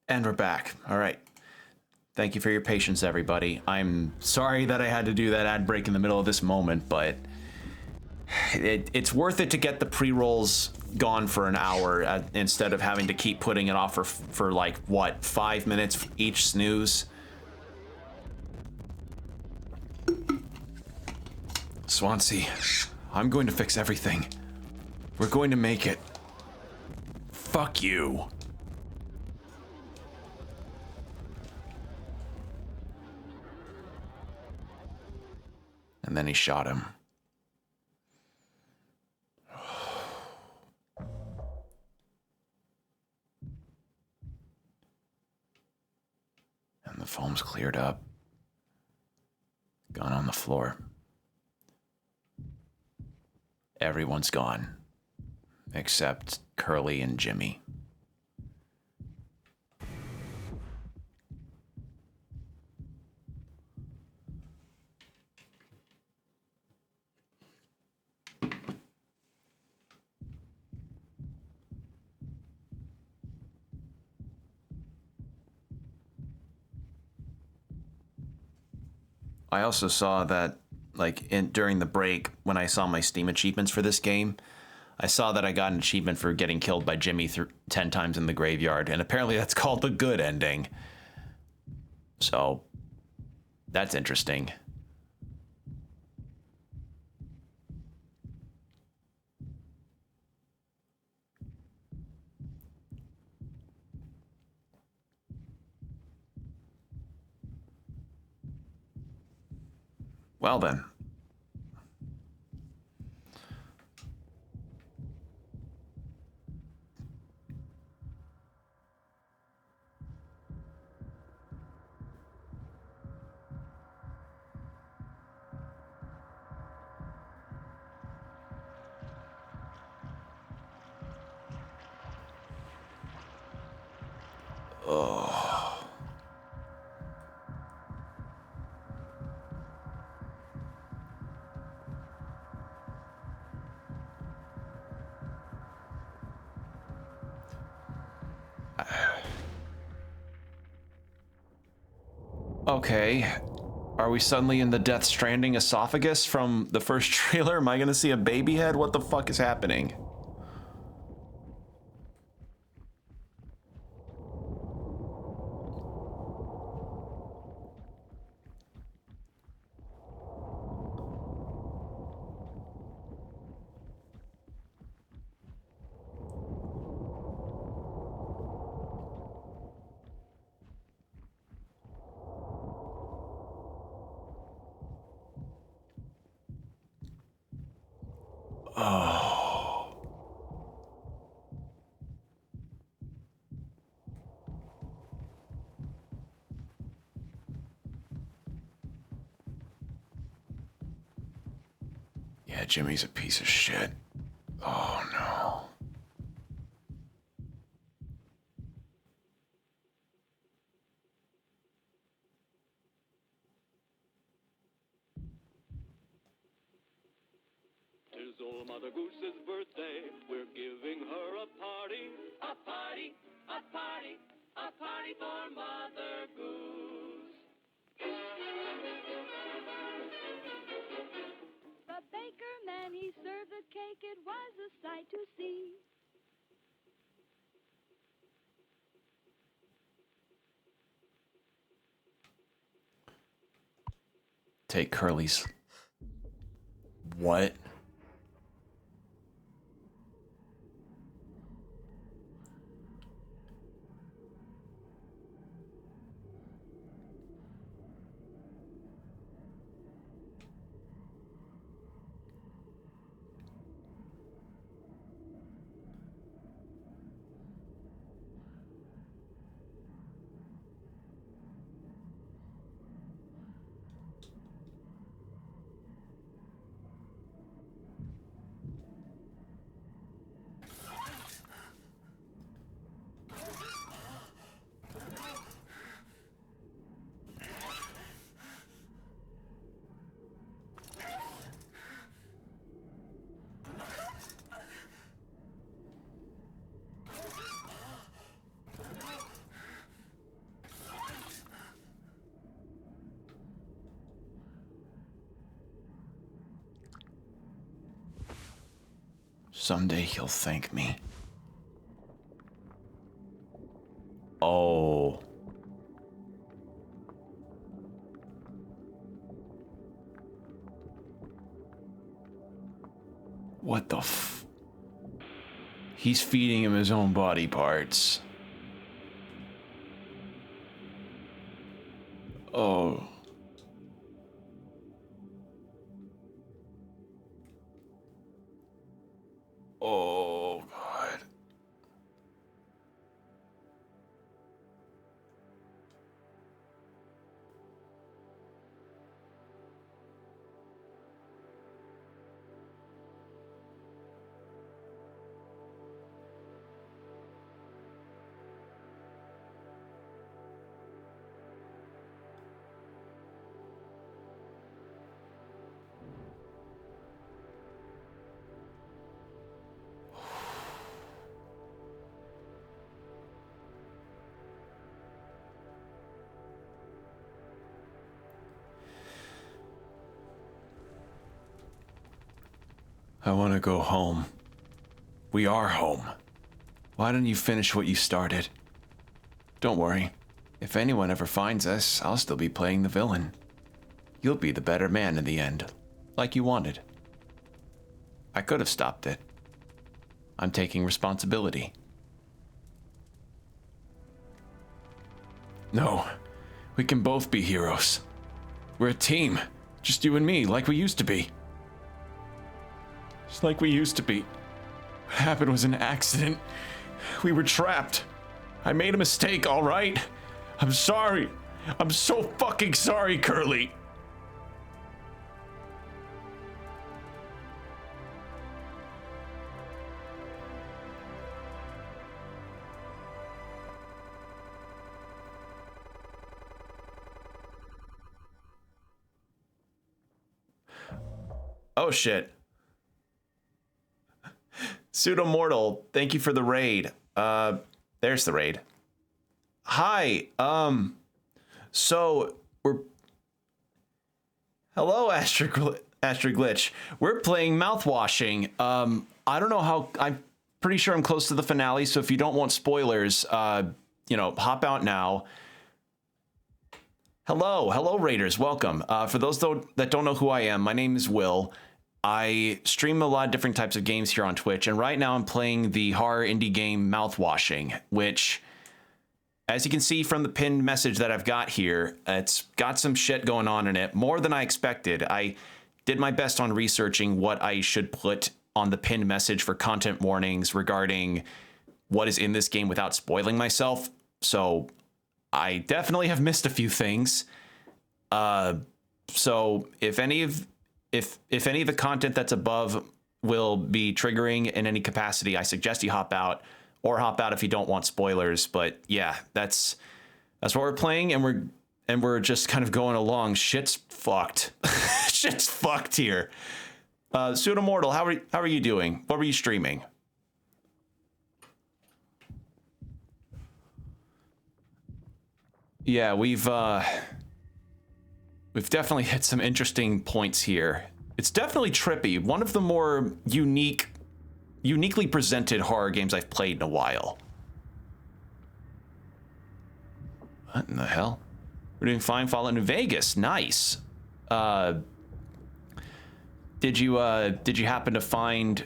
S1: And we're back. All right. Thank you for your patience, everybody. I'm sorry that I had to do that ad break in the middle of this moment, but it's worth it to get the pre-rolls gone for an hour instead of having to keep putting it off for like, what, 5 minutes each snooze? Swansea, I'm going to fix everything. We're going to make it.
S2: Fuck you.
S1: And then he shot him. And the foam's cleared up. Gone on the floor. Everyone's gone. Except Curly and Jimmy. I also saw that, like, during the break, when I saw my Steam achievements for this game, I saw that I got an achievement for getting killed by Jimmy 10 times in the graveyard, and apparently that's called the good ending. So, that's interesting. Well then. Okay. Are we suddenly in the Death Stranding esophagus from the first trailer? Am I gonna see a baby head? What the fuck is happening? Yeah, Jimmy's a piece of shit. Oh no.
S6: Tis old Mother Goose's birthday. We're giving her a party. A party, a party, a party for Mother Goose.
S7: The baker man, he served the cake. It was a sight to see.
S1: Take Curly's. What? Someday he'll thank me. Oh. What the f... He's feeding him his own body parts. Oh. Oh, God. I want to go home. We are home. Why don't you finish what you started? Don't worry. If anyone ever finds us, I'll still be playing the villain. You'll be the better man in the end, like you wanted. I could have stopped it. I'm taking responsibility. No, we can both be heroes. We're a team, just you and me, like we used to be. Just like we used to be. What happened was an accident. We were trapped. I made a mistake, all right? I'm sorry. I'm so fucking sorry, Curly. Oh shit. Pseudo Mortal, thank you for the raid. There's the raid. Hi, so we're... Hello, Glitch. We're playing Mouthwashing. I don't know how... I'm pretty sure I'm close to the finale, so if you don't want spoilers, you know, hop out now. Hello, Raiders, welcome. For those that don't know who I am, my name is Will. I stream a lot of different types of games here on Twitch, and right now I'm playing the horror indie game Mouthwashing, which, as you can see from the pinned message that I've got here, it's got some shit going on in it, more than I expected. I did my best on researching what I should put on the pinned message for content warnings regarding what is in this game without spoiling myself, so I definitely have missed a few things. So if any of the content that's above will be triggering in any capacity, I suggest you hop out, or hop out if you don't want spoilers. But yeah, that's what we're playing, and we're just kind of going along. Shit's fucked. Shit's fucked here. Pseudo Mortal, how are you doing? What were you streaming? Yeah, we've definitely hit some interesting points here. It's definitely trippy. One of the more uniquely presented horror games I've played in a while. What in the hell? We're doing fine. Fallout New Vegas. Nice. Did you happen to find...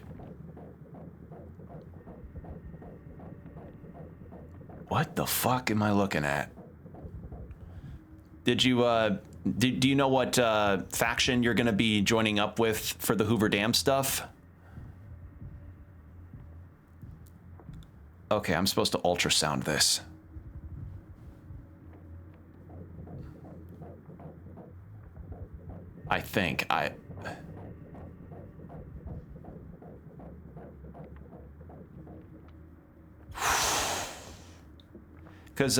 S1: What the fuck am I looking at? Did you, do you know what faction you're going to be joining up with for the Hoover Dam stuff? Okay, I'm supposed to ultrasound this. I think. Because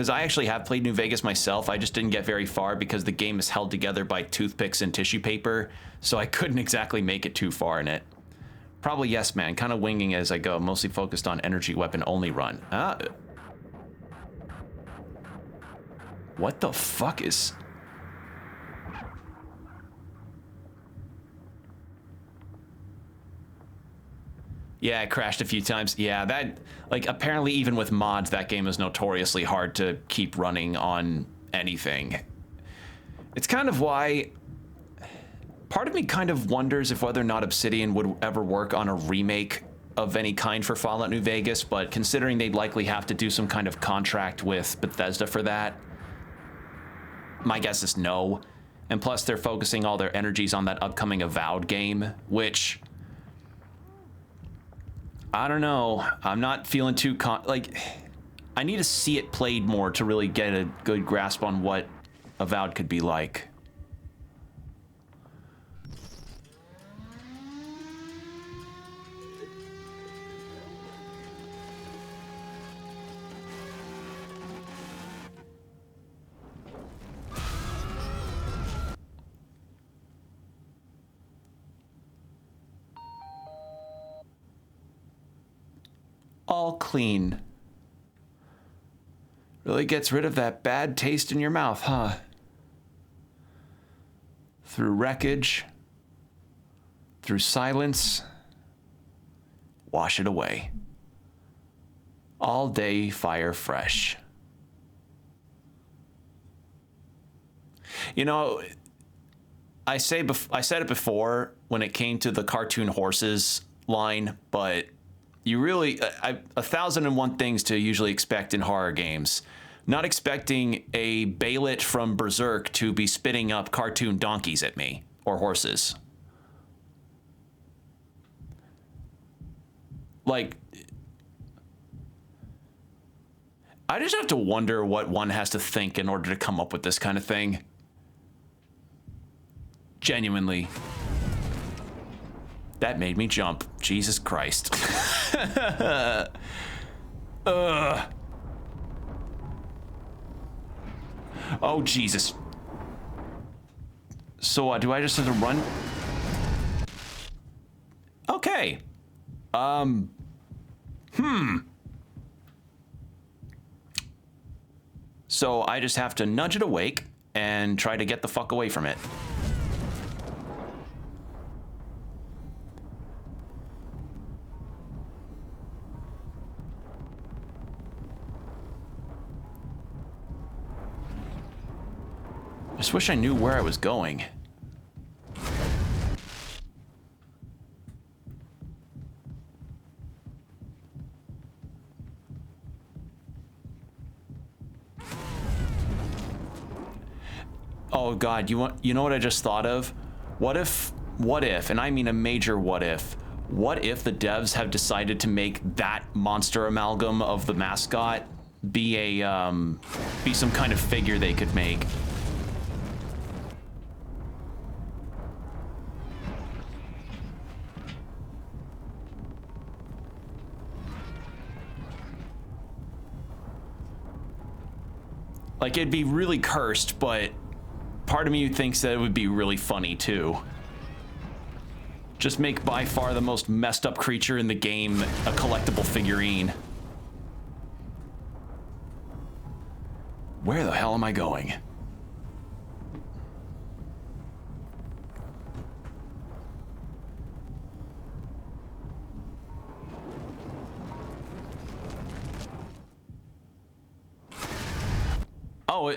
S1: I actually have played New Vegas myself. I just didn't get very far because the game is held together by toothpicks and tissue paper, so I couldn't exactly make it too far in it. Probably yes, man. Kind of winging as I go. Mostly focused on energy weapon only run. What the fuck is... Yeah, it crashed a few times. Yeah, that, like, apparently even with mods, that game is notoriously hard to keep running on anything. It's kind of why part of me kind of wonders if whether or not Obsidian would ever work on a remake of any kind for Fallout New Vegas, but considering they'd likely have to do some kind of contract with Bethesda for that, my guess is no. And plus, they're focusing all their energies on that upcoming Avowed game, which, I don't know. I'm not feeling too like, I need to see it played more to really get a good grasp on what Avowed could be like. All clean. Really gets rid of that bad taste in your mouth, huh? Through wreckage, through silence, wash it away. All day fire fresh. You know, I said it before when it came to the cartoon horses line, but you really, 1,001 things to usually expect in horror games. Not expecting a Baelit from Berserk to be spitting up cartoon donkeys at me, or horses. Like, I just have to wonder what one has to think in order to come up with this kind of thing. Genuinely. That made me jump. Jesus Christ. Oh, Jesus. So, do I just have to run? Okay. So, I just have to nudge it awake and try to get the fuck away from it. Just wish I knew where I was going. Oh God, you know what I just thought of? What if, and I mean a major what if the devs have decided to make that monster amalgam of the mascot be some kind of figure they could make? Like, it'd be really cursed, but part of me thinks that it would be really funny, too. Just make by far the most messed up creature in the game a collectible figurine. Where the hell am I going? Oh,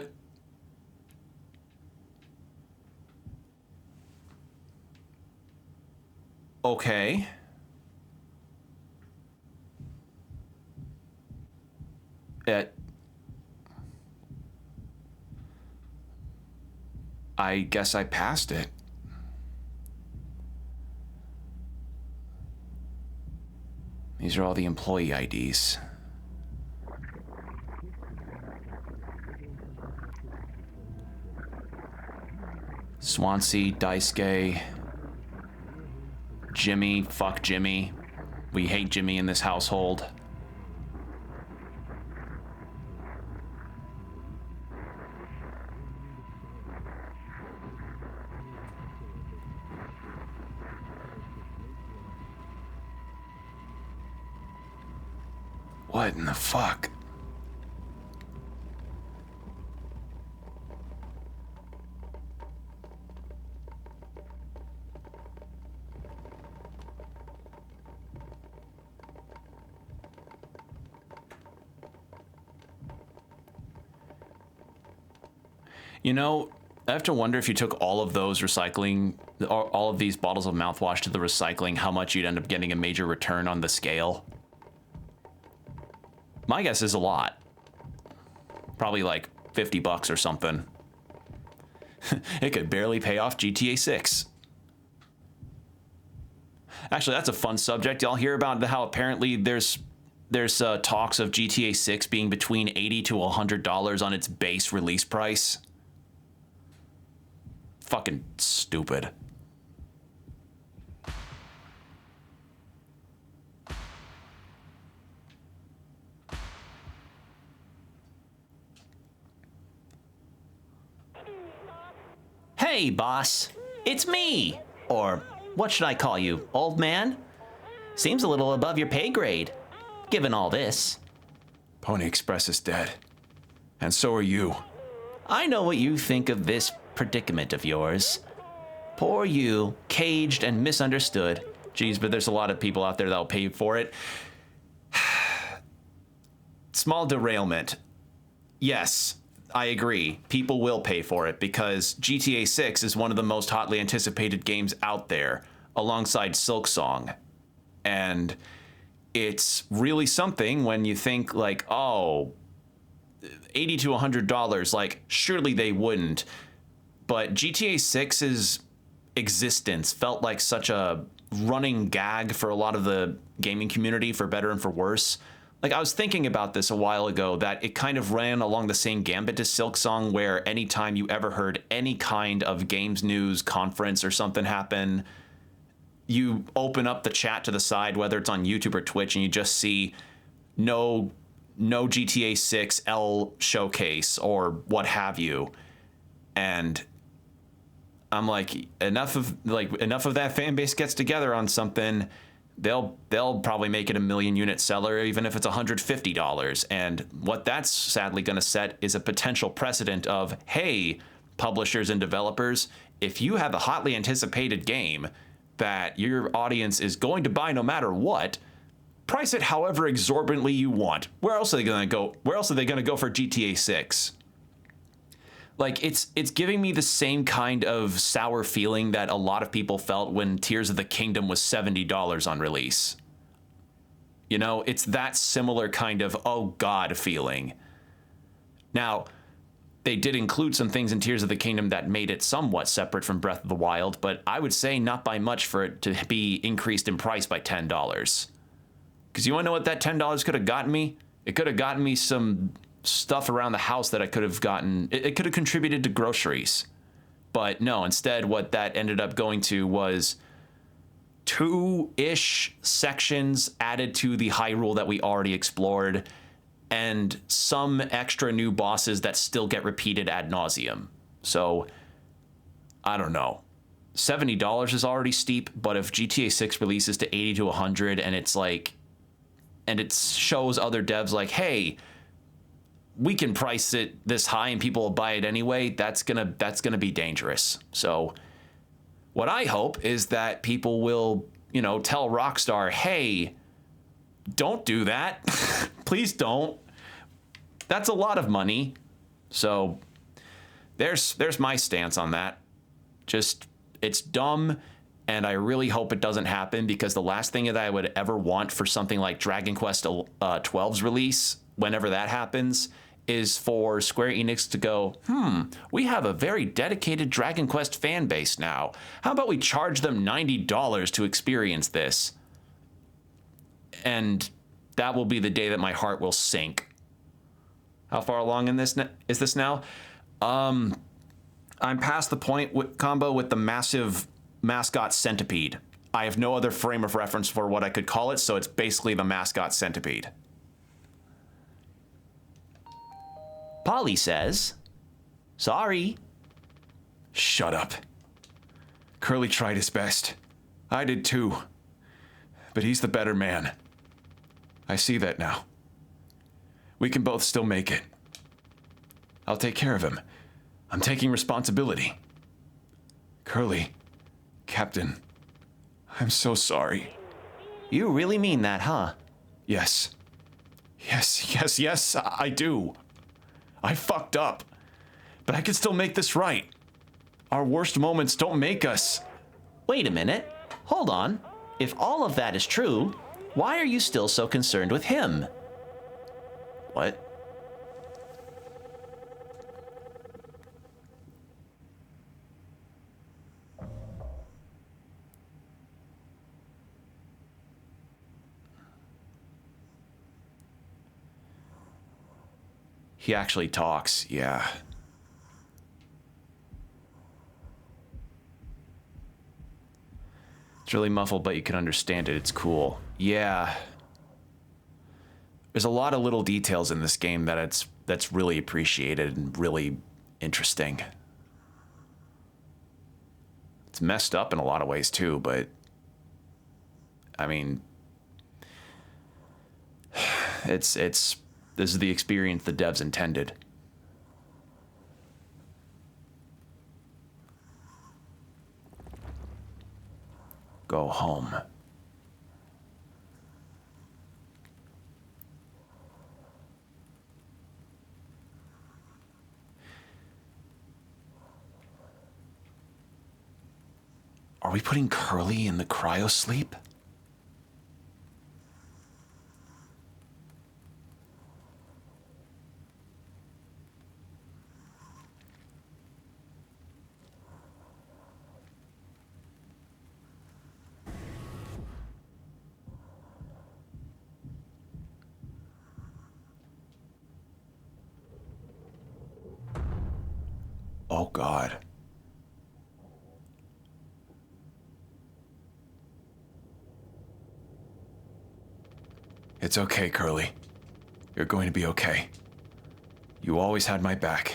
S1: okay. I guess I passed it. These are all the employee IDs. Swansea, Daisuke, Jimmy, fuck Jimmy. We hate Jimmy in this household. What in the fuck? You know, I have to wonder if you took all of those recycling, all of these bottles of mouthwash to the recycling, how much you'd end up getting a major return on the scale. My guess is a lot. Probably like $50 or something. It could barely pay off GTA 6. Actually, that's a fun subject. Y'all hear about how apparently there's talks of GTA 6 being between $80 to $100 on its base release price. Fucking stupid. Hey, boss. It's me. Or what should I call you, old man? Seems a little above your pay grade, given all this.
S2: Pony Express is dead. And so are you.
S1: I know what you think of this predicament of yours. Poor you, caged and misunderstood. Geez, but there's a lot of people out there that'll pay for it. Small derailment. Yes, I agree. People will pay for it because GTA 6 is one of the most hotly anticipated games out there, alongside Silksong. And it's really something when you think like, oh, $80 to $100, like, surely they wouldn't. But GTA 6's existence felt like such a running gag for a lot of the gaming community, for better and for worse. Like, I was thinking about this a while ago, that it kind of ran along the same gambit as Silksong, where anytime you ever heard any kind of games news conference or something happen, you open up the chat to the side, whether it's on YouTube or Twitch, and you just see no GTA 6 L showcase or what have you. And I'm like, enough of that fan base gets together on something, they'll probably make it a 1 million unit seller, even if it's $150. And what that's sadly going to set is a potential precedent of, hey, publishers and developers, if you have a hotly anticipated game that your audience is going to buy no matter what, price it however exorbitantly you want. Where else are they going to go? Where else are they going to go for GTA 6? Like, it's giving me the same kind of sour feeling that a lot of people felt when Tears of the Kingdom was $70 on release. You know, it's that similar kind of, oh God feeling. Now, they did include some things in Tears of the Kingdom that made it somewhat separate from Breath of the Wild, but I would say not by much for it to be increased in price by $10. Because you want to know what that $10 could have gotten me? It could have gotten me some stuff around the house that I could have gotten. It could have contributed to groceries. But no, instead what that ended up going to was 2-ish sections added to the Hyrule that we already explored, and some extra new bosses that still get repeated ad nauseum. So, I don't know. $70 is already steep, but if GTA 6 releases to 80 to 100 and it's like, and it shows other devs like, hey, we can price it this high and people will buy it anyway, that's gonna be dangerous. So what I hope is that people will, tell Rockstar, hey, don't do that. Please don't. That's a lot of money. So there's my stance on that. Just, it's dumb, and I really hope it doesn't happen, because the last thing that I would ever want for something like Dragon Quest 12's release, whenever that happens, is for Square Enix to go, we have a very dedicated Dragon Quest fan base now. How about we charge them $90 to experience this? And that will be the day that my heart will sink. How far along in this is this now? I'm past the point combo with the massive mascot centipede. I have no other frame of reference for what I could call it, so it's basically the mascot centipede. Polly says, sorry.
S2: Shut up. Curly tried his best. I did too. But he's the better man. I see that now. We can both still make it. I'll take care of him. I'm taking responsibility. Curly, Captain, I'm so sorry.
S1: You really mean that, huh?
S2: Yes, I do. I fucked up.
S1: but I can still make this right. Our worst moments don't make us.
S8: Wait a minute. Hold on. If all of that is true, why are you still so concerned with him?
S1: What? He actually talks, yeah. It's really muffled, but you can understand it. It's cool. Yeah. There's a lot of little details in this game that's really appreciated and really interesting. It's messed up in a lot of ways too, but I mean, this is the experience the devs intended. Go home. Are we putting Curly in the cryo sleep? Oh, God. It's okay, Curly. You're going to be okay. You always had my back.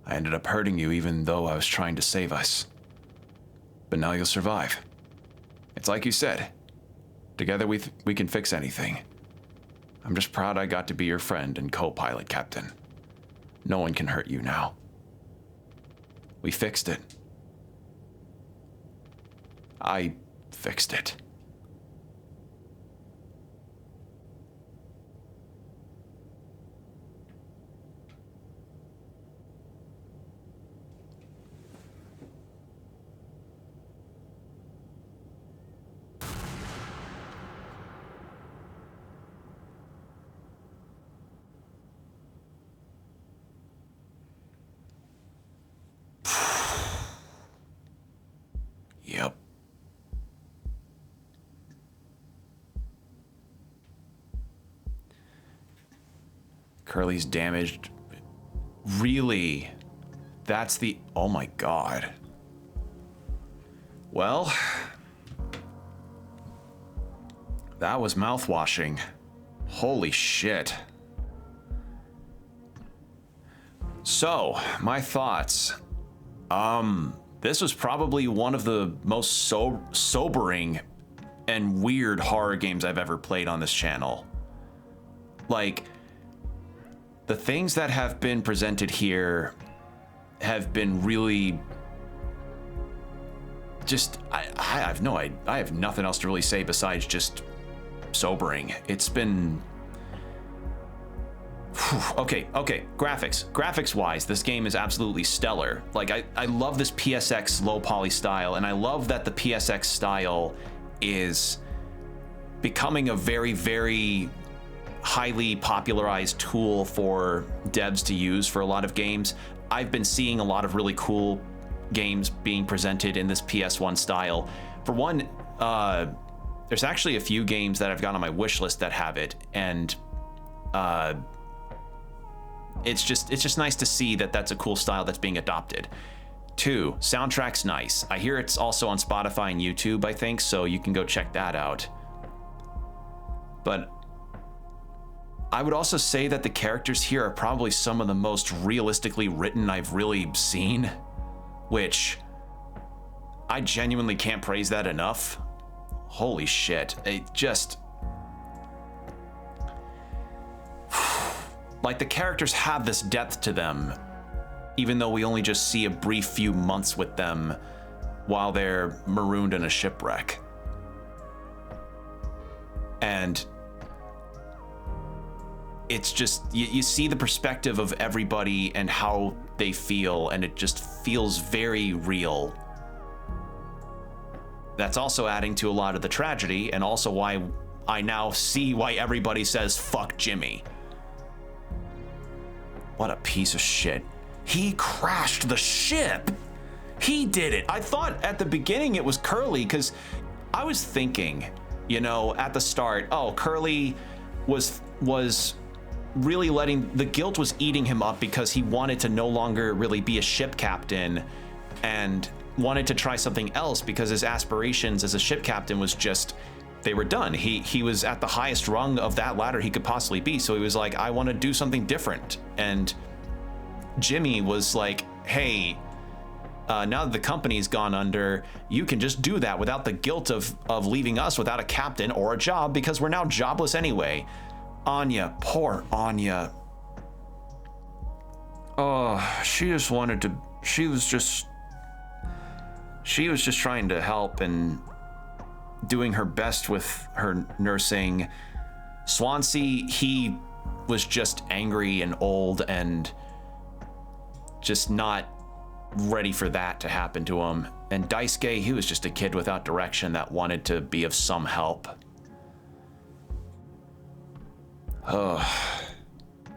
S1: I ended up hurting you even though I was trying to save us. But now you'll survive. It's like you said. Together we can fix anything. I'm just proud I got to be your friend and co-pilot, Captain. No one can hurt you now. We fixed it. I fixed it. Yep. Curly's damaged. Really? That's the... Oh my God. Well... that was mouthwashing. Holy shit. So, my thoughts. This was probably one of the most sobering and weird horror games I've ever played on this channel. Like, the things that have been presented here have been really just, I have nothing else to really say besides just sobering. It's been, okay, graphics wise, this game is absolutely stellar. Like, I love this PSX low poly style, and I love that the PSX style is becoming a very, very highly popularized tool for devs to use for a lot of games. I've been seeing a lot of really cool games being presented in this PS1 style. For one, there's actually a few games that I've got on my wish list that have it, and it's just nice to see that that's a cool style that's being adopted. Two, soundtrack's nice. I hear it's also on Spotify and YouTube, I think, so you can go check that out. But I would also say that the characters here are probably some of the most realistically written I've really seen, which I genuinely can't praise that enough. Holy shit. It just... like, the characters have this depth to them, even though we only just see a brief few months with them while they're marooned in a shipwreck. And it's just, you see the perspective of everybody and how they feel, and it just feels very real. That's also adding to a lot of the tragedy, and also why I now see why everybody says fuck Jimmy. What a piece of shit. He crashed the ship. He did it. I thought at the beginning it was Curly, because I was thinking, you know, at the start, oh, Curly was really letting, the guilt was eating him up because he wanted to no longer really be a ship captain and wanted to try something else, because his aspirations as a ship captain was just, they were done. He was at the highest rung of that ladder he could possibly be, so he was like, I want to do something different. And Jimmy was like, hey, now that the company's gone under, you can just do that without the guilt of leaving us without a captain or a job, because we're now jobless anyway. Anya, poor Anya. Oh, she just wanted to, she was just trying to help and doing her best with her nursing. Swansea, he was just angry and old and just not ready for that to happen to him. And Daisuke, he was just a kid without direction that wanted to be of some help.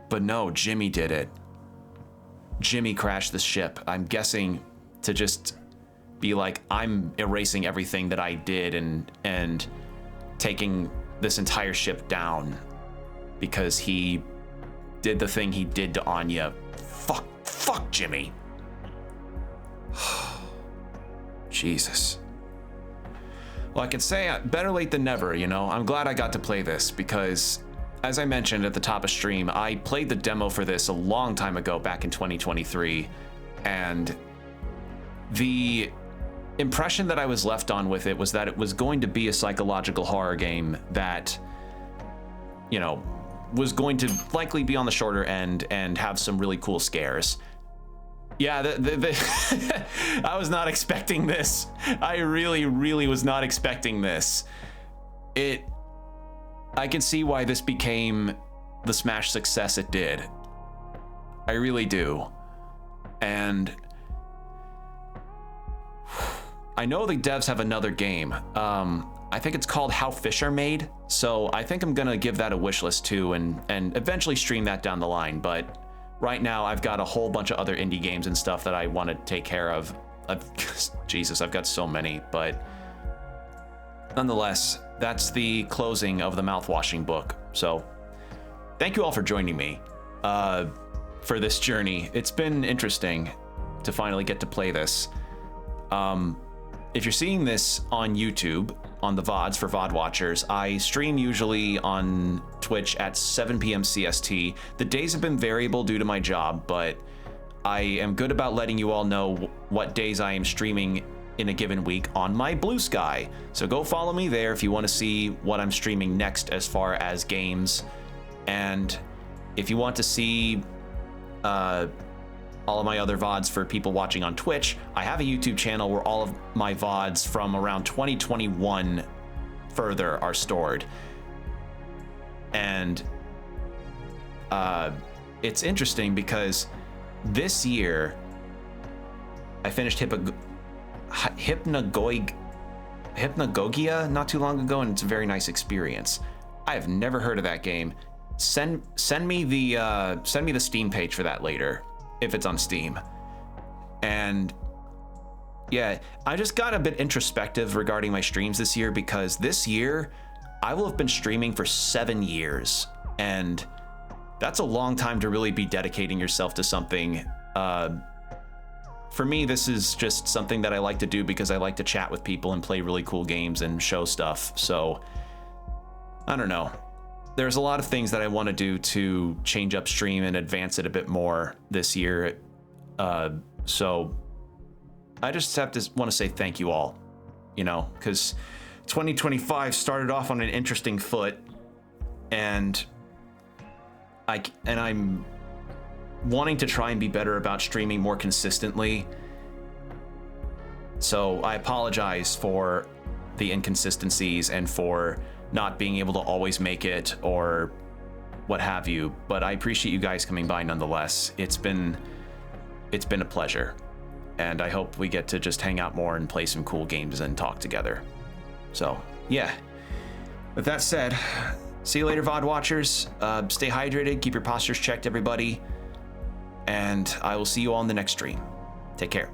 S1: But no, Jimmy did it. Jimmy crashed the ship. I'm guessing to just be like, I'm erasing everything that I did and taking this entire ship down because he did the thing he did to Anya. Fuck Jimmy. Jesus. Well, I can say better late than never, you know? I'm glad I got to play this because, as I mentioned at the top of stream, I played the demo for this a long time ago, back in 2023, and the impression that I was left on with it was that it was going to be a psychological horror game that, you know, was going to likely be on the shorter end and have some really cool scares. Yeah, I was not expecting this. I really was not expecting this. I can see why this became the smash success it did. I really do. And I know the devs have another game. I think it's called How Fish Are Made. So I think I'm gonna give that a wish list too and eventually stream that down the line. But right now I've got a whole bunch of other indie games and stuff that I want to take care of. Jesus, I've got so many, but nonetheless, that's the closing of the Mouthwashing book. So thank you all for joining me for this journey. It's been interesting to finally get to play this. If you're seeing this on YouTube, on the VODs for VOD watchers, I stream usually on Twitch at 7 p.m. CST. The days have been variable due to my job, but I am good about letting you all know what days I am streaming in a given week on my Blue Sky. So go follow me there if you want to see what I'm streaming next as far as games. And if you want to see all of my other VODs for people watching on Twitch, I have a YouTube channel where all of my VODs from around 2021 further are stored. And it's interesting because this year I finished Hypnagogia not too long ago, and it's a very nice experience. I have never heard of that game. Send me the Steam page for that later, if it's on Steam. And yeah, I just got a bit introspective regarding my streams this year, because this year I will have been streaming for 7 years, and that's a long time to really be dedicating yourself to something. For me, this is just something that I like to do because I like to chat with people and play really cool games and show stuff. So I don't know. There's a lot of things that I want to do to change up stream and advance it a bit more this year. So I just want to say thank you all, you know, because 2025 started off on an interesting foot, and I'm wanting to try and be better about streaming more consistently. So I apologize for the inconsistencies and for not being able to always make it, or what have you. But I appreciate you guys coming by nonetheless. It's been a pleasure, and I hope we get to just hang out more and play some cool games and talk together. So yeah, with that said, see you later, VOD watchers. Stay hydrated, keep your postures checked, everybody, and I will see you all in the next stream. Take care.